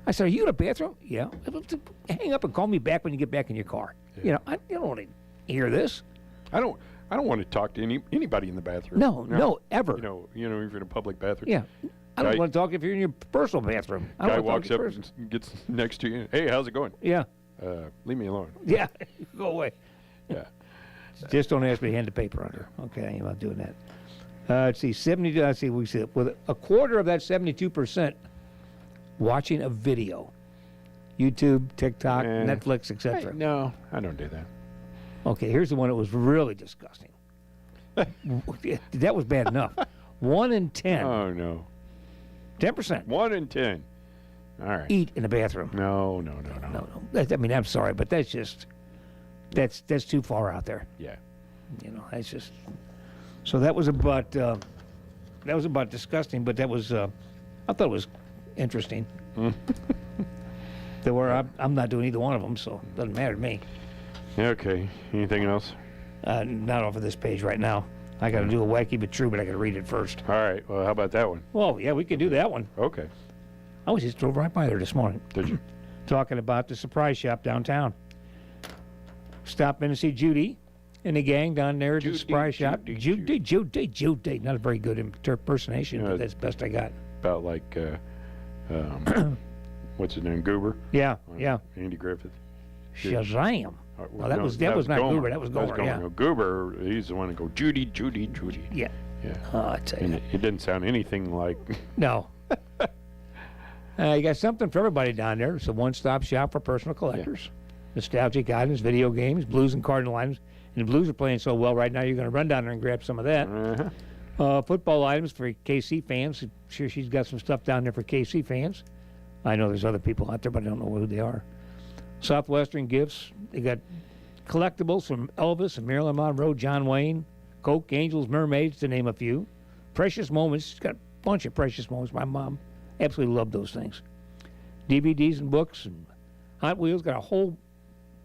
I said, are you in the bathroom? Yeah. Hang up and call me back when you get back in your car. Yeah. I don't want to hear this. I don't want to talk to anybody in the bathroom. No, ever. Even in a public bathroom. Yeah. I don't want to talk if you're in your personal bathroom. Guy walks up and gets next to you. Hey, how's it going? Yeah. Leave me alone. Yeah. Go away. Yeah. Just don't ask me to hand the paper under. Okay, I'm not doing that. Let's see, we said with a quarter of that 72% watching a video. YouTube, TikTok, Netflix, etc. No, I don't do that. Okay, here's the one that was really disgusting. That was bad enough. 1 in 10. Oh, no. 10%. 1 in 10. All right. Eat in the bathroom. No. I mean, I'm sorry, but that's just, that's too far out there. Yeah. That's just, so that was about disgusting, but that was, I thought it was interesting. I'm not doing either one of them, so it doesn't matter to me. Okay. Anything else? Not off of this page right now. I got to do a wacky but true, but I got to read it first. All right. Well, how about that one? Well, yeah, we can do that one. Okay. I just drove right by there this morning. Did you? Talking about the surprise shop downtown. Stopped in to see Judy and the gang down there at the surprise shop. Judy. Not a very good impersonation, but that's the best I got. About like, what's his name? Goober? Yeah. Andy Griffith. Shazam. Well, that was not Goober. That was Gomer. Yeah. No, Goober, he's the one that go Judy. Yeah. I tell you. It didn't sound anything like. No. You got something for everybody down there. It's a one-stop shop for personal collectors. Nostalgic items, video games, blues and cardinal items. And the Blues are playing so well right now, you're going to run down there and grab some of that. Football items for KC fans. I'm sure she's got some stuff down there for KC fans. I know there's other people out there, but I don't know who they are. Southwestern gifts. They got collectibles from Elvis and Marilyn Monroe, John Wayne, Coke, Angels, Mermaids, to name a few. Precious Moments. She's got a bunch of precious moments. My mom absolutely loved those things. DVDs and books and Hot Wheels. Got a whole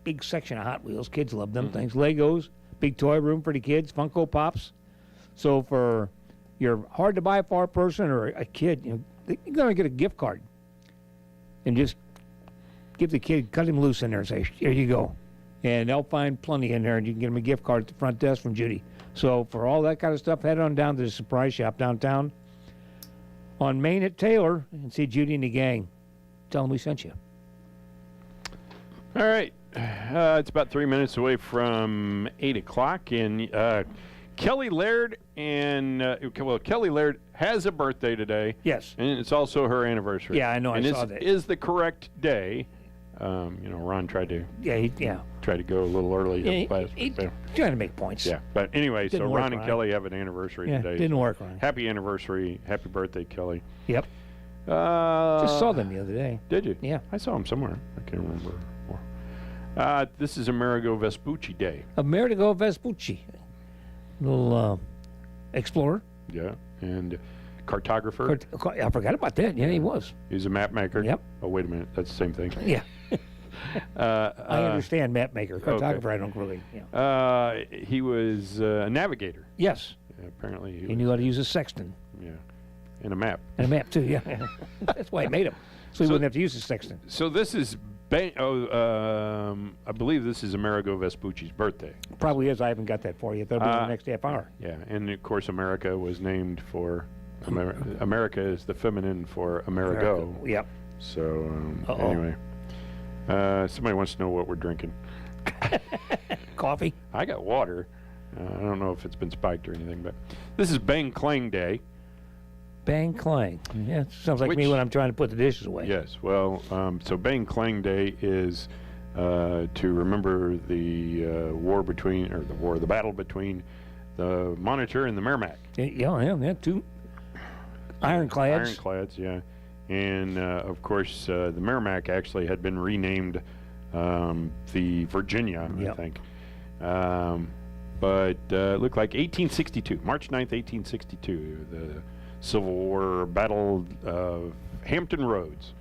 big section of Hot Wheels. Kids love them things. Legos, big toy room for the kids, Funko Pops. So for your hard-to-buy-for person or a kid, you're going to get a gift card and just give the kid, cut him loose in there and say, here you go. And they'll find plenty in there, and you can get him a gift card at the front desk from Judy. So for all that kind of stuff, head on down to the surprise shop downtown on Main at Taylor and see Judy and the gang. Tell them we sent you. All right. It's about 3 minutes away from 8 o'clock, and Kelly Laird Kelly Laird has a birthday today. Yes. And it's also her anniversary. Yeah, I know. And I saw that. Is the correct day. Ron tried to tried to go a little early. Trying to make points. Yeah, but anyway, Didn't so work, Ron and Ron. Kelly have an anniversary today. Didn't work, Ron. Happy anniversary. Happy birthday, Kelly. Yep. Just saw them the other day. Did you? Yeah. I saw them somewhere. I can't remember. This is Amerigo Vespucci Day. Amerigo Vespucci. Little explorer. Yeah, and cartographer. I forgot about that. Yeah, he was. He's a map maker. Yep. Oh, wait a minute. That's the same thing. Yeah. I understand map maker. Cartographer, I don't really. Yeah. He was a navigator. Yes. Apparently. He knew how to use a sextant. Yeah. And a map. And a map, too, yeah. That's why he made him. So he wouldn't have to use a sextant. So this is, I believe this is Amerigo Vespucci's birthday. Probably is. I haven't got that for you. That'll be in the next half hour. Yeah, and of course America was named for, America is the feminine for Amerigo. Yep. So anyway, somebody wants to know what we're drinking. Coffee? I got water. I don't know if it's been spiked or anything, but this is Bang Clang Day. Bang Clang. Yeah, sounds like me when I'm trying to put the dishes away. Yes. Well, so Bang Clang Day is to remember the the battle between the Monitor and the Merrimack. Yeah, two ironclads. Ironclads, yeah. And of course, the Merrimack actually had been renamed the Virginia, I think. But it looked like 1862, March 9th, 1862, the Civil War Battle of Hampton Roads.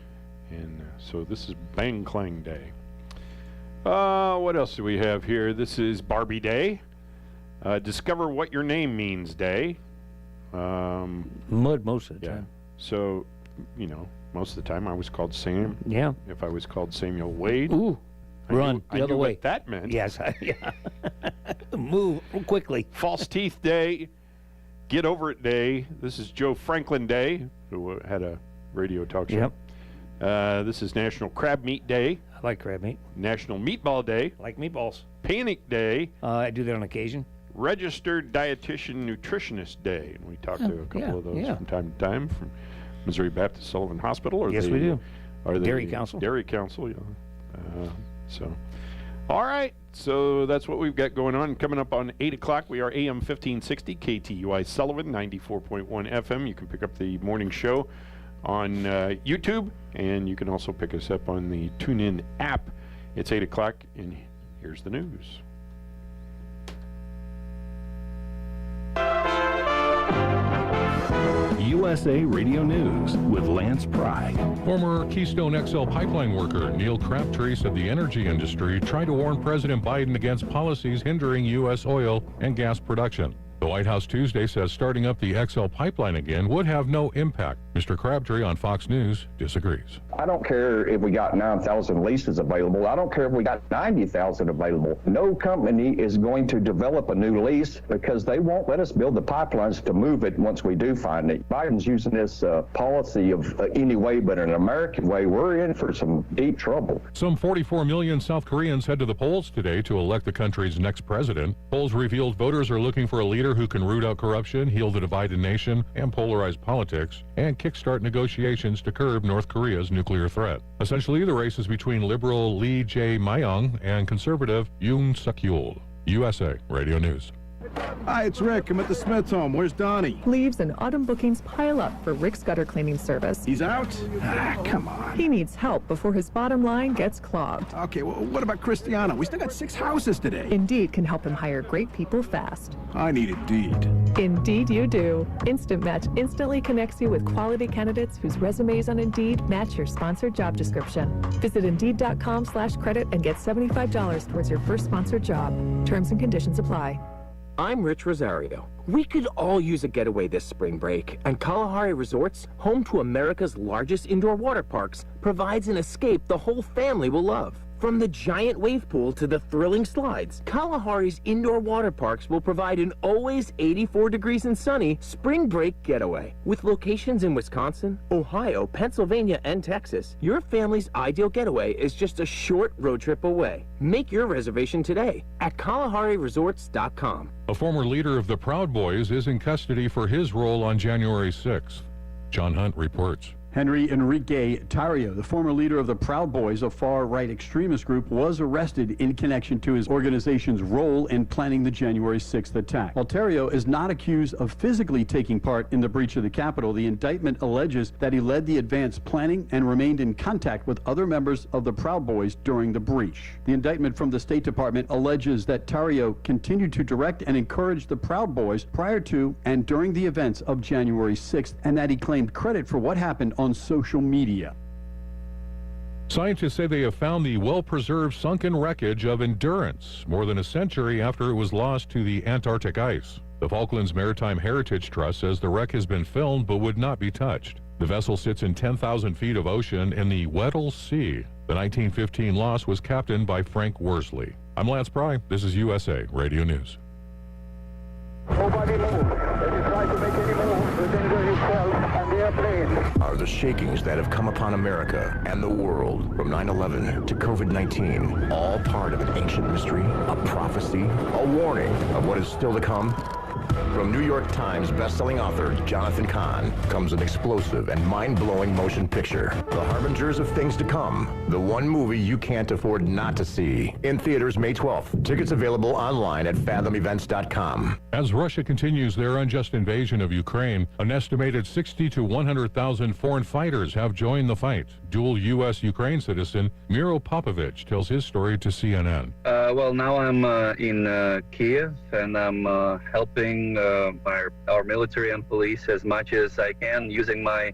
And so this is Bang Clang Day. What else do we have here? This is Barbie Day. Discover What Your Name Means Day. Most of the time. So, most of the time I was called Sam. Yeah. If I was called Samuel Wade. Ooh. Run I the other knew way. What that meant. Yes. Move quickly. False Teeth Day. Get Over It Day. This is Joe Franklin Day, who had a radio talk show. Yep. This is National Crab Meat Day. I like crab meat. National Meatball Day. I like meatballs. Panic Day. I do that on occasion. Registered Dietitian Nutritionist Day. And we talk to a couple of those from time to time from Missouri Baptist Sullivan Hospital. Or Yes, we do. Or the Dairy Council. Dairy Council, yeah. All right. So that's what we've got going on. Coming up on 8 o'clock, we are AM 1560, KTUI Sullivan, 94.1 FM. You can pick up the morning show on YouTube, and you can also pick us up on the TuneIn app. It's 8 o'clock, and here's the news. USA Radio News with Lance Pry. Former Keystone XL pipeline worker Neil Crabtree said the energy industry tried to warn President Biden against policies hindering U.S. oil and gas production. The White House Tuesday says starting up the XL pipeline again would have no impact. Mr. Crabtree on Fox News disagrees. I don't care if we got 9,000 leases available. I don't care if we got 90,000 available. No company is going to develop a new lease because they won't let us build the pipelines to move it once we do find it. Biden's using this policy of any way but an American way. We're in for some deep trouble. Some 44 million South Koreans head to the polls today to elect the country's next president. Polls revealed voters are looking for a leader who can root out corruption, heal the divided nation, and polarize politics, and kickstart negotiations to curb North Korea's nuclear threat. Essentially, the race is between liberal Lee Jae-myung and conservative Yoon Suk-yeol. USA Radio News. Hi, it's Rick. I'm at the Smith's home. Where's Donnie? Leaves and autumn bookings pile up for Rick's gutter cleaning service. He's out? Come on. He needs help before his bottom line gets clogged. Okay, well, what about Cristiano? We still got 6 houses today. Indeed can help him hire great people fast. I need Indeed. Indeed you do. Instant Match instantly connects you with quality candidates whose resumes on Indeed match your sponsored job description. Visit Indeed.com/credit and get $75 towards your first sponsored job. Terms and conditions apply. I'm Rich Rosario. We could all use a getaway this spring break, and Kalahari Resorts, home to America's largest indoor water parks, provides an escape the whole family will love. From the giant wave pool to the thrilling slides, Kalahari's indoor water parks will provide an always 84 degrees and sunny spring break getaway. With locations in Wisconsin, Ohio, Pennsylvania, and Texas, your family's ideal getaway is just a short road trip away. Make your reservation today at KalahariResorts.com. A former leader of the Proud Boys is in custody for his role on January 6th. John Hunt reports. Henry Enrique Tarrio, the former leader of the Proud Boys, a far-right extremist group, was arrested in connection to his organization's role in planning the January 6th attack. While Tarrio is not accused of physically taking part in the breach of the Capitol, the indictment alleges that he led the advanced planning and remained in contact with other members of the Proud Boys during the breach. The indictment from the State Department alleges that Tarrio continued to direct and encourage the Proud Boys prior to and during the events of January 6th, and that he claimed credit for what happened on social media. Scientists say they have found the well-preserved sunken wreckage of Endurance, more than a century after it was lost to the Antarctic ice. The Falklands Maritime Heritage Trust says the wreck has been filmed but would not be touched. The vessel sits in 10,000 feet of ocean in the Weddell Sea. The 1915 loss was captained by Frank Worsley. I'm Lance Pry. This is USA Radio News. Nobody move. If you try to make any move, you danger yourself and the airplane. Are the shakings that have come upon America and the world from 9/11 to COVID-19 all part of an ancient mystery, a prophecy, a warning of what is still to come? From New York Times bestselling author Jonathan Cahn comes an explosive and mind-blowing motion picture, The Harbingers of Things to Come, the one movie you can't afford not to see. In theaters May 12th. Tickets available online at fathomevents.com. As Russia continues their unjust invasion of Ukraine, an estimated 60 to 100,000 foreign fighters have joined the fight. Dual U.S.-Ukraine citizen Miro Popovich tells his story to CNN. Well, now I'm in Kiev, and I'm helping our military and police as much as I can, using my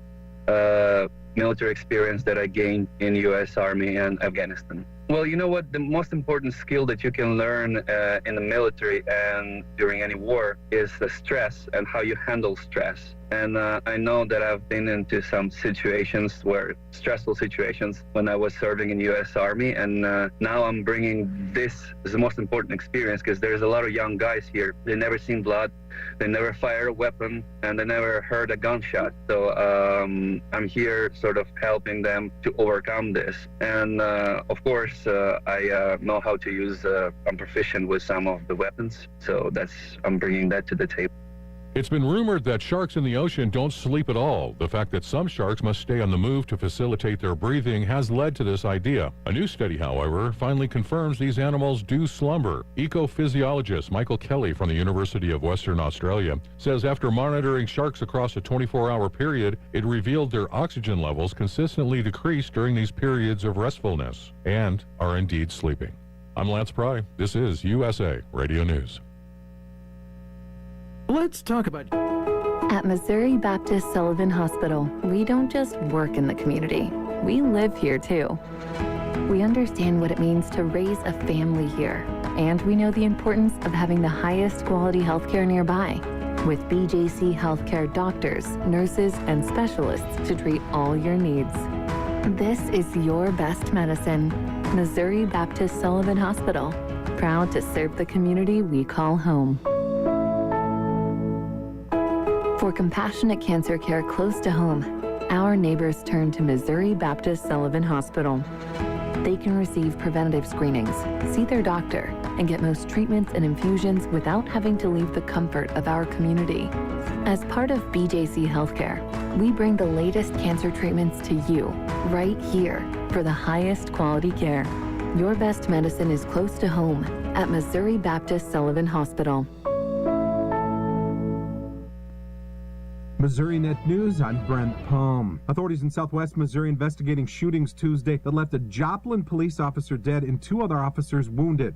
military experience that I gained in U.S. Army and Afghanistan. Well, you know what? The most important skill that you can learn in the military and during any war is the stress and how you handle stress. And I know that I've been into some situations where stressful situations when I was serving in U.S. Army, and now I'm bringing this as the most important experience, because there's a lot of young guys here. They never seen blood, they never fired a weapon, and they never heard a gunshot. So I'm here sort of helping them to overcome this. And of course, I know how to use, I'm proficient with some of the weapons, so I'm bringing that to the table. It's been rumored that sharks in the ocean don't sleep at all. The fact that some sharks must stay on the move to facilitate their breathing has led to this idea. A new study, however, finally confirms these animals do slumber. Ecophysiologist Michael Kelly from the University of Western Australia says after monitoring sharks across a 24-hour period, it revealed their oxygen levels consistently decrease during these periods of restfulness and are indeed sleeping. I'm Lance Pry. This is USA Radio News. Let's talk about... At Missouri Baptist Sullivan Hospital, we don't just work in the community. We live here, too. We understand what it means to raise a family here, and we know the importance of having the highest quality healthcare nearby, with BJC Healthcare doctors, nurses, and specialists to treat all your needs. This is your best medicine. Missouri Baptist Sullivan Hospital, proud to serve the community we call home. For compassionate cancer care close to home, our neighbors turn to Missouri Baptist Sullivan Hospital. They can receive preventative screenings, see their doctor, and get most treatments and infusions without having to leave the comfort of our community. As part of BJC Healthcare, we bring the latest cancer treatments to you, right here, for the highest quality care. Your best medicine is close to home at Missouri Baptist Sullivan Hospital. Missouri Net News, I'm Brent Palm. Authorities in southwest Missouri investigating shootings Tuesday that left a Joplin police officer dead and 2 other officers wounded.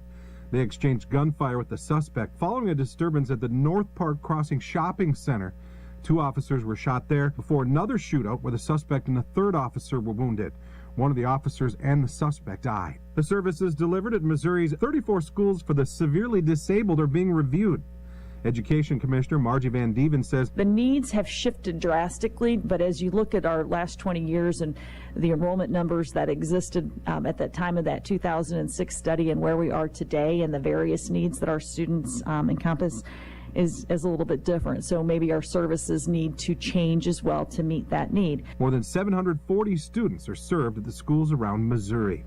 They exchanged gunfire with the suspect following a disturbance at the North Park Crossing Shopping Center. 2 officers were shot there before another shootout where the suspect and a 3rd officer were wounded. One of the officers and the suspect died. The services delivered at Missouri's 34 schools for the severely disabled are being reviewed. Education Commissioner Margie Van Dieven says the needs have shifted drastically, but as you look at our last 20 years and the enrollment numbers that existed at that time of that 2006 study and where we are today and the various needs that our students encompass is a little bit different. So maybe our services need to change as well to meet that need. More than 740 students are served at the schools around Missouri.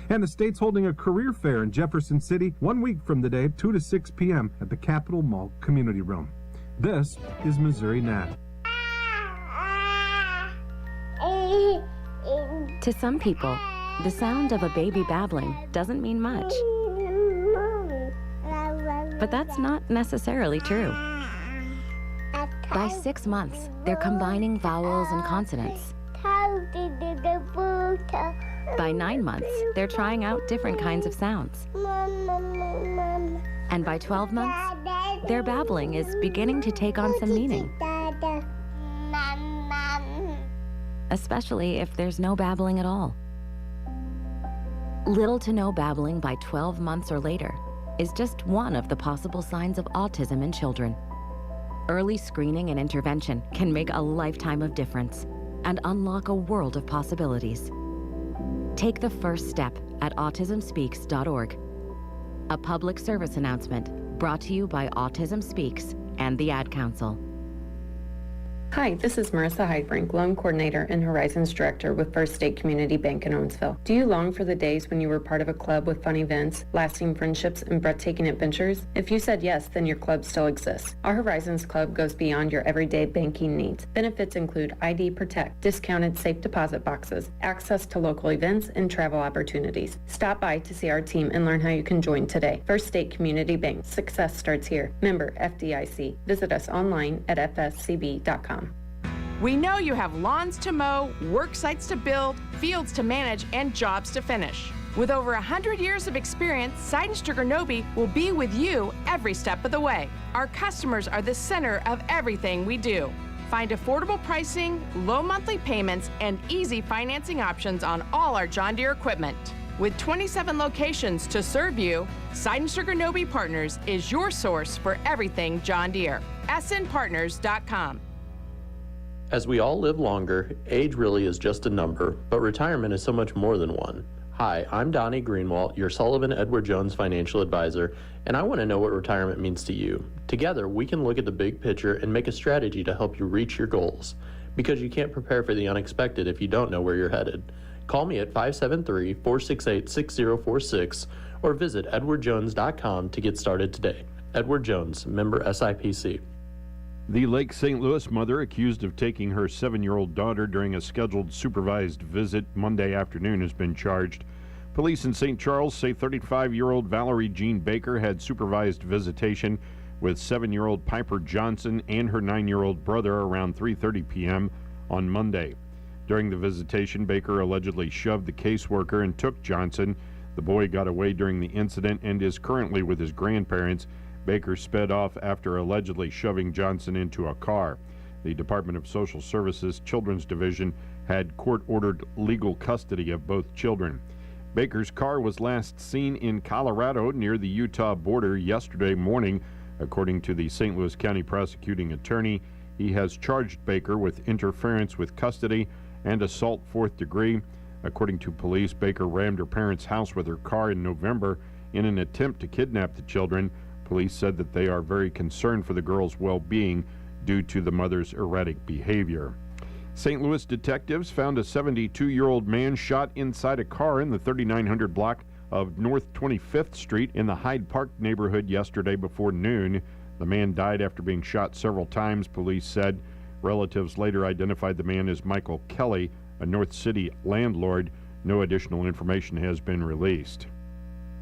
And the state's holding a career fair in Jefferson City 1 week from today, 2 to 6 p.m. at the Capitol Mall Community Room. This is Missouri Nat. To some people, the sound of a baby babbling doesn't mean much. But that's not necessarily true. By 6 months, they're combining vowels and consonants. By 9 months, they're trying out different kinds of sounds. And by 12 months, their babbling is beginning to take on some meaning. Especially if there's no babbling at all. Little to no babbling by 12 months or later is just one of the possible signs of autism in children. Early screening and intervention can make a lifetime of difference and unlock a world of possibilities. Take the first step at autismspeaks.org. A public service announcement brought to you by Autism Speaks and the Ad Council. Hi, this is Marissa Heidbrink, Loan Coordinator and Horizons Director with First State Community Bank in Owensville. Do you long for the days when you were part of a club with fun events, lasting friendships, and breathtaking adventures? If you said yes, then your club still exists. Our Horizons Club goes beyond your everyday banking needs. Benefits include ID Protect, discounted safe deposit boxes, access to local events, and travel opportunities. Stop by to see our team and learn how you can join today. First State Community Bank. Success starts here. Member FDIC. Visit us online at fscb.com. We know you have lawns to mow, work sites to build, fields to manage, and jobs to finish. With over 100 years of experience, Seidenstricker Nobe will be with you every step of the way. Our customers are the center of everything we do. Find affordable pricing, low monthly payments, and easy financing options on all our John Deere equipment. With 27 locations to serve you, Seidenstricker Nobe Partners is your source for everything John Deere. snpartners.com. As we all live longer, age really is just a number, but retirement is so much more than one. Hi, I'm Donnie Greenwald, your Sullivan Edward Jones financial advisor, and I want to know what retirement means to you. Together, we can look at the big picture and make a strategy to help you reach your goals, because you can't prepare for the unexpected if you don't know where you're headed. Call me at 573-468-6046 or visit edwardjones.com to get started today. Edward Jones, member SIPC. The Lake St. Louis mother accused of taking her 7-year-old daughter during a scheduled supervised visit Monday afternoon has been charged. Police in St. Charles say 35-year-old Valerie Jean Baker had supervised visitation with 7-year-old Piper Johnson and her 9-year-old brother around 3:30 p.m. on Monday. During the visitation, Baker allegedly shoved the caseworker and took Johnson. The boy got away during the incident and is currently with his grandparents. Baker sped off after allegedly shoving Johnson into a car. The Department of Social Services Children's Division had court-ordered legal custody of both children. Baker's car was last seen in Colorado near the Utah border yesterday morning. According to the St. Louis County prosecuting attorney, he has charged Baker with interference with custody and assault 4th degree. According to police, Baker rammed her parents' house with her car in November in an attempt to kidnap the children. Police said that they are very concerned for the girls' well-being due to the mother's erratic behavior. St. Louis detectives found a 72-year-old man shot inside a car in the 3900 block of North 25th Street in the Hyde Park neighborhood yesterday before noon. The man died after being shot several times, police said. Relatives later identified the man as Michael Kelly, a North City landlord. No additional information has been released.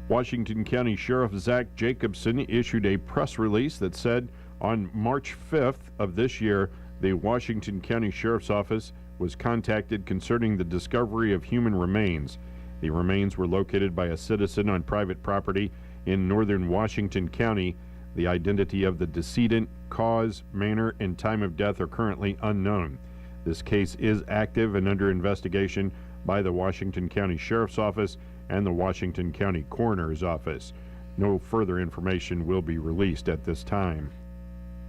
Washington County Sheriff Zach Jacobson issued a press release that said on March 5th of this year, the Washington County Sheriff's Office was contacted concerning the discovery of human remains. The remains were located by a citizen on private property in northern Washington County. The identity of the decedent, cause, manner, and time of death are currently unknown. This case is active and under investigation by the Washington County Sheriff's Office and the Washington County Coroner's Office. No further information will be released at this time.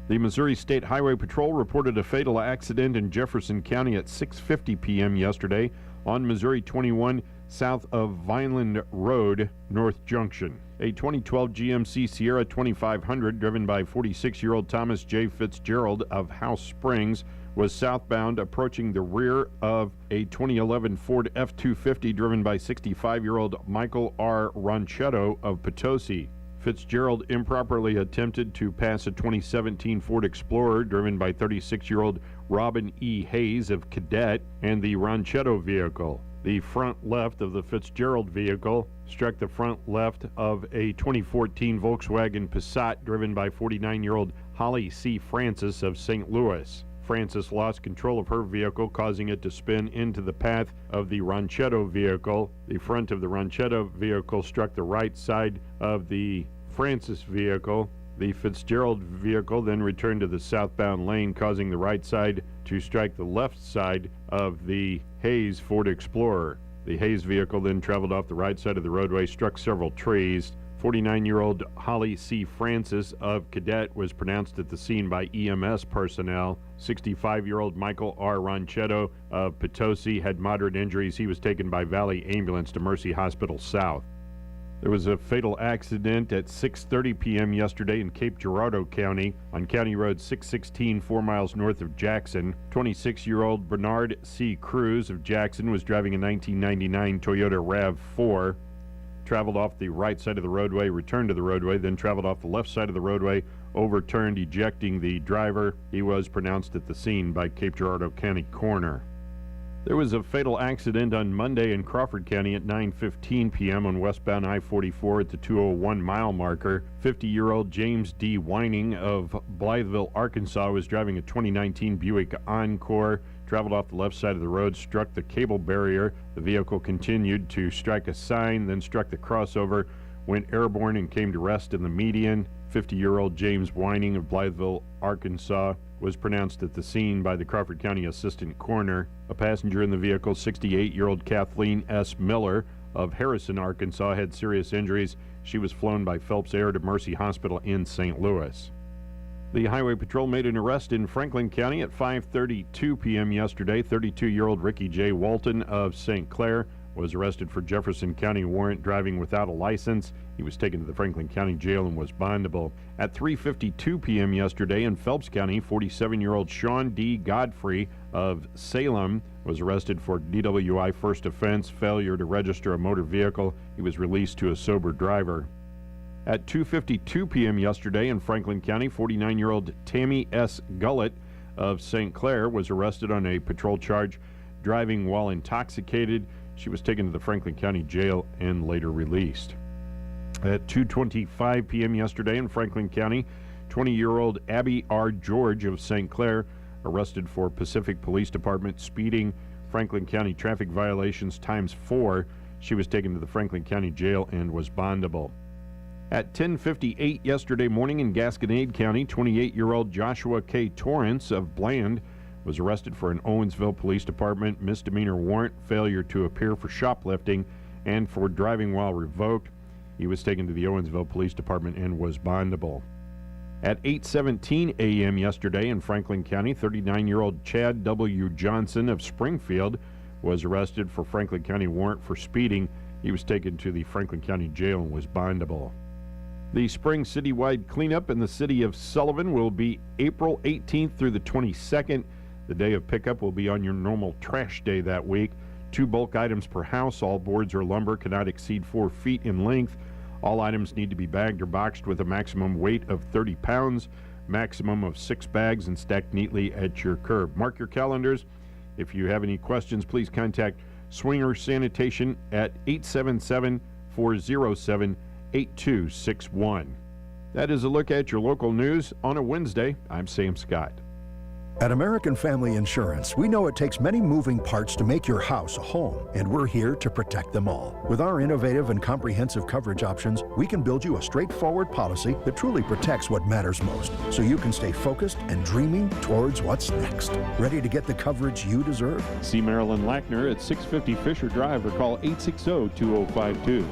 The Missouri State Highway Patrol reported a fatal accident in Jefferson County at 6:50 p.m. yesterday on Missouri 21 south of Vineland Road, North Junction. A 2012 GMC Sierra 2500 driven by 46-year-old Thomas J. Fitzgerald of House Springs was southbound approaching the rear of a 2011 Ford F-250 driven by 65-year-old Michael R. Ronchetto of Potosi. Fitzgerald improperly attempted to pass a 2017 Ford Explorer driven by 36-year-old Robin E. Hayes of Cadet and the Ronchetto vehicle. The front left of the Fitzgerald vehicle struck the front left of a 2014 Volkswagen Passat driven by 49-year-old Holly C. Francis of St. Louis. Francis lost control of her vehicle, causing it to spin into the path of the Ronchetto vehicle. The front of the Ronchetto vehicle struck the right side of the Francis vehicle. The Fitzgerald vehicle then returned to the southbound lane, causing the right side to strike the left side of the Hayes Ford Explorer. The Hayes vehicle then traveled off the right side of the roadway, struck several trees. 49-year-old Holly C. Francis of Cadet was pronounced at the scene by EMS personnel. 65-year-old Michael R. Ronchetto of Potosi had moderate injuries. He was taken by Valley Ambulance to Mercy Hospital South. There was a fatal accident at 6:30 p.m. yesterday in Cape Girardeau County on County Road 616, 4 miles north of Jackson. 26-year-old Bernard C. Cruz of Jackson was driving a 1999 Toyota RAV4. Traveled off the right side of the roadway, returned to the roadway, then traveled off the left side of the roadway, overturned, ejecting the driver. He was pronounced at the scene by Cape Girardeau County Coroner. There was a fatal accident on Monday in Crawford County at 9:15 p.m. on westbound I-44 at the 201 mile marker. 50-year-old James D. Whining of Blytheville, Arkansas, was driving a 2019 Buick Encore. Traveled off the left side of the road, struck the cable barrier. The vehicle continued to strike a sign, then struck the crossover, went airborne and came to rest in the median. 50-year-old James Whining of Blytheville, Arkansas, was pronounced at the scene by the Crawford County Assistant Coroner. A passenger in the vehicle, 68-year-old Kathleen S. Miller of Harrison, Arkansas, had serious injuries. She was flown by Phelps Air to Mercy Hospital in St. Louis. The Highway Patrol made an arrest in Franklin County at 5:32 p.m. yesterday. 32-year-old Ricky J. Walton of St. Clair was arrested for Jefferson County warrant driving without a license. He was taken to the Franklin County Jail and was bondable. At 3:52 p.m. yesterday in Phelps County, 47-year-old Sean D. Godfrey of Salem was arrested for DWI first offense, failure to register a motor vehicle. He was released to a sober driver. At 2:52 p.m. yesterday in Franklin County, 49-year-old Tammy S. Gullett of St. Clair was arrested on a patrol charge driving while intoxicated. She was taken to the Franklin County Jail and later released. At 2:25 p.m. yesterday in Franklin County, 20-year-old Abby R. George of St. Clair arrested for Pacific Police Department speeding, Franklin County traffic violations ×4. She was taken to the Franklin County Jail and was bondable. At 10:58 yesterday morning in Gasconade County, 28-year-old Joshua K. Torrance of Bland was arrested for an Owensville Police Department misdemeanor warrant, failure to appear for shoplifting, and for driving while revoked. He was taken to the Owensville Police Department and was bondable. At 8:17 a.m. yesterday in Franklin County, 39-year-old Chad W. Johnson of Springfield was arrested for Franklin County warrant for speeding. He was taken to the Franklin County Jail and was bondable. The spring citywide cleanup in the city of Sullivan will be April 18th through the 22nd. The day of pickup will be on your normal trash day that week. 2 bulk items per house. All boards or lumber cannot exceed 4 feet in length. All items need to be bagged or boxed with a maximum weight of 30 pounds, maximum of 6 bags, and stacked neatly at your curb. Mark your calendars. If you have any questions, please contact Swinger Sanitation at 877-407-8261. That is a look at your local news on a Wednesday. I'm Sam Scott. At American Family Insurance, we know it takes many moving parts to make your house a home, and we're here to protect them all. With our innovative and comprehensive coverage options, we can build you a straightforward policy that truly protects what matters most, so you can stay focused and dreaming towards what's next. Ready to get the coverage you deserve? See Marilyn Lackner at 650 Fisher Drive or call 860-2052.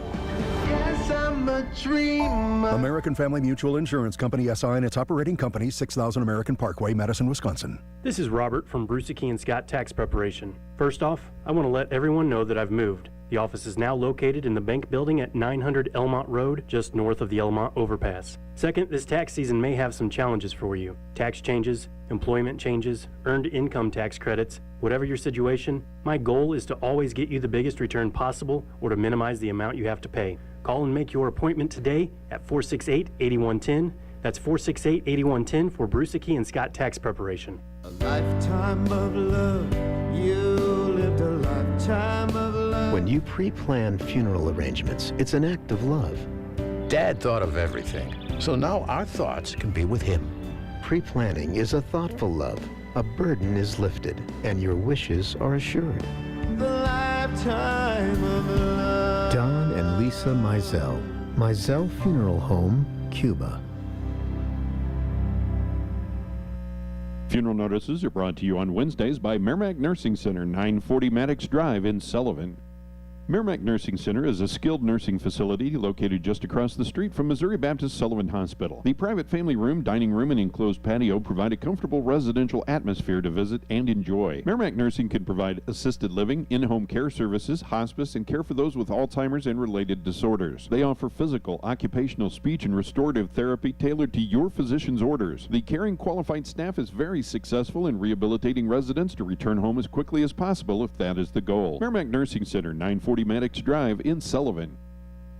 Yes, I'm I'm a dreamer. American Family Mutual Insurance Company, SI, and its operating company, 6000 American Parkway, Madison, Wisconsin. This is Robert from Brucey and Scott Tax Preparation. First off, I want to let everyone know that I've moved. The office is now located in the bank building at 900 Elmont Road, just north of the Elmont overpass. Second, this tax season may have some challenges for you. Tax changes, employment changes, earned income tax credits. Whatever your situation, my goal is to always get you the biggest return possible or to minimize the amount you have to pay. Call and make your appointment today at 468-8110. That's 468-8110 for Brucey and Scott Tax Preparation. A lifetime of love, you lived a lifetime of love. When you pre-plan funeral arrangements, it's an act of love. Dad thought of everything, so now our thoughts can be with him. Pre-planning is a thoughtful love. A burden is lifted, and your wishes are assured. The lifetime of love. Don and Lisa Mizell, Mizell Funeral Home, Cuba. Funeral notices are brought to you on Wednesdays by Merrimack Nursing Center, 940 Maddox Drive in Sullivan. Merrimack Nursing Center is a skilled nursing facility located just across the street from Missouri Baptist Sullivan Hospital. The private family room, dining room, and enclosed patio provide a comfortable residential atmosphere to visit and enjoy. Merrimack Nursing can provide assisted living, in-home care services, hospice, and care for those with Alzheimer's and related disorders. They offer physical, occupational, speech, and restorative therapy tailored to your physician's orders. The caring, qualified staff is very successful in rehabilitating residents to return home as quickly as possible if that is the goal. Merrimack Nursing Center, 940 Maddox Drive in Sullivan.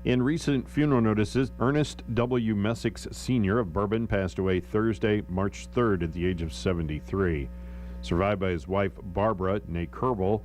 In recent funeral notices, Ernest W. Messick Sr. of Bourbon passed away Thursday, March 3rd at the age of 73. Survived by his wife, Barbara, née Kerbel,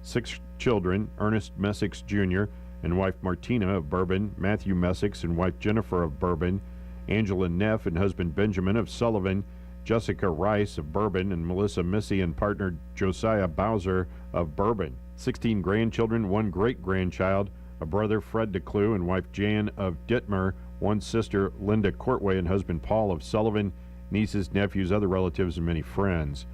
6 children, Ernest Messick Jr. and wife Martina of Bourbon, Matthew Messick and wife Jennifer of Bourbon, Angela Neff and husband Benjamin of Sullivan, Jessica Rice of Bourbon, and Melissa Missy and partner Josiah Bowser of Bourbon. 16 grandchildren, 1 great-grandchild, a brother, Fred DeClue, and wife Jan of Dittmer, 1 sister, Linda Courtway, and husband Paul of Sullivan, nieces, nephews, other relatives, and many friends.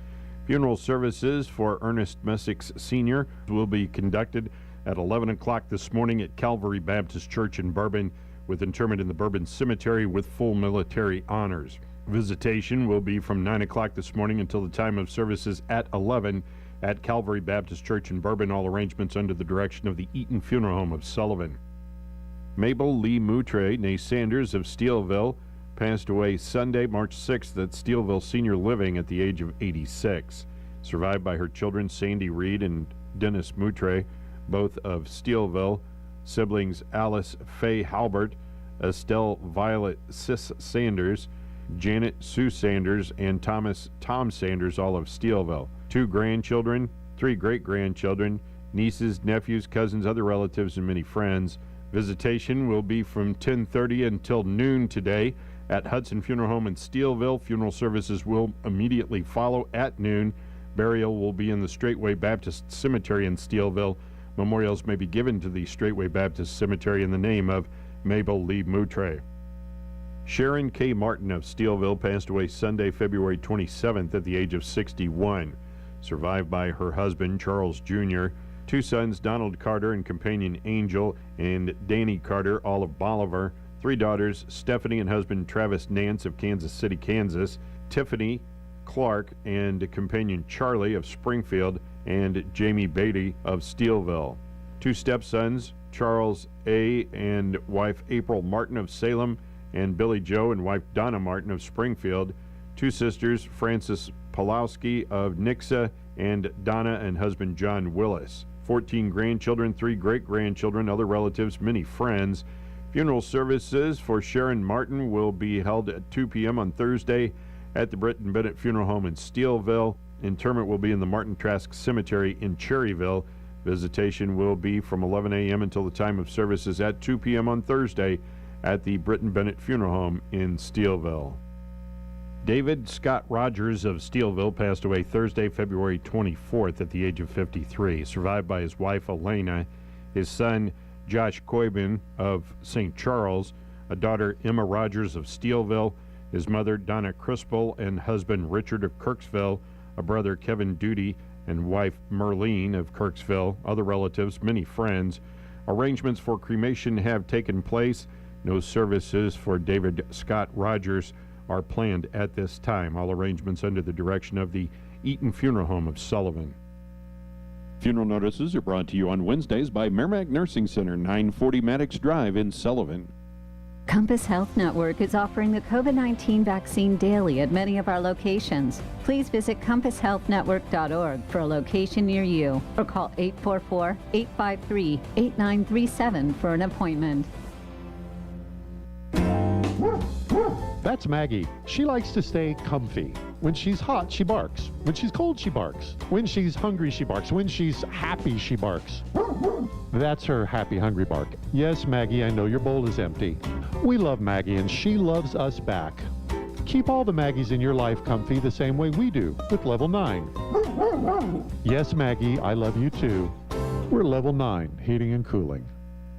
Funeral services for Ernest Messick Sr. will be conducted at 11 o'clock this morning at Calvary Baptist Church in Bourbon, with interment in the Bourbon Cemetery with full military honors. Visitation will be from 9 o'clock this morning until the time of services at 11 at Calvary Baptist Church in Bourbon, all arrangements under the direction of the Eaton Funeral Home of Sullivan. Mabel Lee Moutre, née Sanders of Steelville, passed away Sunday, March 6th at Steelville Senior Living at the age of 86. Survived by her children, Sandy Reed and Dennis Moutre, both of Steelville, siblings Alice Faye Halbert, Estelle Violet Sis Sanders, Janet Sue Sanders, and Thomas Tom Sanders, all of Steelville. 2 grandchildren, 3 great-grandchildren, nieces, nephews, cousins, other relatives, and many friends. Visitation will be from 10:30 until noon today at Hudson Funeral Home in Steelville. Funeral services will immediately follow at noon. Burial will be in the Straightway Baptist Cemetery in Steelville. Memorials may be given to the Straightway Baptist Cemetery in the name of Mabel Lee Moutre. Sharon K. Martin of Steelville passed away Sunday, February 27th at the age of 61. Survived by her husband, Charles Jr., 2 sons, Donald Carter and companion Angel, and Danny Carter, all of Bolivar, 3 daughters, Stephanie and husband Travis Nance of Kansas City, Kansas, Tiffany Clark and companion Charlie of Springfield, and Jamie Beatty of Steelville. 2 stepsons, Charles A. and wife April Martin of Salem, and Billy Joe and wife Donna Martin of Springfield. 2 sisters, Frances Pulowski of Nixa, and Donna and husband John Willis. 14 grandchildren, 3 great-grandchildren, other relatives, many friends. Funeral services for Sharon Martin will be held at 2 p.m. on Thursday at the Britton Bennett Funeral Home in Steelville. Interment will be in the Martin Trask Cemetery in Cherryville. Visitation will be from 11 a.m. until the time of services at 2 p.m. on Thursday at the Britton Bennett Funeral Home in Steelville. David Scott Rogers of Steelville passed away Thursday, February 24th at the age of 53, survived by his wife Elena, his son Josh Coybin of St. Charles, a daughter Emma Rogers of Steelville, his mother Donna Crispel and husband Richard of Kirksville, a brother Kevin Duty and wife Merlene of Kirksville, other relatives, many friends. Arrangements for cremation have taken place. No services for David Scott Rogers are planned at this time. All arrangements under the direction of the Eaton Funeral Home of Sullivan. Funeral notices are brought to you on Wednesdays by Merrimack Nursing Center, 940 Maddox Drive in Sullivan. Compass Health Network is offering the COVID-19 vaccine daily at many of our locations. Please visit compasshealthnetwork.org for a location near you or call 844-853-8937 for an appointment. That's Maggie. She likes to stay comfy. When she's hot, she barks. When she's cold, she barks. When she's hungry, she barks. When she's happy, she barks. That's her happy, hungry bark. Yes, Maggie, I know your bowl is empty. We love Maggie, and she loves us back. Keep all the Maggies in your life comfy the same way we do with Level 9. Yes, Maggie, I love you too. We're Level 9 Heating and Cooling.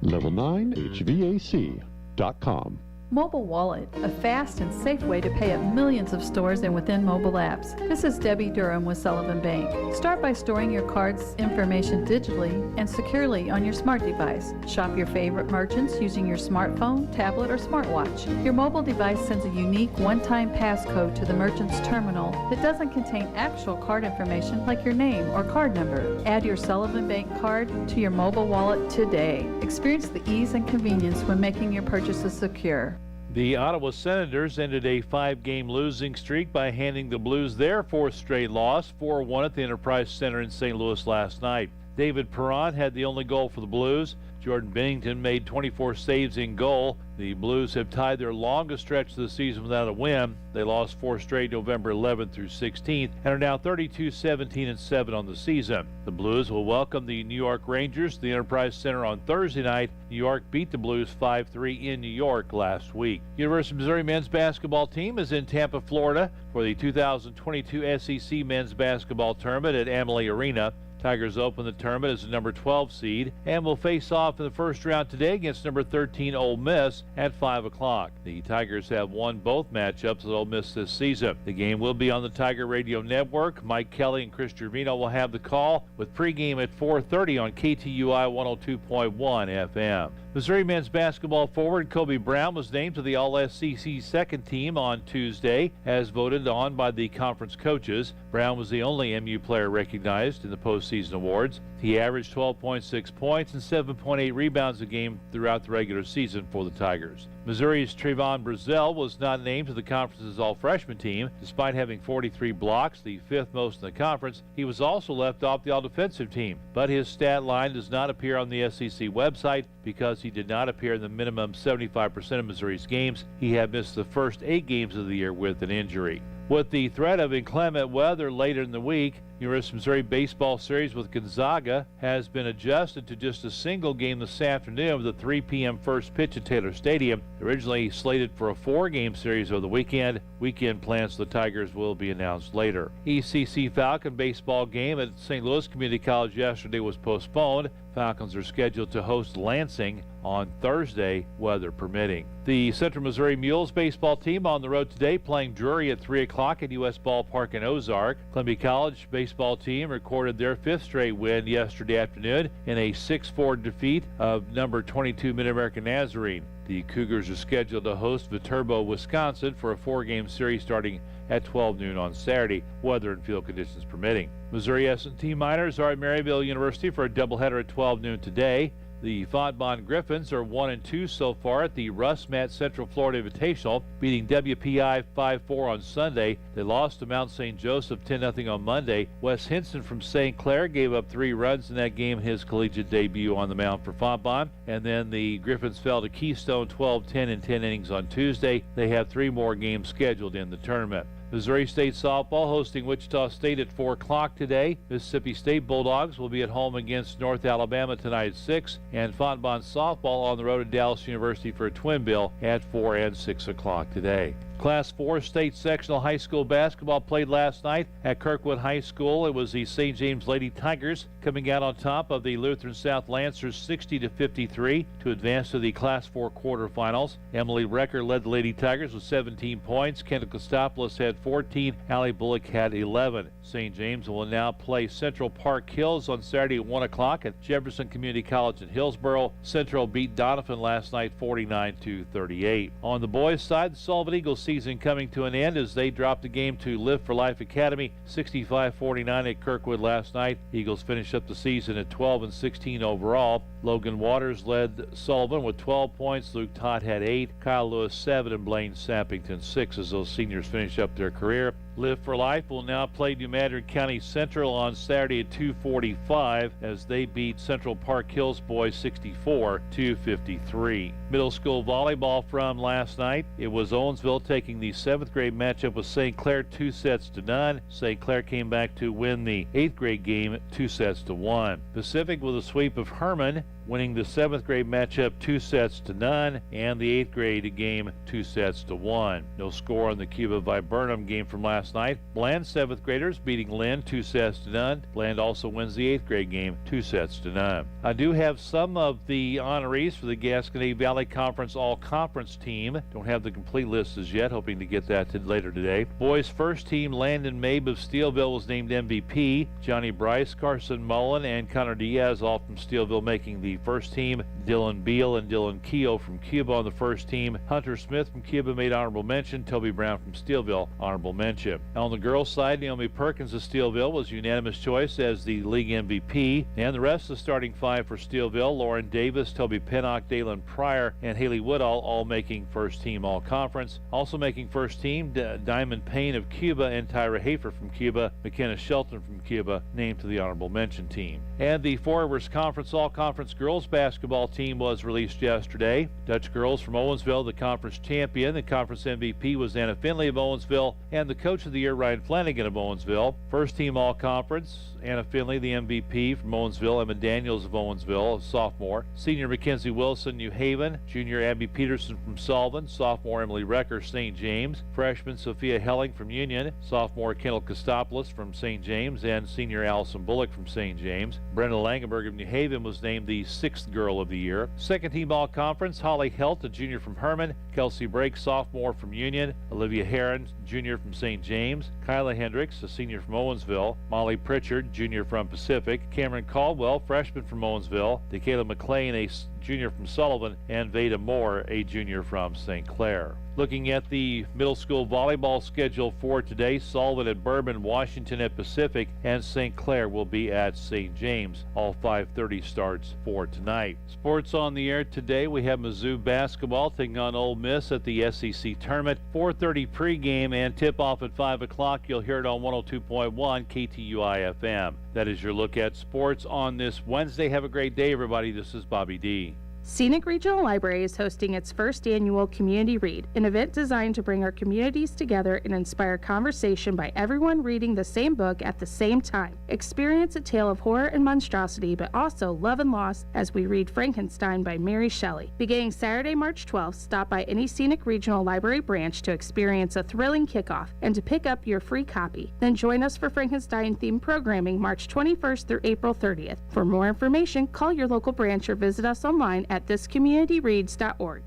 Level9HVAC.com. Mobile Wallet, a fast and safe way to pay at millions of stores and within mobile apps. This is Debbie Durham with Sullivan Bank. Start by storing your card's information digitally and securely on your smart device. Shop your favorite merchants using your smartphone, tablet, or smartwatch. Your mobile device sends a unique one-time passcode to the merchant's terminal that doesn't contain actual card information like your name or card number. Add your Sullivan Bank card to your mobile wallet today. Experience the ease and convenience when making your purchases secure. The Ottawa Senators ended a 5-game losing streak by handing the Blues their 4th straight loss, 4-1 at the Enterprise Center in St. Louis last night. David Perron had the only goal for the Blues. Jordan Bennington made 24 saves in goal. The Blues have tied their longest stretch of the season without a win. They lost 4 straight November 11th through 16th and are now 32-17-7 on the season. The Blues will welcome the New York Rangers to the Enterprise Center on Thursday night. New York beat the Blues 5-3 in New York last week. University of Missouri men's basketball team is in Tampa, Florida for the 2022 SEC men's basketball tournament at Amalie Arena. Tigers open the tournament as the number 12 seed and will face off in the first round today against number 13 Ole Miss at 5 o'clock. The Tigers have won both matchups at Ole Miss this season. The game will be on the Tiger Radio Network. Mike Kelly and Chris Gervino will have the call with pregame at 4:30 on KTUI 102.1 FM. Missouri men's basketball forward Kobe Brown was named to the All-SEC second team on Tuesday as voted on by the conference coaches. Brown was the only MU player recognized in the postseason awards. He averaged 12.6 points and 7.8 rebounds a game throughout the regular season for the Tigers. Missouri's Trayvon Brazell was not named to the conference's all-freshman team. Despite having 43 blocks, the 5th most in the conference, he was also left off the all-defensive team. But his stat line does not appear on the SEC website because he did not appear in the minimum 75% of Missouri's games. He had missed the first 8 games of the year with an injury. With the threat of inclement weather later in the week, University of Missouri baseball series with Gonzaga has been adjusted to just a single game this afternoon with a 3 p.m. first pitch at Taylor Stadium. Originally slated for a 4-game series over the weekend. Weekend plans for the Tigers will be announced later. ECC Falcon baseball game at St. Louis Community College yesterday was postponed. Falcons are scheduled to host Lansing on Thursday, weather permitting. The Central Missouri Mules baseball team on the road today playing Drury at 3 o'clock at U.S. Ballpark in Ozark. Columbia College baseball team recorded their 5th straight win yesterday afternoon in a 6-4 defeat of number 22 Mid-American Nazarene. The Cougars are scheduled to host Viterbo, Wisconsin for a 4-game series starting at 12 noon on Saturday, weather and field conditions permitting. Missouri S&T Miners are at Maryville University for a doubleheader at 12 noon today. The Fontbonne Griffins are 1-2 so far at the Russ Matt Central Florida Invitational, beating WPI 5-4 on Sunday. They lost to Mount St. Joseph 10-0 on Monday. Wes Hinson from St. Clair gave up 3 runs in that game, his collegiate debut on the mound for Fontbonne. And then the Griffins fell to Keystone 12-10 in 10 innings on Tuesday. They have 3 more games scheduled in the tournament. Missouri State softball hosting Wichita State at 4 o'clock today. Mississippi State Bulldogs will be at home against North Alabama tonight at 6. And Fontbonne softball on the road at Dallas University for a twin bill at 4 and 6 o'clock today. Class 4 state sectional high school basketball played last night at Kirkwood High School. It was the St. James Lady Tigers coming out on top of the Lutheran South Lancers 60-53 to advance to the Class 4 quarterfinals. Emily Recker led the Lady Tigers with 17 points. Kendall Kostopoulos had 14. Allie Bullock had 11. St. James will now play Central Park Hills on Saturday at 1 o'clock at Jefferson Community College in Hillsboro. Central beat Donovan last night 49-38. On the boys' side, the Sullivan Eagles season coming to an end as they dropped the game to Live for Life Academy 65-49 at Kirkwood last night. Eagles finished up the season at 12-16 overall. Logan Waters led Sullivan with 12 points. Luke Todd had 8, Kyle Lewis 7, and Blaine Sappington 6 as those seniors finish up their career. Live for Life will now play New Madrid County Central on Saturday at 2:45 as they beat Central Park Hills boys 64-53. Middle school volleyball from last night. It was Owensville taking the 7th grade matchup with St. Clair 2-0. St. Clair came back to win the 8th grade game 2-1. Pacific with a sweep of Herman, winning the 7th grade matchup 2-0 and the 8th grade game 2-1. No score on the Cuba Viburnum game from last night. Bland 7th graders beating Lynn 2-0. Bland also wins the 8th grade game 2-0. I do have some of the honorees for the Gasconade Valley Conference All-Conference team. Don't have the complete list as yet, hoping to get that later today. Boys first team, Landon Mabe of Steelville was named MVP. Johnny Bryce, Carson Mullen, and Connor Diaz all from Steelville making the first team. Dylan Beal and Dylan Keogh from Cuba on the first team. Hunter Smith from Cuba made honorable mention. Toby Brown from Steelville, honorable mention. On the girls' side, Naomi Perkins of Steelville was unanimous choice as the league MVP. And the rest of the starting 5 for Steelville, Lauren Davis, Toby Pennock, Dalen Pryor, and Haley Woodall all making first team all-conference. Also making first team, Diamond Payne of Cuba and Tyra Hafer from Cuba. McKenna Shelton from Cuba named to the honorable mention team. And the Four Rivers Conference all-conference girls basketball team was released yesterday. Dutch girls from Owensville, the conference champion. The conference MVP was Anna Finley of Owensville, and the coach of the year, Ryan Flanagan of Owensville. First team all-conference, Anna Finley, the MVP from Owensville. Emma Daniels of Owensville, a sophomore. Senior Mackenzie Wilson, New Haven. Junior Abby Peterson from Sullivan. Sophomore Emily Recker, St. James. Freshman Sophia Helling from Union. Sophomore Kendall Kostopoulos from St. James, and senior Allison Bullock from St. James. Brenda Langenberg of New Haven was named the 6th girl of the year. Second team all conference, Holly Helt, a junior from Herman. Kelsey Brake, sophomore from Union. Olivia Heron, junior from St. James. Kyla Hendricks, a senior from Owensville. Molly Pritchard, junior from Pacific. Cameron Caldwell, freshman from Owensville. DeKayla McLean, a junior from Sullivan, and Veda Moore, a junior from St. Clair. Looking at the middle school volleyball schedule for today, Sullivan at Bourbon, Washington at Pacific, and St. Clair will be at St. James. All 5:30 starts for tonight. Sports on the air today, we have Mizzou basketball taking on Ole Miss at the SEC tournament. 4:30 pregame and tip-off at 5 o'clock. You'll hear it on 102.1 KTUI FM. That is your look at sports on this Wednesday. Have a great day, everybody. This is Bobby D. Scenic Regional Library is hosting its first annual Community Read, an event designed to bring our communities together and inspire conversation by everyone reading the same book at the same time. Experience a tale of horror and monstrosity, but also love and loss as we read Frankenstein by Mary Shelley. Beginning Saturday, March 12th, stop by any Scenic Regional Library branch to experience a thrilling kickoff and to pick up your free copy. Then join us for Frankenstein-themed programming March 21st through April 30th. For more information, call your local branch or visit us online at thiscommunityreads.org.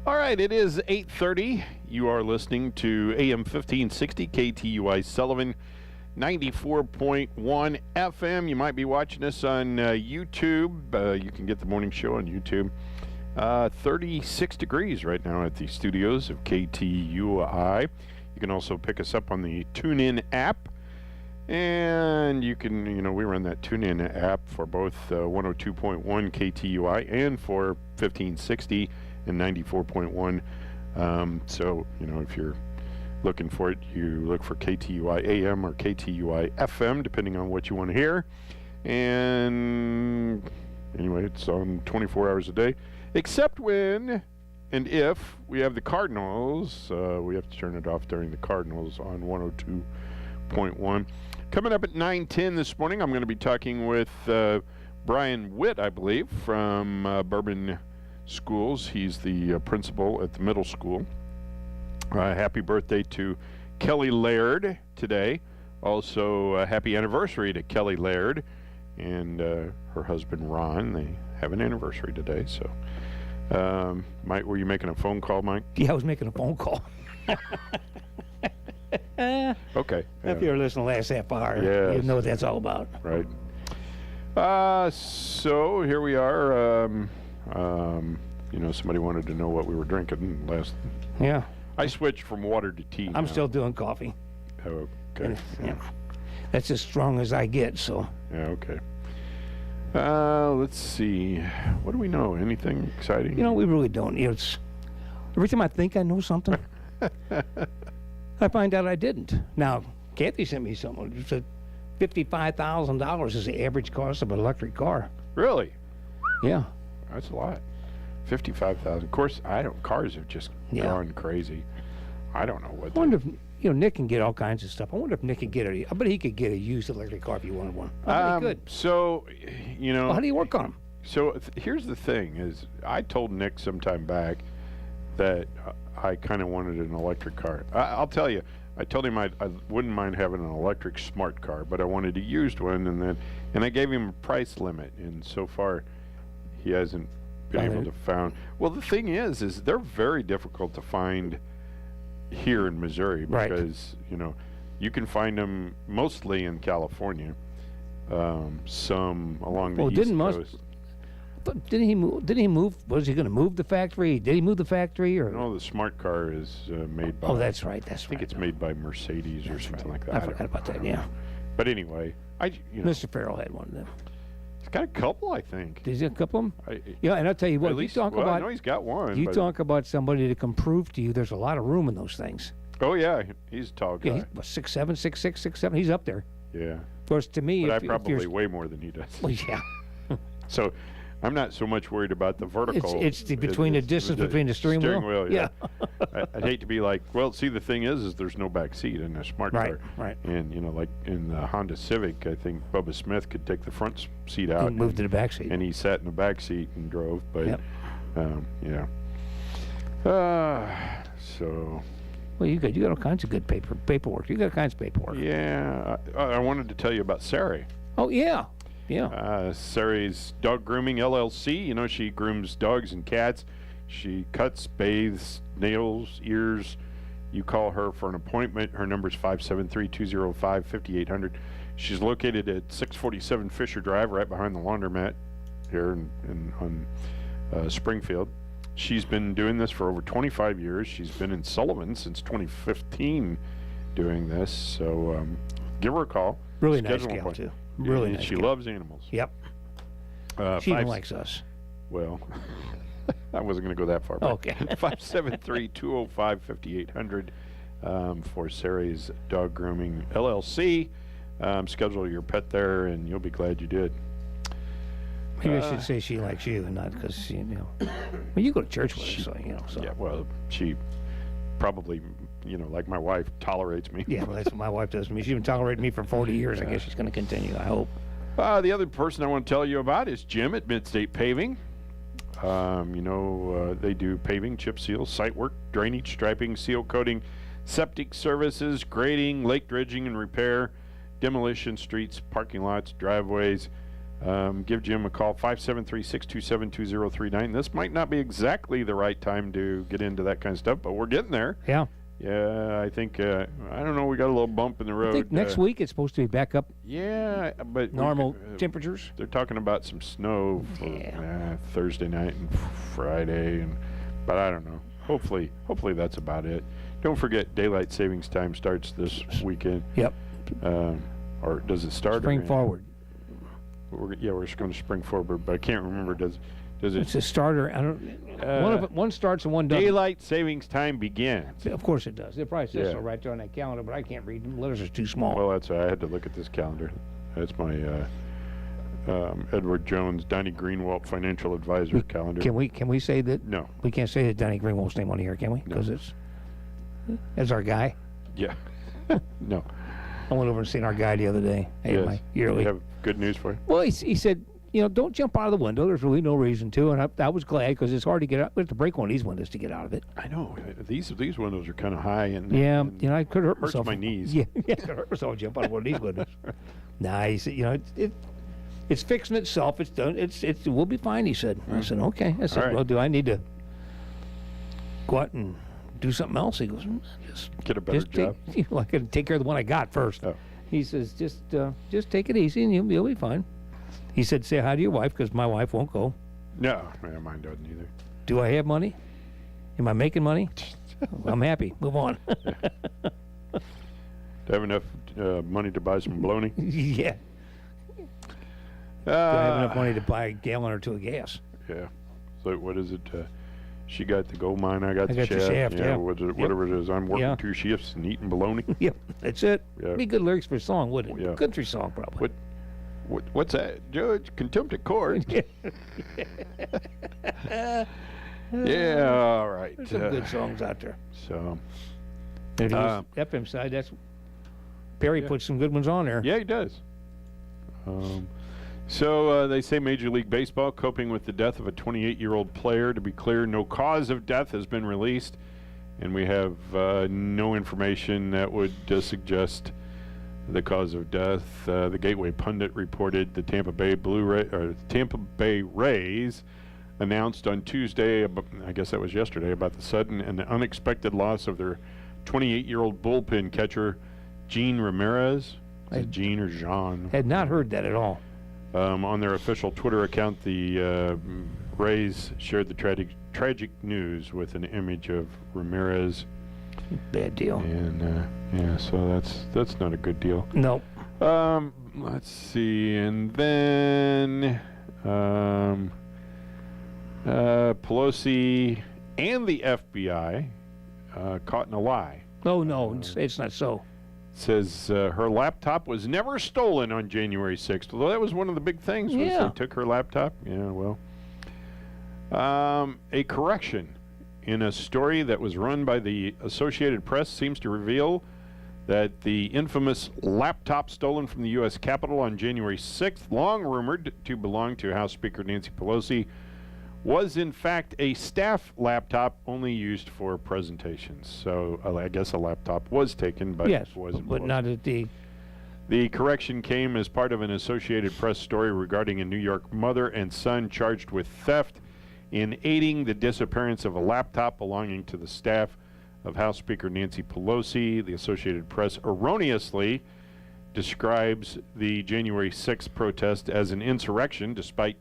All right, it is 8:30. You are listening to AM 1560 KTUI Sullivan, 94.1 FM. You might be watching us on YouTube. You can get the morning show on YouTube. 36 degrees right now at the studios of KTUI. You can also pick us up on the TuneIn app. And you can, we run that TuneIn app for both 102.1 KTUI and for 1560 and 94.1. So, if you're looking for it, you look for KTUI AM or KTUI FM, depending on what you want to hear. And anyway, it's on 24 hours a day, except when and if we have the Cardinals. We have to turn it off during the Cardinals on 102.1. Coming up at 9:10 this morning, I'm going to be talking with Brian Witt, I believe, from Bourbon Schools. He's the principal at the middle school. Happy birthday to Kelly Laird today. Also, happy anniversary to Kelly Laird and her husband Ron. They have an anniversary today. So, Mike, were you making a phone call, Mike? Yeah, I was making a phone call. Okay. If you were listening the last half hour, yes. you know what that's all about. Right. So here we are. Somebody wanted to know what we were drinking last. Yeah. I switched from water to tea. I'm now. still doing coffee. Oh, okay. And, yeah. That's as strong as I get, so. Yeah, okay. Let's see. What do we know? Anything exciting? We really don't. It's every time I think I know something, I find out I didn't. Now, Kathy sent me something. It said $55,000 is the average cost of an electric car. Really? Yeah. That's a lot. 55,000. Of course, cars have just gone crazy. I don't know what. I wonder if Nick can get all kinds of stuff. I wonder if Nick could get I bet he could get a used electric car if he wanted one. I bet he could. So, Well, how do you work on them? So here's the thing: is I told Nick some time back that I kind of wanted an electric car. I'll tell you. I told him I wouldn't mind having an electric smart car, but I wanted a used one, and I gave him a price limit, and so far he hasn't been able to find. Well, the thing is they're very difficult to find here in Missouri because you can find them mostly in California, some along the East Coast. Didn't he move? Didn't he move? Was he going to move the factory? Did he move the factory? Or no, the smart car is made by. Oh, that's right. I think it's made by Mercedes or something like that. I forgot about that. Yeah. But anyway, Mr. Farrell had one of them. He's got a couple, I think. Does he have a couple of them? Yeah, and I'll tell you what. At least, I know he's got one. You talk about somebody that can prove to you there's a lot of room in those things. Oh yeah, he's a tall guy. Yeah, he's 6'7", 6'6", 6'7". He's up there. Yeah. Of course, to me, but I probably weigh more than he does. Well, yeah. So, I'm not so much worried about the vertical. It's the distance between the steering wheel. Yeah. I'd hate to be like, well, see, the thing is there's no back seat in a smart car. Right. And like in the Honda Civic, I think Bubba Smith could take the front seat out and move to the back seat. And he sat in the back seat and drove. But yeah. So. Well, you got all kinds of good paperwork. You got all kinds of paperwork. Yeah. I wanted to tell you about Sari. Oh yeah. Yeah. Sari's Dog Grooming LLC. She grooms dogs and cats. She cuts, bathes, nails, ears. You call her for an appointment. Her number is 573-205-5800. She's located at 647 Fisher Drive, right behind the laundromat here on Springfield. She's been doing this for over 25 years. She's been in Sullivan since 2015 doing this. So give her a call. Really nice gal, too. Really nice. She loves animals. Yep. She even likes us. Well, I wasn't going to go that far. Okay. 573-205-5800 for Sari's Dog Grooming LLC. Schedule your pet there, and you'll be glad you did. Maybe I should say she likes you, and not because well, you go to church with her, so. Yeah. Well, she probably, like my wife, tolerates me. Yeah, well, that's what my wife does to me. She's been tolerating me for 40 years. I guess she's going to continue, I hope. The other person I want to tell you about is Jim at Midstate Paving. They do paving, chip seal, site work, drainage, striping, seal coating, septic services, grading, lake dredging and repair, demolition, streets, parking lots, driveways. Give Jim a call, 573-627-2039. This might not be exactly the right time to get into that kind of stuff, but we're getting there. Yeah. Yeah, I think, I don't know, we got a little bump in the road. I think next week it's supposed to be back up. Yeah, but normal temperatures. They're talking about some snow for Thursday night and Friday, but I don't know. Hopefully that's about it. Don't forget, daylight savings time starts this weekend. Yep. Or does it start? Spring forward. We're just going to spring forward, but I can't remember. Does it? It's a starter. I don't. One starts and one doesn't. Daylight savings time begins. Of course it does. It probably says so right there on that calendar, but I can't read them. The letters are too small. Well, that's why I had to look at this calendar. That's my Edward Jones, Donnie Greenwald financial advisor calendar. Can we say that? No. We can't say that Donnie Greenwald's name on here, can we? Because it's our guy. Yeah. No. I went over and seen our guy the other day. Hey, yes. my yearly. You have good news for you? Well, he said, don't jump out of the window. There's really no reason to. And I was glad because it's hard to get out. We have to break one of these windows to get out of it. I know. These windows are kind of high. And I could hurt myself. my knees. Yeah, I could hurt myself jump out of one of these windows. Nice. It's fixing itself. It's done. We'll be fine, he said. I said, okay. I said, well, do I need to go out and do something else? He goes, just get a better job. I could take care of the one I got first. Oh. He says, just take it easy and you'll be fine. He said, say hi to your wife because my wife won't go. No, mine doesn't either. Do I have money? Am I making money? I'm happy. Move on. Do I have enough money to buy some bologna? Yeah. Do I have enough money to buy a gallon or two of gas? Yeah. So what is it? She got the gold mine, I got the shaft. The shaft, yeah. Whatever it is. I'm working 2 shifts and eating bologna. Yep, that's it. Yeah. Be good lyrics for a song, wouldn't it? Yeah. Country song, probably. What's that, Judge? Contempt of court. Yeah, all right. There's some good songs out there. So, and FM side, that's Perry puts some good ones on there. Yeah, he does. So they say Major League Baseball coping with the death of a 28-year-old player. To be clear, no cause of death has been released, and we have no information that would suggest the cause of death. The Gateway Pundit reported the Tampa Bay Rays announced on Tuesday, I guess that was yesterday, about the sudden and the unexpected loss of their 28-year-old bullpen catcher, Gene Ramirez. Is it Gene or Jean? Had not heard that at all. On their official Twitter account, the Rays shared the tragic news with an image of Ramirez. Bad deal. And so that's not a good deal. No. Let's see, and then Pelosi and the FBI caught in a lie. Oh no, it's not so. Says her laptop was never stolen on January 6th. Although that was one of the big things. Was they took her laptop. Yeah, well. A correction in a story that was run by the Associated Press seems to reveal that the infamous laptop stolen from the U.S. Capitol on January 6th, long rumored to belong to House Speaker Nancy Pelosi, was in fact a staff laptop only used for presentations. So I guess a laptop was taken, but yes, it wasn't. But not at the. The correction came as part of an Associated Press story regarding a New York mother and son charged with theft in aiding the disappearance of a laptop belonging to the staff of House Speaker Nancy Pelosi. The Associated Press erroneously describes the January 6th protest as an insurrection, despite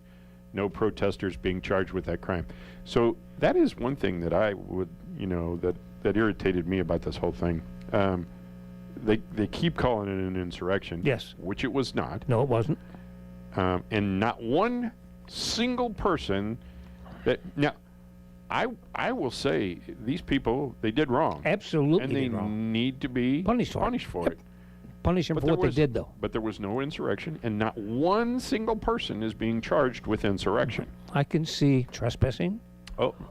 no protesters being charged with that crime. So that is one thing that I would, that irritated me about this whole thing. They keep calling it an insurrection. Yes. Which it was not. No, it wasn't. And not one single person that... Now, I will say these people, they did wrong. Absolutely and they need to be punished for it. Punish them for what they did, though. But there was no insurrection, and not one single person is being charged with insurrection. I can see trespassing.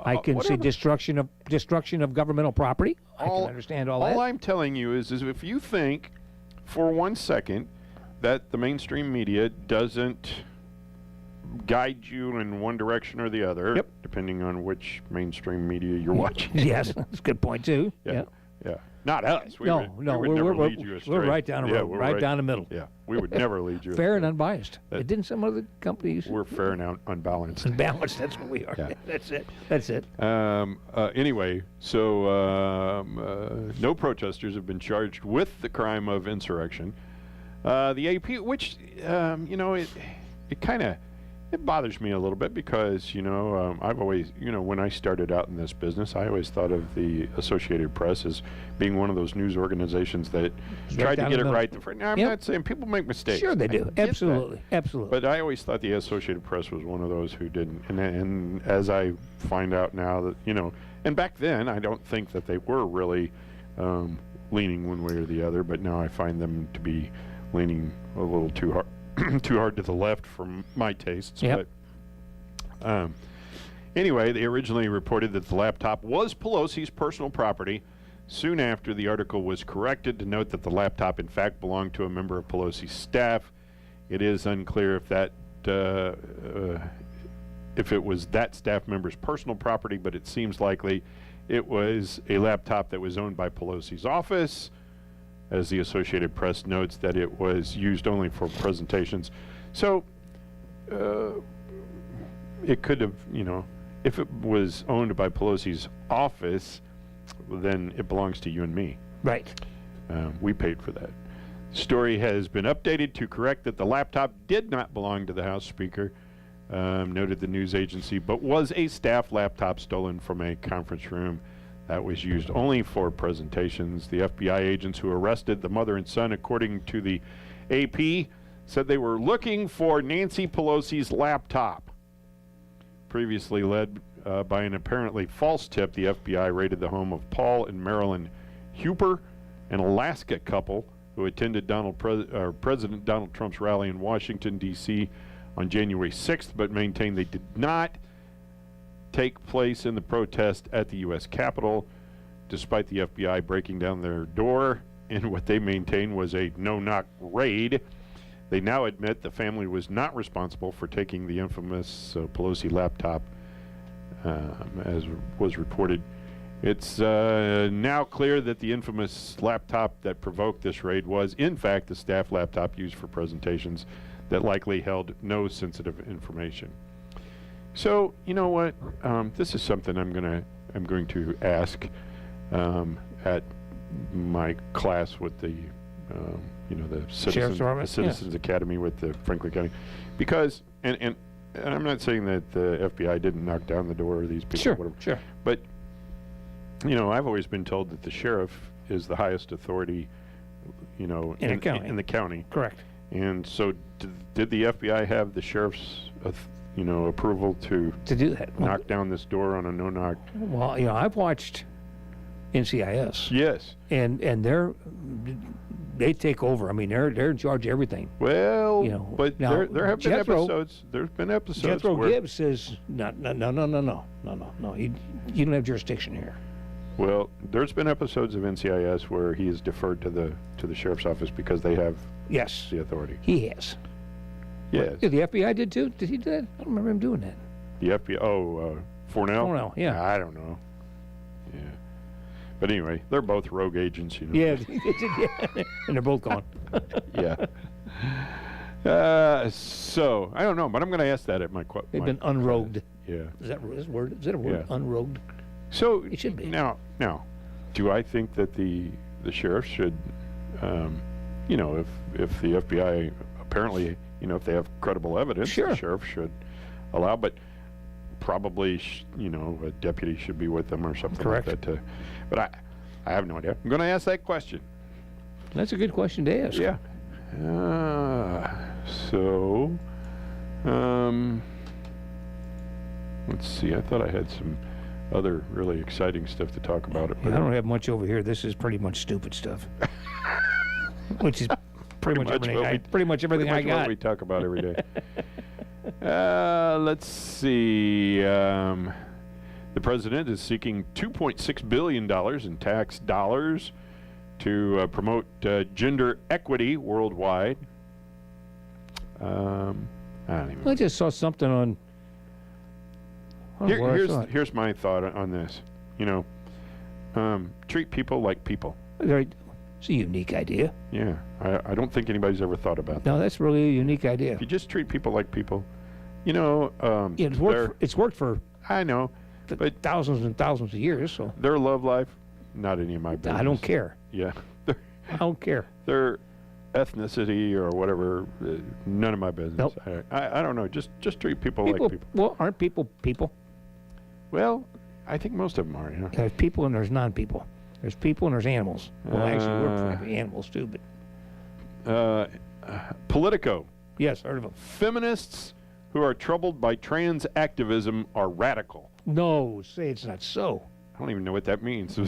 I can see destruction of governmental property. I can understand all that. All I'm telling you is if you think for 1 second that the mainstream media doesn't guide you in one direction or the other, depending on which mainstream media you're watching. Yes, that's a good point, too. Yeah. Not us. We would never lead you astray. We're right down the road, right down the middle. Yeah, we would never lead you astray. Fair and unbiased. Didn't some other companies? We're fair and unbalanced. Unbalanced, that's what we are. Yeah. That's it. Anyway, so no protesters have been charged with the crime of insurrection. The AP, which, it kind of... It bothers me a little bit because, I've always, when I started out in this business, I always thought of the Associated Press as being one of those news organizations that tried to get it right. Now, I'm not saying people make mistakes. Sure they do. Absolutely. Absolutely. But I always thought the Associated Press was one of those who didn't. And as I find out now that, and back then I don't think that they were really leaning one way or the other, but now I find them to be leaning a little too hard. Too hard to the left for my tastes. Yep. But anyway, they originally reported that the laptop was Pelosi's personal property. Soon after, the article was corrected to note that the laptop in fact belonged to a member of Pelosi's staff. It is unclear if that if it was that staff member's personal property, but it seems likely it was a laptop that was owned by Pelosi's office, as the Associated Press notes that it was used only for presentations. So it could have, if it was owned by Pelosi's office, then it belongs to you and me. Right. We paid for that. The story has been updated to correct that the laptop did not belong to the House Speaker, noted the news agency, but was a staff laptop stolen from a conference room that was used only for presentations. The FBI agents who arrested the mother and son, according to the AP, said they were looking for Nancy Pelosi's laptop. Previously led by an apparently false tip, the FBI raided the home of Paul and Marilyn Huper, an Alaska couple who attended President Donald Trump's rally in Washington, D.C. on January 6th, but maintained they did not take place in the protest at the U.S. Capitol, despite the FBI breaking down their door in what they maintained was a no-knock raid. They now admit the family was not responsible for taking the infamous Pelosi laptop, as was reported. It's now clear that the infamous laptop that provoked this raid was, in fact, the staff laptop used for presentations that likely held no sensitive information. So, you know what? This is something I'm going to ask at my class with the the Citizens Academy with the Franklin County, because and I'm not saying that the FBI didn't knock down the door of these people, sure, whatever, sure, but I've always been told that the sheriff is the highest authority, in the county. Correct. And so, did the FBI have the sheriff's, approval to do that? Knock down this door on a no-knock? Well, I've watched NCIS. Yes. And they take over. I mean, they're in charge of everything. Well, but now, there have been episodes. There's been episodes. Jethro Gibbs says, no. You don't have jurisdiction here. Well, there's been episodes of NCIS where he is deferred to the sheriff's office because they have the authority. He has. Yes. The FBI did too? Did he do that? I don't remember him doing that. The FBI? Fornell? Fornell, yeah. I don't know. Yeah. But anyway, they're both rogue agents, Yeah, and they're both gone. Yeah. So, I don't know, but I'm going to ask that at my question. They've been unrogued. Yeah. Is that a word? Is that a word? Yeah. Unrogued? So, it should be. Now, do I think that the sheriff should, if the FBI apparently, if they have credible evidence, the sheriff should allow, but probably, a deputy should be with them or something like that. But I have no idea. I'm going to ask that question. That's a good question to ask. Yeah. Let's see. I thought I had some other really exciting stuff to talk about. I don't have much over here. This is pretty much stupid stuff. Which is pretty much everything I got. What we talk about every day. Let's see. The president is seeking $2.6 billion in tax dollars to promote gender equity worldwide. I just saw something on. Here's my thought on this. Treat people like people. It's a unique idea. Yeah, I don't think anybody's ever thought about that. No, that's really a unique idea. If you just treat people like people, it's worked for. I know, but thousands and thousands of years. So their love life, not any of my business. I don't care. Yeah, I don't care. Their ethnicity or whatever, none of my business. Nope. I don't know. Just treat people like people. Well, aren't people people? Well, I think most of them are. Yeah. There's people and there's non-people. There's people and there's animals. Well, actually, we're animals too, but. Politico. Yes, heard of them. Feminists who are troubled by trans activism are radical. No, say it's not so. I don't even know what that means.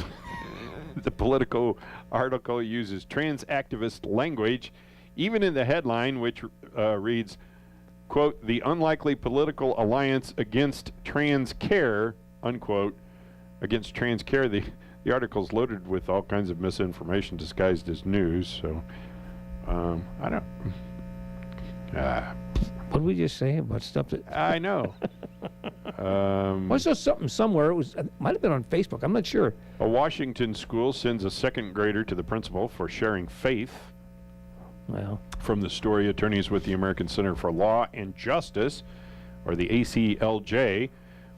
The Politico article uses trans activist language, even in the headline, which reads, quote, "The unlikely political alliance against trans care," unquote. Against trans care, the article's loaded with all kinds of misinformation disguised as news, so I don't... What did we just say about stuff that... I know. I saw something somewhere. It might have been on Facebook. I'm not sure. A Washington school sends a second grader to the principal for sharing faith. Well, from the story, attorneys with the American Center for Law and Justice, or the ACLJ,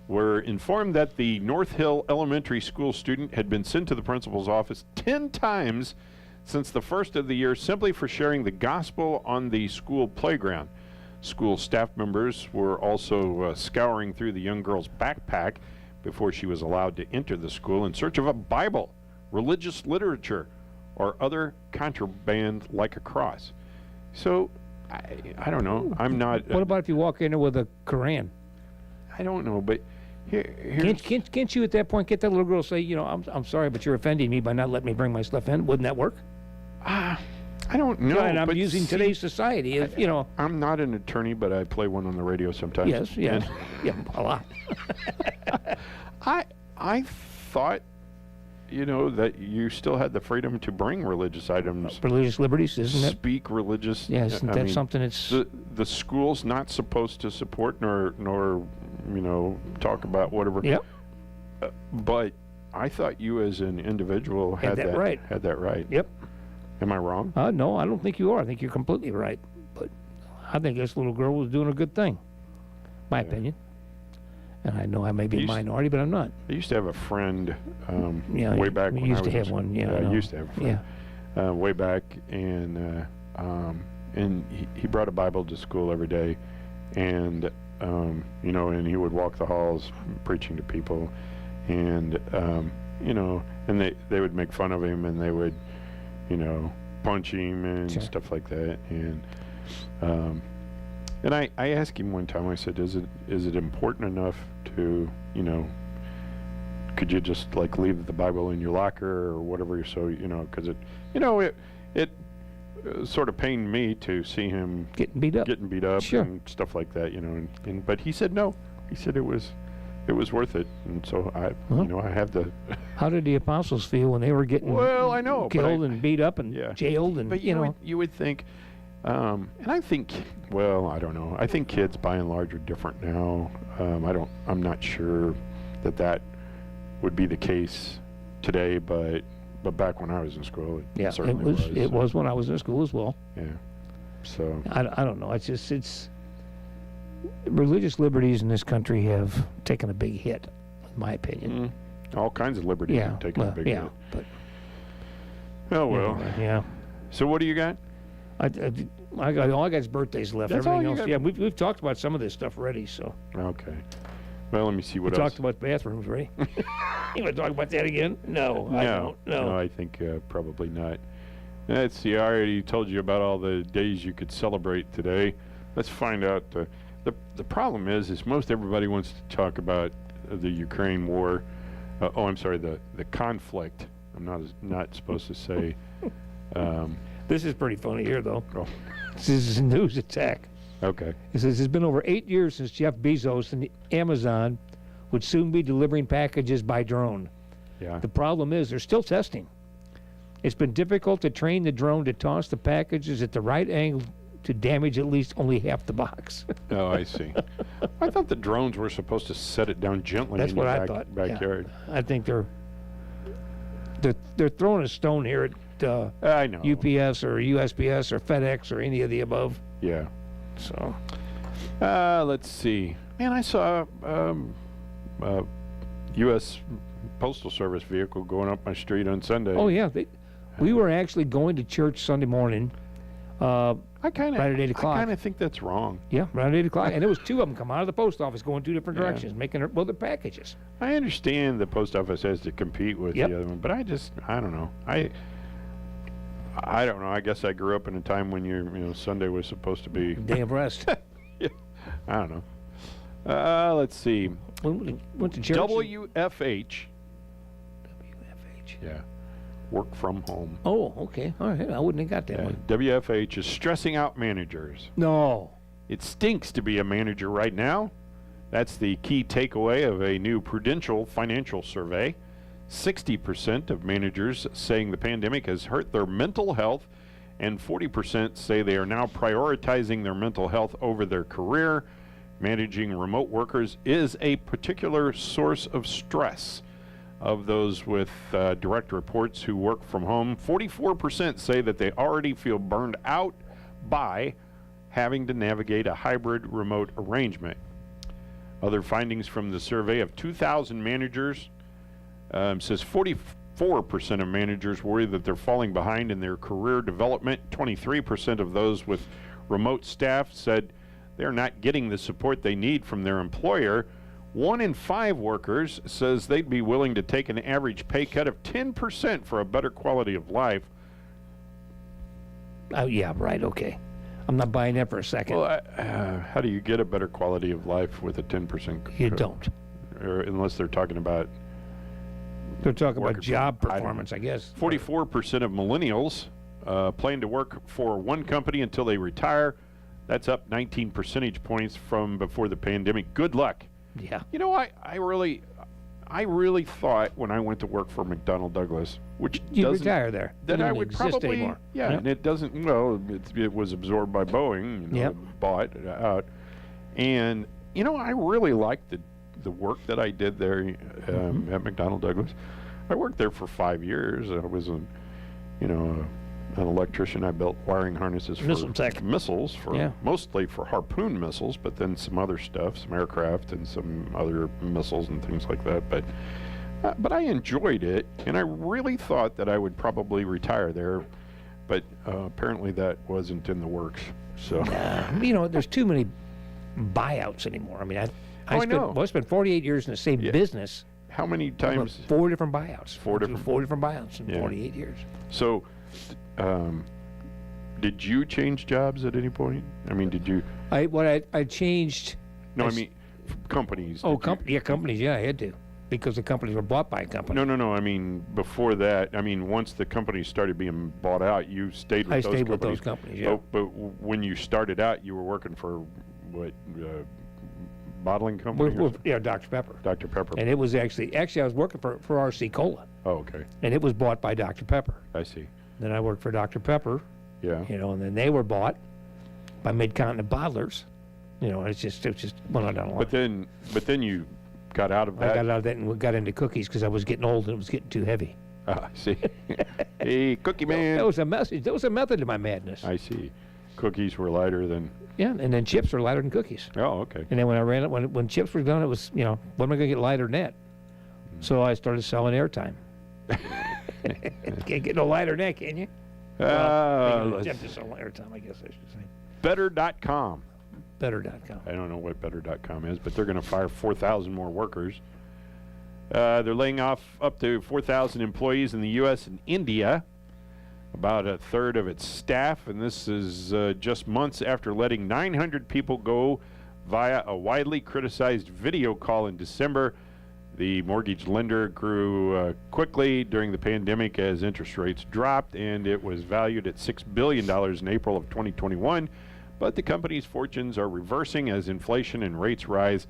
were informed that the North Hill Elementary School student had been sent to the principal's office 10 times since the first of the year simply for sharing the gospel on the school playground. School staff members were also scouring through the young girl's backpack before she was allowed to enter the school in search of a Bible, religious literature, or other contraband like a cross. So, I don't know. I'm not... What about if you walk in there with a Quran? I don't know, but here's... Can't you at that point get that little girl to say, you know, I'm sorry, but you're offending me by not letting me bring my stuff in? Wouldn't that work? I don't know. Yeah, and I'm but using today's society, you know. I'm not an attorney, but I play one on the radio sometimes. Yes, yes. Yeah, a lot. I thought, you know, that you still had the freedom to bring religious items. Religious liberties, isn't it? Speak religious. Yeah, isn't that something that's... The school's not supposed to support nor you know, talk about whatever. Yep. But I thought you as an individual had that right. Had that right. Yep. Am I wrong? No, I don't think you are. I think you're completely right. But I think this little girl was doing a good thing, my opinion. And I know I may be a minority, but I'm not. I used to have a friend yeah, way back when I was used to have one. Yeah, I used to have a friend way back, and he brought a Bible to school every day, and you know, and he would walk the halls preaching to people, and you know, and they would make fun of him, and they would, you know, punch him and stuff like that, and I asked him one time, I said, is it important enough to, you know, could you just like leave the Bible in your locker or whatever, so, you know, because it, you know, it sort of pained me to see him getting beat up and stuff like that, you know, and but he said no, he said it was worth it, and so you know, I have the... How did the apostles feel when they were getting I know, killed and beat up and jailed, and but you know, you would think, and I think, well, I don't know, I think kids by and large are different now. I'm not sure that would be the case today, but back when I was in school, it certainly was. It was when I was in school as well. Yeah. So I don't know. It's religious liberties in this country have taken a big hit, in my opinion. All kinds of liberties have taken a big hit. But oh well. Yeah. So what do you got? I got all I got is birthdays left. That's everything all else. you got? Yeah, we've talked about some of this stuff already. So. Okay. Well, let me see what we else. talked about bathrooms, right? You want to talk about that again? No, I don't. No, I think probably not. Let's see. I already told you about all the days you could celebrate today. Let's find out. The problem is most everybody wants to talk about the Ukraine war. I'm sorry, the conflict. I'm not supposed to say. This is pretty funny here, though. Oh. This is a news attack. Okay. It says it's been over 8 years since Jeff Bezos and Amazon would soon be delivering packages by drone. Yeah. The problem is they're still testing. It's been difficult to train the drone to toss the packages at the right angle to damage at least only half the box. Oh, I see. I thought the drones were supposed to set it down gently That's in what your I thought. backyard. Yeah. I think they're throwing a stone here at I know. UPS or USPS or FedEx or any of the above. Yeah. So, let's see. Man, I saw a U.S. Postal Service vehicle going up my street on Sunday. Oh yeah, we were actually going to church Sunday morning. Right at 8 o'clock. I kind of think that's wrong. Yeah, right at 8 o'clock, and there was two of them come out of the post office going two different directions, making their packages. I understand the post office has to compete with the other one, but I don't know. I don't know. I guess I grew up in a time when Sunday was supposed to be day of rest. Yeah. I don't know. Let's see. Went to church. WFH. Yeah. Work from home. Oh, okay. All right. I wouldn't have got that one. WFH is stressing out managers. No. It stinks to be a manager right now. That's the key takeaway of a new Prudential financial survey. 60% of managers saying the pandemic has hurt their mental health and 40% say they are now prioritizing their mental health over their career. Managing remote workers is a particular source of stress. Of those with direct reports who work from home, 44% say that they already feel burned out by having to navigate a hybrid remote arrangement. Other findings from the survey of 2,000 managers says 44% of managers worry that they're falling behind in their career development. 23% of those with remote staff said they're not getting the support they need from their employer. 1 in 5 workers says they'd be willing to take an average pay cut of 10% for a better quality of life. Oh, yeah, right, okay. I'm not buying that for a second. Well, how do you get a better quality of life with a 10% cut? You don't. Or unless they're talking about... They're talking about job performance, I guess. 44% of millennials plan to work for one company until they retire. That's up 19 percentage points from before the pandemic. Good luck. Yeah. You know, I really thought when I went to work for McDonnell Douglas, which you doesn't retire there, that I would exist probably anymore. Yeah, and it doesn't. Well, it was absorbed by Boeing. You know, bought it out, and you know, I really liked the work that I did there at McDonnell Douglas. I worked there for 5 years. I was an electrician. I built wiring harnesses for missiles, mostly for Harpoon missiles, but then some other stuff, some aircraft and some other missiles and things like that. But I enjoyed it, and I really thought that I would probably retire there, but apparently that wasn't in the works. So, you know, there's too many buyouts anymore. I mean, I spent 48 years in the same business. How many times? 4 different buyouts. 4 different buyouts in 48 years. So, did you change jobs at any point? I mean, did you? I changed. No, I mean companies. Oh, companies. Yeah, I had to, because the companies were bought by a company. No. I mean, before that, I mean, once the companies started being bought out, you stayed with those companies. I stayed with those companies. Yeah. But when you started out, you were working for what? Bottling company? Yeah, Dr. Pepper. Dr. Pepper. And it was actually I was working for RC Cola. Oh, okay. And it was bought by Dr. Pepper. I see. Then I worked for Dr. Pepper. Yeah. You know, and then they were bought by Mid-Continent Bottlers. You know, it just went on down the line. But then you got out of that. I got out of that and got into cookies because I was getting old and it was getting too heavy. I see. Hey, cookie man. That was a message. There was a method to my madness. I see. Cookies were lighter than... Yeah, and then chips were lighter than cookies. Oh, okay. And then when I ran it, when chips were done, it was, you know, when am I going to get lighter than that? So I started selling airtime. Can't get no lighter than that, can you? Attempt to sell airtime, I guess I should say. Better.com. Better.com. I don't know what Better.com is, but they're going to fire 4,000 more workers. They're laying off up to 4,000 employees in the U.S. and India, about a third of its staff, and this is just months after letting 900 people go via a widely criticized video call in December. The mortgage lender grew quickly during the pandemic as interest rates dropped, and it was valued at $6 billion in April of 2021. But the company's fortunes are reversing as inflation and rates rise,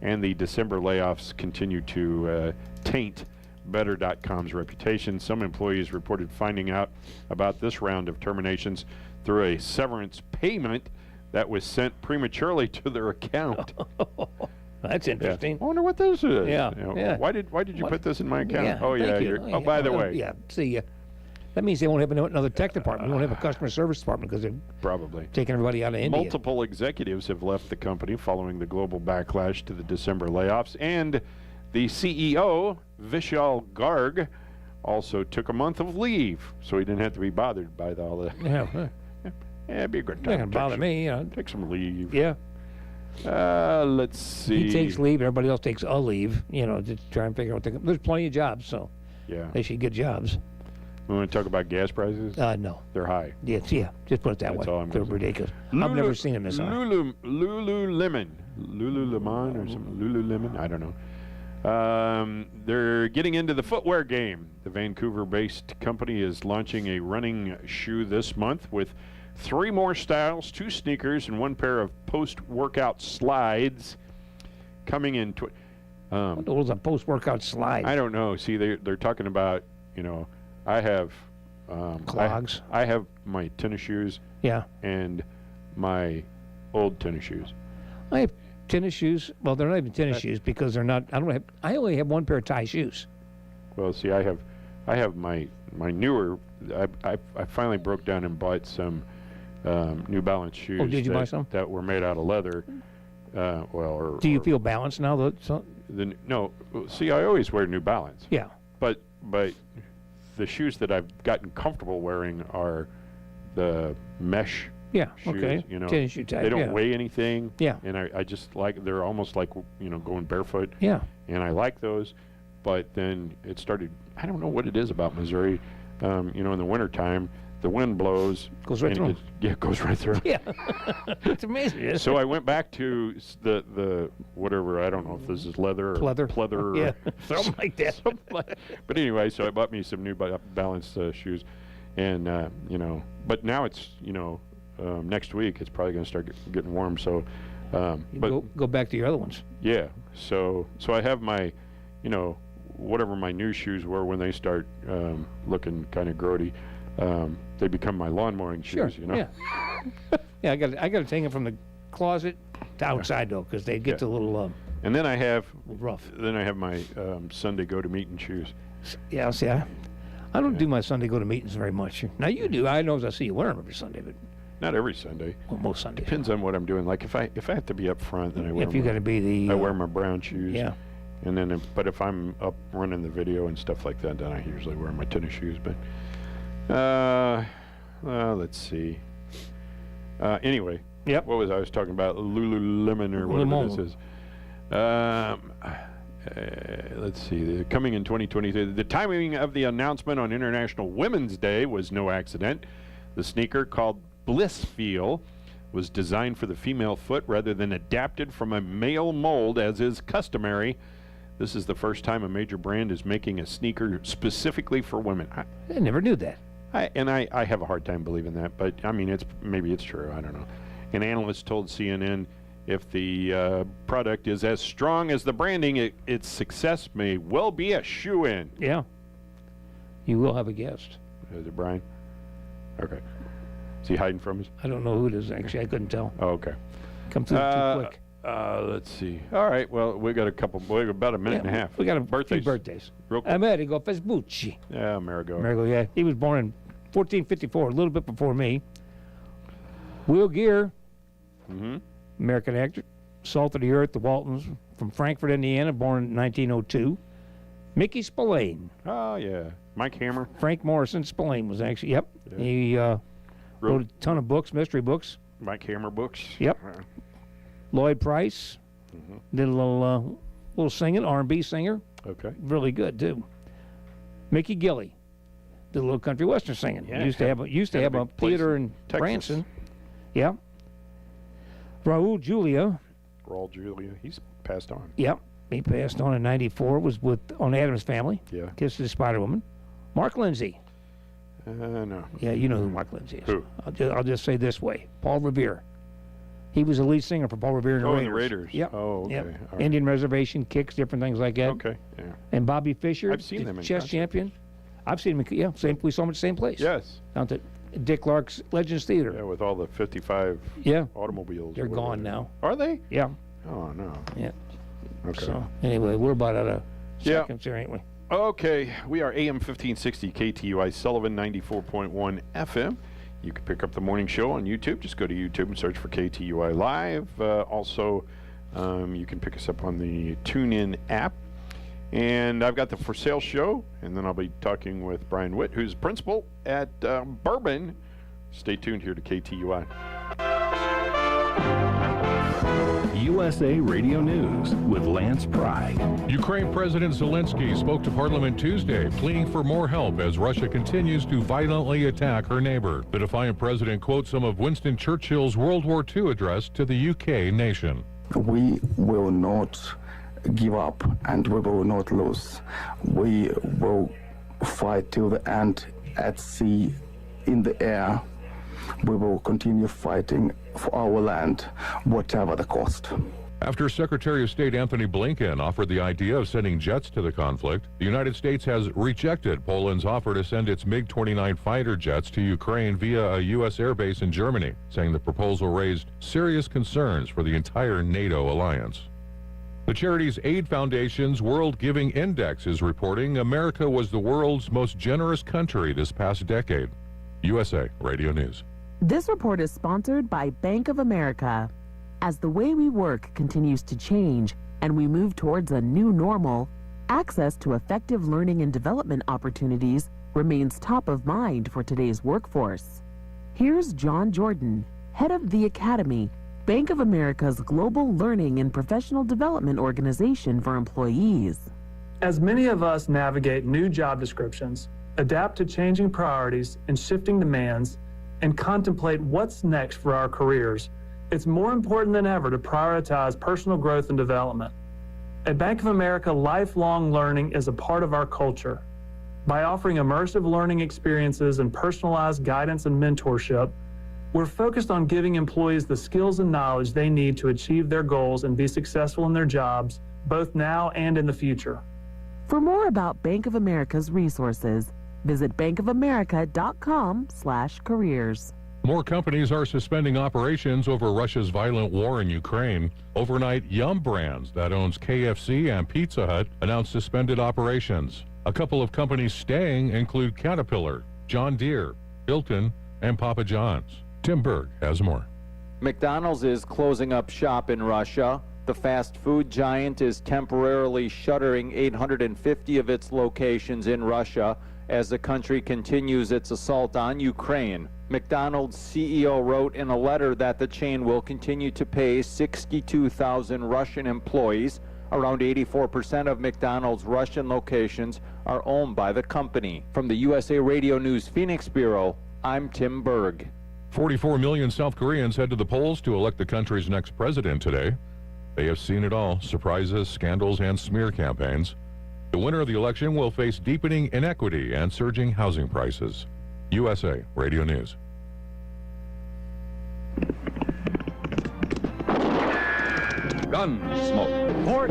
and the December layoffs continue to taint Better.com's reputation. Some employees reported finding out about this round of terminations through a severance payment that was sent prematurely to their account. That's interesting. I wonder what this is. Yeah. You know, yeah. Why did you put this in my account? Yeah, oh yeah. thank you. Oh, by the way. Yeah. See, that means they won't have another tech department. They won't have a customer service department because they're probably taking everybody out of India. Multiple executives have left the company following the global backlash to the December layoffs, and the CEO, Vishal Garg, also took a month of leave, so he didn't have to be bothered by all that. Yeah. It'd be a good time. Not gonna bother me. Take some leave. Yeah. Let's see. He takes leave. Everybody else takes a leave. You know, to try and figure out what there's plenty of jobs, so yeah, they should get jobs. We want to talk about gas prices? No. They're high. Yeah, just put it that way. They're ridiculous. I've never seen them this high. Lululemon or something. Lululemon? I don't know. They're getting into the footwear game. The Vancouver-based company is launching a running shoe this month with 3 more styles, 2 sneakers, and 1 pair of post-workout slides coming in. What was a post-workout slide? I don't know. See, they're talking about, you know, I have Clogs. I have my tennis shoes. Yeah. And my old tennis shoes. I have tennis shoes. Well, they're not even tennis shoes because they're not. I only have one pair of tie shoes. Well, see, I have my newer. I finally broke down and bought some New Balance shoes. Oh, did you buy some? That were made out of leather? Do you feel balanced now? No. See, I always wear New Balance. Yeah. But the shoes that I've gotten comfortable wearing are the mesh. Yeah. Shoes, Okay. You know, tennis shoe type. they don't yeah. weigh anything. Yeah. And I just like, they're almost like, going barefoot. Yeah. And I like those. But then it started, I don't know what it is about Missouri. In the wintertime, the wind blows. Goes right through. It goes right through. Yeah. It's amazing. So I went back to the whatever, I don't know if this is leather or pleather. Yeah. Something like that. But anyway, so I bought me some New Balance shoes. And, but now it's, next week it's probably going to start getting warm. So, go back to your other ones. Yeah. So I have my, whatever my new shoes were when they start looking kind of grody, they become my lawn mowing shoes. Yeah. Yeah, I got to take them from the closet to outside though, because they get a little. And then I have rough. Then I have my Sunday go to meeting shoes. Yeah, see, I don't do my Sunday go to meetings very much. Now you do. I know I see you wear them every Sunday, but not every Sunday. Well, most Sundays. Depends on what I'm doing. Like if I have to be up front, then I wear. If you got to be the. I wear my brown shoes. Yeah. And then, but if I'm up running the video and stuff like that, then I usually wear my tennis shoes. But let's see. Anyway. Yep. What was I was talking about? Lululemon or whatever this is. Let's see. Coming in 2023, the timing of the announcement on International Women's Day was no accident. The sneaker, called Blissfeel, was designed for the female foot rather than adapted from a male mold, as is customary. This is the first time a major brand is making a sneaker specifically for women. I never knew that. I have a hard time believing that, but I mean, maybe it's true. I don't know. An analyst told CNN if the product is as strong as the branding, its success may well be a shoe-in. Yeah. You will have a guest. Is it Brian? Okay. Is he hiding from us? I don't know who it is, actually. I couldn't tell. Oh, okay. Come through too quick. Let's see. All right. Well, we got about a minute and a half. We got birthdays. Few birthdays. Real quick. Amerigo Vespucci. Yeah, Amerigo. Amerigo, yeah. He was born in 1454, a little bit before me. Will Gere, American actor. Salt of the Earth, the Waltons, from Frankfort, Indiana, born in 1902. Mickey Spillane. Oh, yeah. Mike Hammer. Frank Morrison Spillane was actually, yep. Yeah. He wrote a ton of books, mystery books. Mike Hammer books. Yep. Lloyd Price. Did a little singing, R&B singer. Okay. Really good, too. Mickey Gilley. Did a little country western singing. Yeah, used to have a theater in Branson. Yeah. Raul Julia. He's passed on. Yep. He passed on in 94. Was on Addams Family. Yeah. Kissed the Spider Woman. Mark Lindsay. No. Yeah, you know who Mark Lindsay is. Who? I'll just say this way. Paul Revere. He was the lead singer for Paul Revere and the Raiders. The Raiders. Yep. Oh, okay. Yep. Right. Indian Reservation, Kicks, different things like that. Okay. Yeah. And Bobby Fischer. I've seen them in chess concert. champion. I've seen him. Yeah, we saw him at the same place. Yes. Down at Dick Clark's Legends Theater. Yeah, with all the 55 automobiles. They're gone now. Are they? Yeah. Oh, no. Yeah. Okay. So, anyway, we're about out of seconds here, ain't we? Okay. We are AM 1560 KTUI Sullivan 94.1 FM. You can pick up the morning show on YouTube. Just go to YouTube and search for KTUI Live. Also, you can pick us up on the TuneIn app. And I've got the For Sale show, and then I'll be talking with Brian Witt, who's principal at Bourbon. Stay tuned here to KTUI. USA Radio News with Lance Pry. Ukraine President Zelensky spoke to Parliament Tuesday, pleading for more help as Russia continues to violently attack her neighbor. The defiant president quotes some of Winston Churchill's World War II address to the UK nation. We will not give up and we will not lose. We will fight till the end, at sea, in the air. We will continue fighting for our land, whatever the cost. After Secretary of State Anthony Blinken offered the idea of sending jets to the conflict, the United States has rejected Poland's offer to send its MiG-29 fighter jets to Ukraine via a U.S. airbase in Germany, saying the proposal raised serious concerns for the entire NATO alliance. The Charities Aid Foundation's World Giving Index is reporting America was the world's most generous country this past decade. USA Radio News. This report is sponsored by Bank of America. As the way we work continues to change and we move towards a new normal, access to effective learning and development opportunities remains top of mind for today's workforce. Here's John Jordan, head of the Academy, Bank of America's global learning and professional development organization for employees. As many of us navigate new job descriptions, adapt to changing priorities and shifting demands, and contemplate what's next for our careers, it's more important than ever to prioritize personal growth and development. At Bank of America, lifelong learning is a part of our culture. By offering immersive learning experiences and personalized guidance and mentorship, we're focused on giving employees the skills and knowledge they need to achieve their goals and be successful in their jobs, both now and in the future. For more about Bank of America's resources, visit bankofamerica.com/careers. More companies are suspending operations over Russia's violent war in Ukraine. Overnight, Yum Brands, that owns KFC and Pizza Hut, announced suspended operations. A couple of companies staying include Caterpillar, John Deere, Hilton, and Papa John's. Tim Berg has more. McDonald's is closing up shop in Russia. The fast food giant is temporarily shuttering 850 of its locations in Russia as the country continues its assault on Ukraine. McDonald's CEO wrote in a letter that the chain will continue to pay 62,000 Russian employees. Around 84% of McDonald's Russian locations are owned by the company. From the USA Radio News Phoenix Bureau, I'm Tim Berg. 44 million South Koreans head to the polls to elect the country's next president today. They have seen it all: surprises, scandals, and smear campaigns. The winner of the election will face deepening inequity and surging housing prices. USA Radio News. Gunsmoke. Fort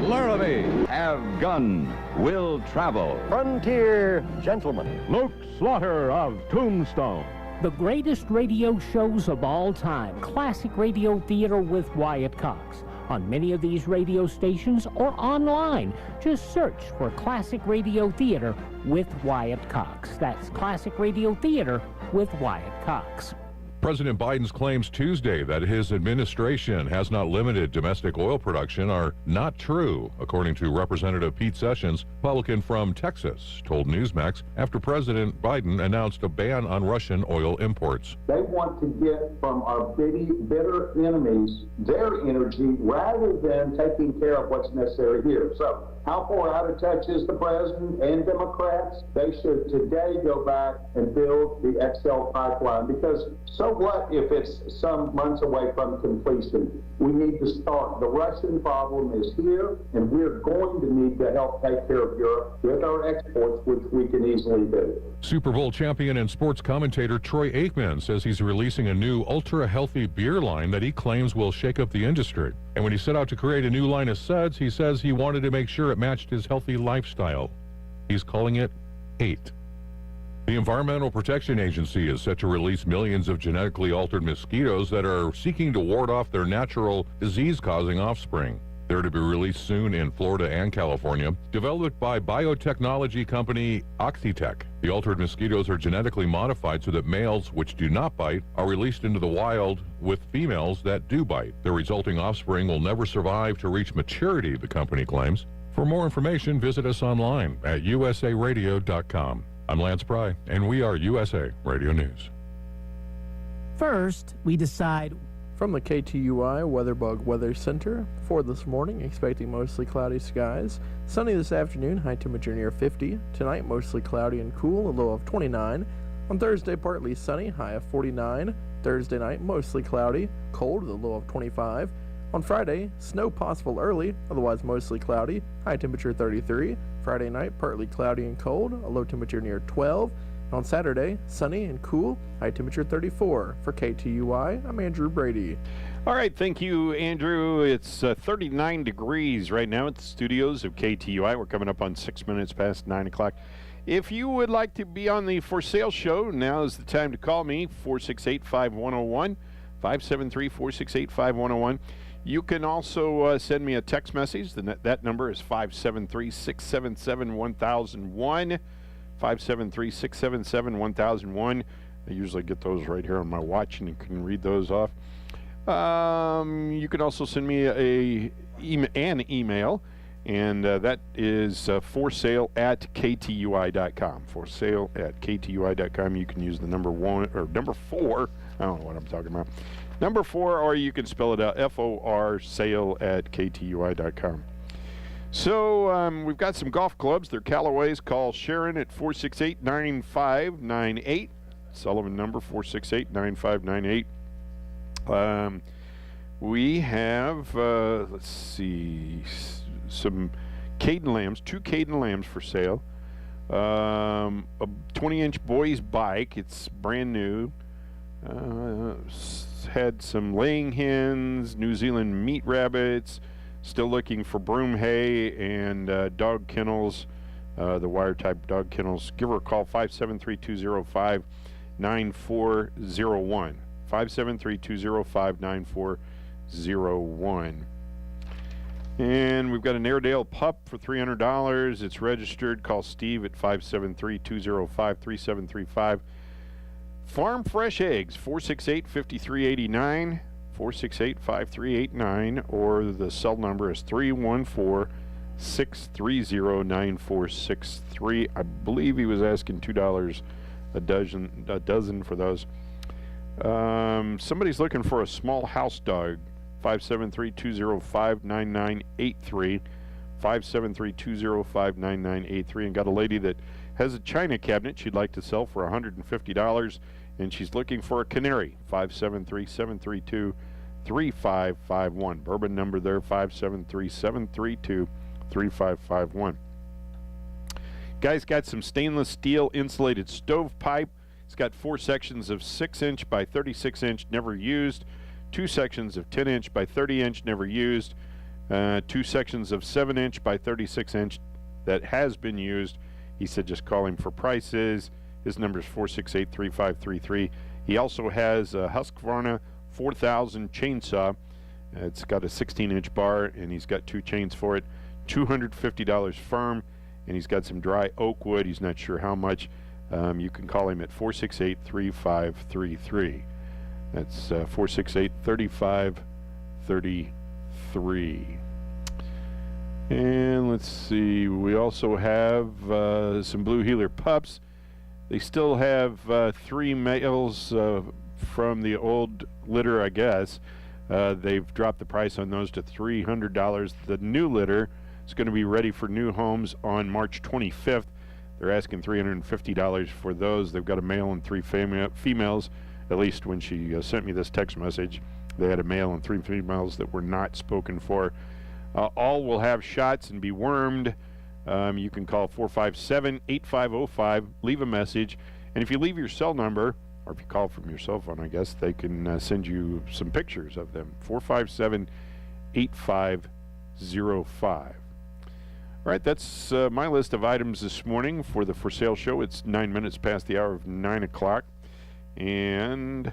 Laramie. Have gun. Will travel. Frontier Gentleman. Luke Slaughter of Tombstone. The greatest radio shows of all time. Classic radio theater with Wyatt Cox. On many of these radio stations or online. Just search for Classic Radio Theater with Wyatt Cox. That's Classic Radio Theater with Wyatt Cox. President Biden's claims Tuesday that his administration has not limited domestic oil production are not true, according to Representative Pete Sessions, Republican from Texas, told Newsmax after President Biden announced a ban on Russian oil imports. They want to get from our bitter enemies their energy rather than taking care of what's necessary here. So how far out of touch is the president and Democrats? They should today go back and build the XL pipeline, because so what if it's some months away from completion? We need to start. The Russian problem is here, and we're going to need to help take care of Europe with our exports, which we can easily do. Super Bowl champion and sports commentator Troy Aikman says he's releasing a new ultra-healthy beer line that he claims will shake up the industry. And when he set out to create a new line of suds, he says he wanted to make sure it matched his healthy lifestyle. He's calling it 8. The Environmental Protection Agency is set to release millions of genetically altered mosquitoes that are seeking to ward off their natural disease-causing offspring. They're to be released soon in Florida and California. Developed by biotechnology company Oxitec, the altered mosquitoes are genetically modified so that males, which do not bite, are released into the wild with females that do bite. The resulting offspring will never survive to reach maturity, the company claims. For more information, visit us online at usaradio.com. I'm Lance Pry, and we are USA Radio News. First, we decide. From the KTUI WeatherBug Weather Center, for this morning, expecting mostly cloudy skies. Sunny this afternoon, high temperature near 50. Tonight, mostly cloudy and cool, a low of 29. On Thursday, partly sunny, high of 49. Thursday night, mostly cloudy, cold with a low of 25. On Friday, snow possible early, otherwise mostly cloudy, high temperature 33. Friday night, partly cloudy and cold, a low temperature near 12. On Saturday, sunny and cool, high temperature 34. For KTUI, I'm Andrew Brady. All right, thank you, Andrew. It's 39 degrees right now at the studios of KTUI. We're coming up on 6 minutes past 9 o'clock. If you would like to be on the For Sale Show, now is the time to call me, 468-5101, 573-468-5101. You can also send me a text message. That number is 573-677-1001, 573-677-1001. I usually get those right here on my watch, and you can read those off. You can also send me an email, and that is for sale at KTUI.com. For sale at KTUI.com. You can use the number 4. I don't know what I'm talking about. Number 4, or you can spell it out, FOR, sale at KTUI.com. So we've got some golf clubs. They're Callaways. Call Sharon at 468-9598. Sullivan number 468-9598. We have, let's see, some Caden lambs, 2 Caden lambs for sale. A 20-inch boys bike. It's brand new. Had some laying hens, New Zealand meat rabbits. Still looking for broom hay and dog kennels, the wire type dog kennels. Give her a call, 573-205-9401. 573-205-9401. And we've got an Airedale pup for $300. It's registered. Call Steve at 573-205-3735. Farm Fresh Eggs, 468-5389, 468-5389, or the cell number is 314-630-9463. I believe he was asking $2 a dozen for those. Somebody's looking for a small house dog, 573-205-9983, 573-205-9983, and got a lady that has a china cabinet she'd like to sell for $150, and she's looking for a canary, 573-732-3551. Bourbon number there, 573-732-3551. Guy's got some stainless steel insulated stovepipe. It's got 4 sections of 6-inch by 36-inch, never used, 2 sections of 10-inch by 30-inch, never used, 2 sections of 7-inch by 36-inch that has been used. He said just call him for prices. His number is 468-3533. He also has a Husqvarna 4000 chainsaw. It's got a 16-inch bar, and he's got 2 chains for it, $250 firm, and he's got some dry oak wood. He's not sure how much. You can call him at 468-3533. That's 468-3533. And let's see, we also have some Blue Heeler pups. They still have 3 males from the old litter, I guess. They've dropped the price on those to $300. The new litter is going to be ready for new homes on March 25th. They're asking $350 for those. They've got a male and 3 females. At least when she sent me this text message, they had a male and 3 females that were not spoken for. All will have shots and be wormed. You can call 457-8505, leave a message, and if you leave your cell number, or if you call from your cell phone, I guess, they can send you some pictures of them. 457-8505. All right, that's my list of items this morning for the For Sale Show. It's 9 minutes past the hour of 9 o'clock, and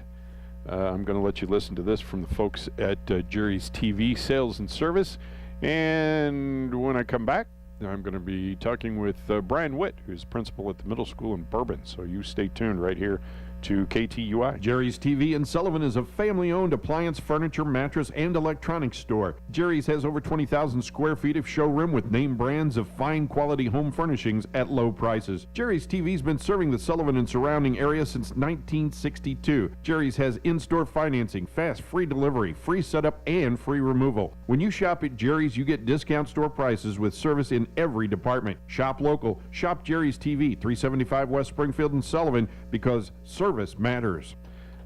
I'm going to let you listen to this from the folks at Jerry's TV Sales and Service. And when I come back, I'm going to be talking with Brian Witt, who's principal at the middle school in Bourbon. So you stay tuned right here to KTUI. Jerry's TV in Sullivan is a family-owned appliance, furniture, mattress, and electronics store. Jerry's has over 20,000 square feet of showroom with name brands of fine quality home furnishings at low prices. Jerry's TV's been serving the Sullivan and surrounding area since 1962. Jerry's has in-store financing, fast free delivery, free setup, and free removal. When you shop at Jerry's, you get discount store prices with service in every department. Shop local. Shop Jerry's TV, 375 West Springfield in Sullivan, because service matters.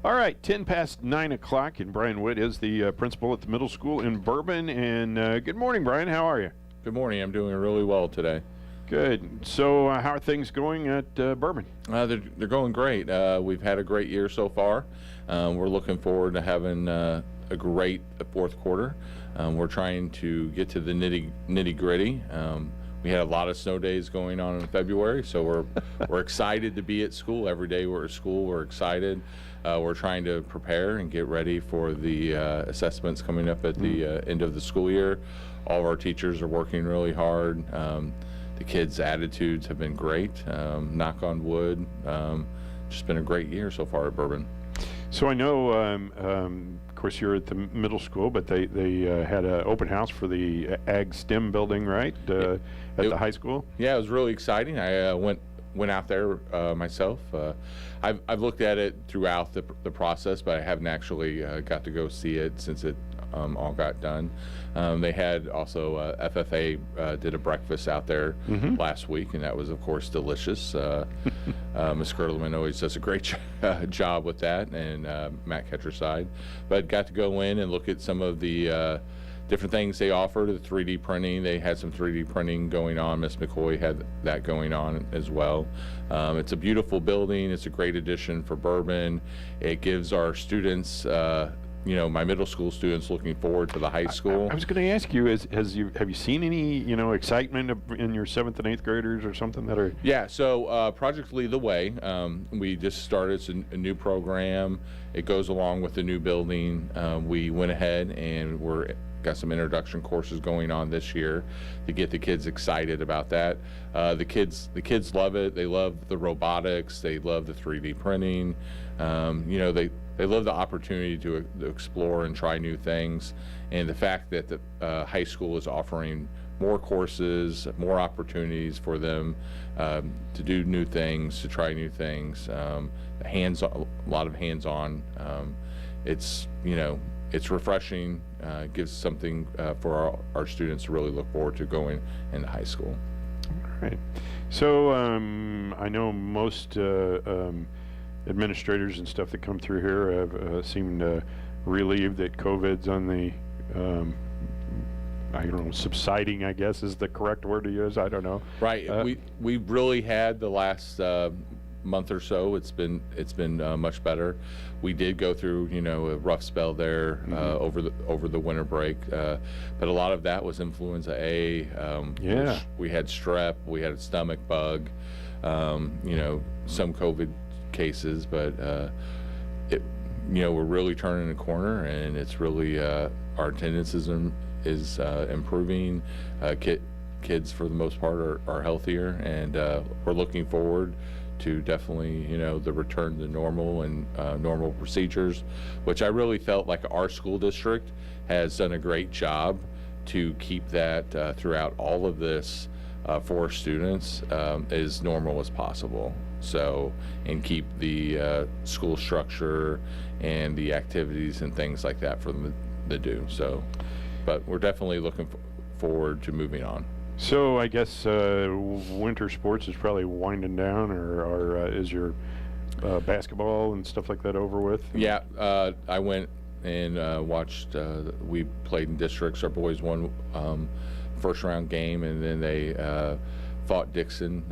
All right, 10 past 9 o'clock, and Brian Witt is the principal at the middle school in Bourbon. And good morning, Brian. How are you? Good morning. I'm doing really well today. Good. So how are things going at Bourbon? They're going great. We've had a great year so far. We're looking forward to having a great fourth quarter. We're trying to get to the nitty gritty. We had a lot of snow days going on in February, so we're excited to be at school. Every day we're at school, we're excited. We're trying to prepare and get ready for the assessments coming up at the end of the school year. All of our teachers are working really hard. The kids' attitudes have been great. Knock on wood. Just been a great year so far at Bourbon. So I know, of course, you're at the middle school, but they had an open house for the Ag STEM building, right, at the high school? Yeah, it was really exciting. I went out there myself. I've looked at it throughout the process, but I haven't actually got to go see it since it all got done. They had also FFA did a breakfast out there last week, and that was, of course, delicious. Ms. Kurtleman always does a great job with that, and Matt Ketcherside. But got to go in and look at some of the different things they offer. The 3D printing, they had some 3D printing going on. Miss McCoy had that going on as well. It's a beautiful building. It's a great addition for Bourbon. It gives our students, my middle school students, looking forward to the high school. I was going to ask you, have you seen any, excitement in your 7th and 8th graders or something that are? Yeah, so Project Lead the Way, we just started a new program. It goes along with the new building. We went ahead and got some introduction courses going on this year to get the kids excited about that. The kids love it. They love the robotics. They love the 3D printing. They love the opportunity to explore and try new things, and the fact that the high school is offering more courses, more opportunities for them to do new things, to try new things. A lot of hands-on. It's refreshing. Gives something for our students to really look forward to going into high school. All right. So I know most administrators and stuff that come through here have seemed relieved that COVID's on the subsiding, I guess is the correct word to use. I don't know. Right. We've really had the last month or so. It's been much better. We did go through a rough spell there over the winter break, but a lot of that was influenza A. We had strep. We had a stomach bug. Some COVID cases, but we're really turning a corner, and it's really our attendance is improving. Kids for the most part are healthier, and we're looking forward to definitely the return to normal and normal procedures, which I really felt like our school district has done a great job to keep that throughout all of this for students as normal as possible. So, and keep the school structure and the activities and things like that for them to do. So, but we're definitely looking forward to moving on. So I guess winter sports is probably winding down, or is your basketball and stuff like that over with? Yeah, I went and watched. We played in districts. Our boys won first round game, and then they fought Dixon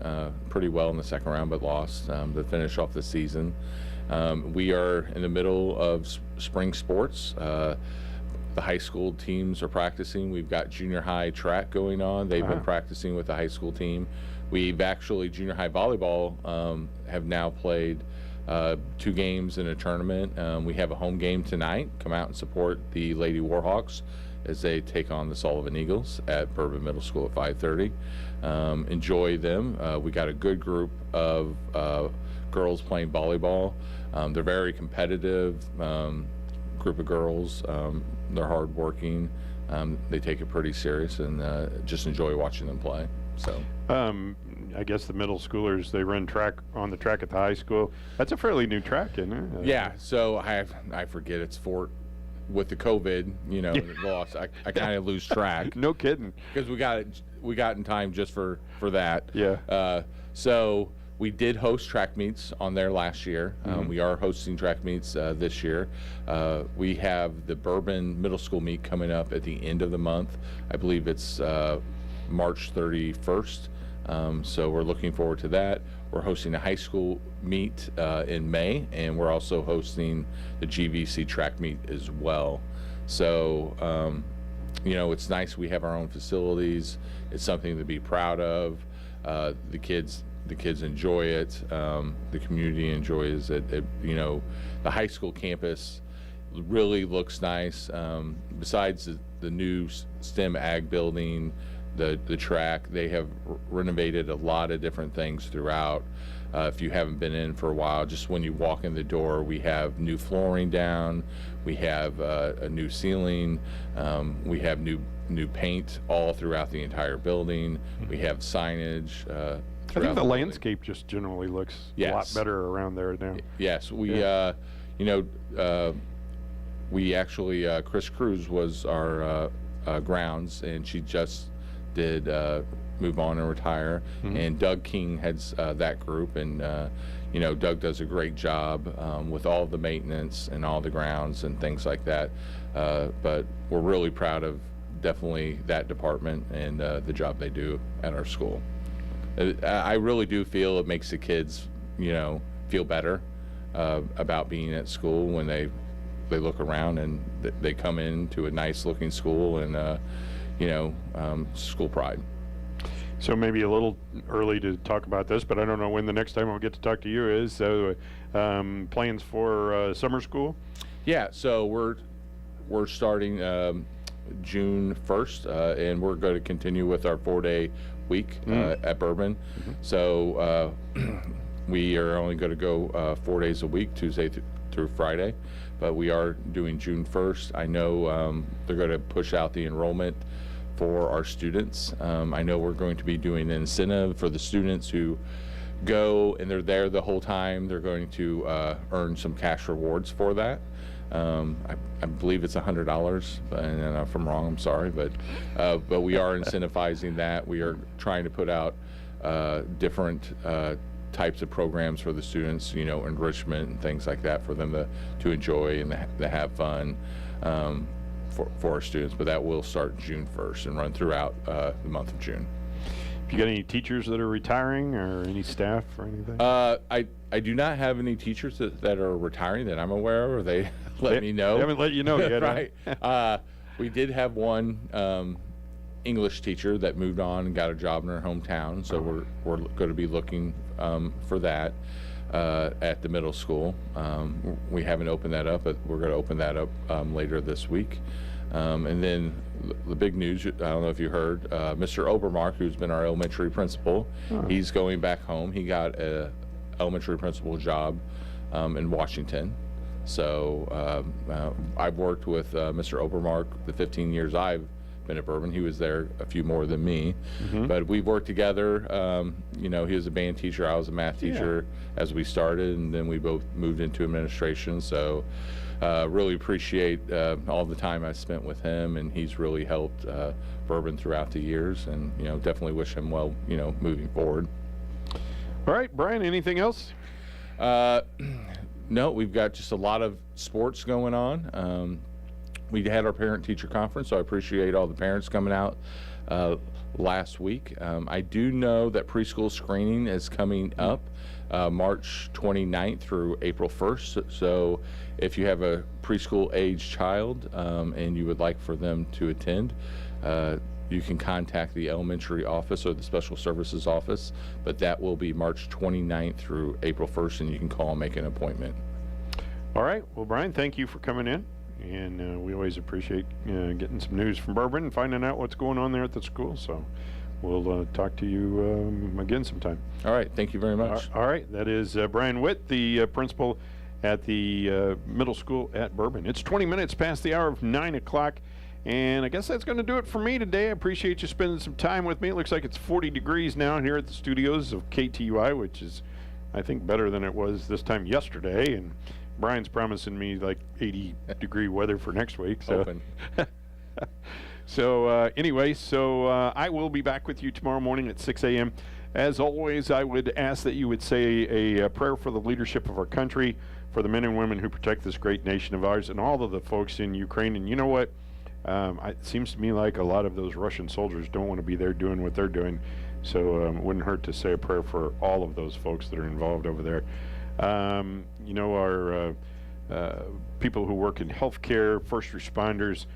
pretty well in the second round, but lost to finish off the season. We are in the middle of spring sports. The high school teams are practicing. We've got junior high track going on. They've been practicing with the high school team. We've actually, junior high volleyball have now played 2 games in a tournament. We have a home game tonight. Come out and support the Lady Warhawks as they take on the Sullivan Eagles at Bourbon Middle School at 5:30. Enjoy them. We got a good group of girls playing volleyball. They're very competitive group of girls. They're hardworking. They take it pretty serious, and just enjoy watching them play. So, I guess the middle schoolers, they run track on the track at the high school. That's a fairly new track, isn't it? Yeah. So I forget it's with the COVID, loss. I kind of lose track. No kidding. Because we got in time just for that. Yeah. So we did host track meets on there last year. We are hosting track meets this year. We have the Bourbon Middle School meet coming up at the end of the month. I believe it's March 31st. So we're looking forward to that. We're hosting a high school meet in May, and we're also hosting the GVC track meet as well. So, you know, it's nice we have our own facilities. It's something to be proud of. The kids enjoy it. The community enjoys it. You know, the high school campus really looks nice. Besides the new STEM ag building, the track, they have renovated a lot of different things throughout. If you haven't been in for a while, just when you walk in the door, we have new flooring down, we have a new ceiling, we have new paint all throughout the entire building. We have signage. I think the landscape just generally looks a lot better around there now. Yes, we, you know, we actually, Chris Cruz was our grounds, and she just did move on and retire. And Doug King heads that group, and you know, Doug does a great job with all the maintenance and all the grounds and things like that. But we're really proud of definitely that department and the job they do at our school. I really do feel it makes the kids, you know, feel better about being at school when they look around and they come into a nice looking school and you know, school pride. So maybe a little early to talk about this, but I don't know when the next time I'll get to talk to you is. So plans for summer school? Yeah, so we're starting June 1st, and we're going to continue with our 4-day week at Bourbon. So we are only going to go 4 days a week, Tuesday through Friday, but we are doing June 1st. I know they're going to push out the enrollment for our students. I know we're going to be doing an incentive for the students who go and they're there the whole time. They're going to earn some cash rewards for that. I believe it's $100, and if I'm wrong, I'm sorry, but we are incentivizing that. We are trying to put out different types of programs for the students, you know, enrichment and things like that for them to enjoy and to have fun for our students. But that will start June 1st and run throughout the month of June. Have you got any teachers that are retiring or any staff or anything? I do not have any teachers that are retiring that I'm aware of, or they let me know. They haven't let you know yet. Right. We did have one English teacher that moved on and got a job in her hometown, so we're going to be looking for that at the middle school. We haven't opened that up, but we're going to open that up later this week. And then the big news, I don't know if you heard, Mr. Obermark, who's been our elementary principal, he's going back home. He got a elementary principal job in Washington. So I've worked with Mr. Obermark the 15 years I've been at Bourbon. He was there a few more than me, but we've worked together. You know, he was a band teacher, I was a math teacher as we started, and then we both moved into administration. So really appreciate all the time I spent with him, and he's really helped Bourbon throughout the years, and you know, definitely wish him well, you know, moving forward. All right, Brian, anything else? No, we've got just a lot of sports going on. We had our parent-teacher conference, so I appreciate all the parents coming out last week. I do know that preschool screening is coming up March 29th through April 1st. So if you have a preschool-age child and you would like for them to attend, you can contact the elementary office or the special services office, but that will be March 29th through April 1st, and you can call and make an appointment. All right. Well, Brian, thank you for coming in. And we always appreciate getting some news from Bourbon and finding out what's going on there at the school. So we'll talk to you again sometime. All right. Thank you very much. All right. That is Brian Witt, the principal at the middle school at Bourbon. It's 20 minutes past the hour of 9 o'clock. And I guess that's going to do it for me today. I appreciate you spending some time with me. It looks like it's 40 degrees now here at the studios of KTUI, which is, I think, better than it was this time yesterday. And Brian's promising me like 80-degree weather for next week. So, anyway, I will be back with you tomorrow morning at 6 a.m. As always, I would ask that you would say a prayer for the leadership of our country, for the men and women who protect this great nation of ours, and all of the folks in Ukraine. And you know what? It seems to me like a lot of those Russian soldiers don't want to be there doing what they're doing. So it wouldn't hurt to say a prayer for all of those folks that are involved over there. You know, our people who work in healthcare, first responders,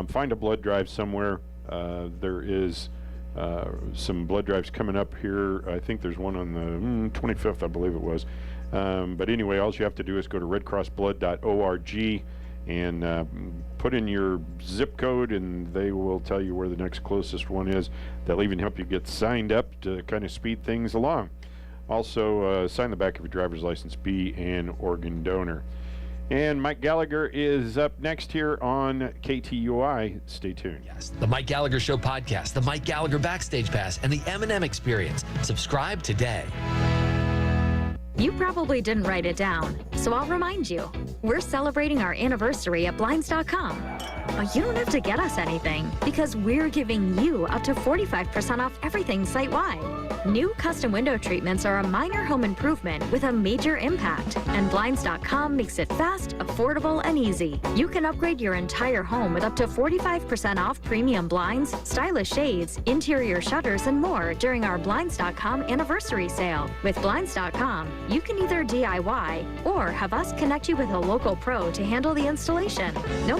find a blood drive somewhere. There is some blood drives coming up here. I think there's one on the 25th, I believe it was. But anyway, all you have to do is go to redcrossblood.org and put in your zip code, and they will tell you where the next closest one is. They'll even help you get signed up to kind of speed things along. Also, sign the back of your driver's license, be an organ donor. And Mike Gallagher is up next here on KTUI. Stay tuned. Yes, the Mike Gallagher Show podcast, the Mike Gallagher Backstage Pass, and the M&M Experience. Subscribe today. You probably didn't write it down, so I'll remind you. We're celebrating our anniversary at Blinds.com. But you don't have to get us anything, because we're giving you up to 45% off everything site-wide. New custom window treatments are a minor home improvement with a major impact, and Blinds.com makes it fast, affordable, and easy. You can upgrade your entire home with up to 45% off premium blinds, stylish shades, interior shutters, and more during our Blinds.com anniversary sale. With Blinds.com, you can either DIY or have us connect you with a local pro to handle the installation. No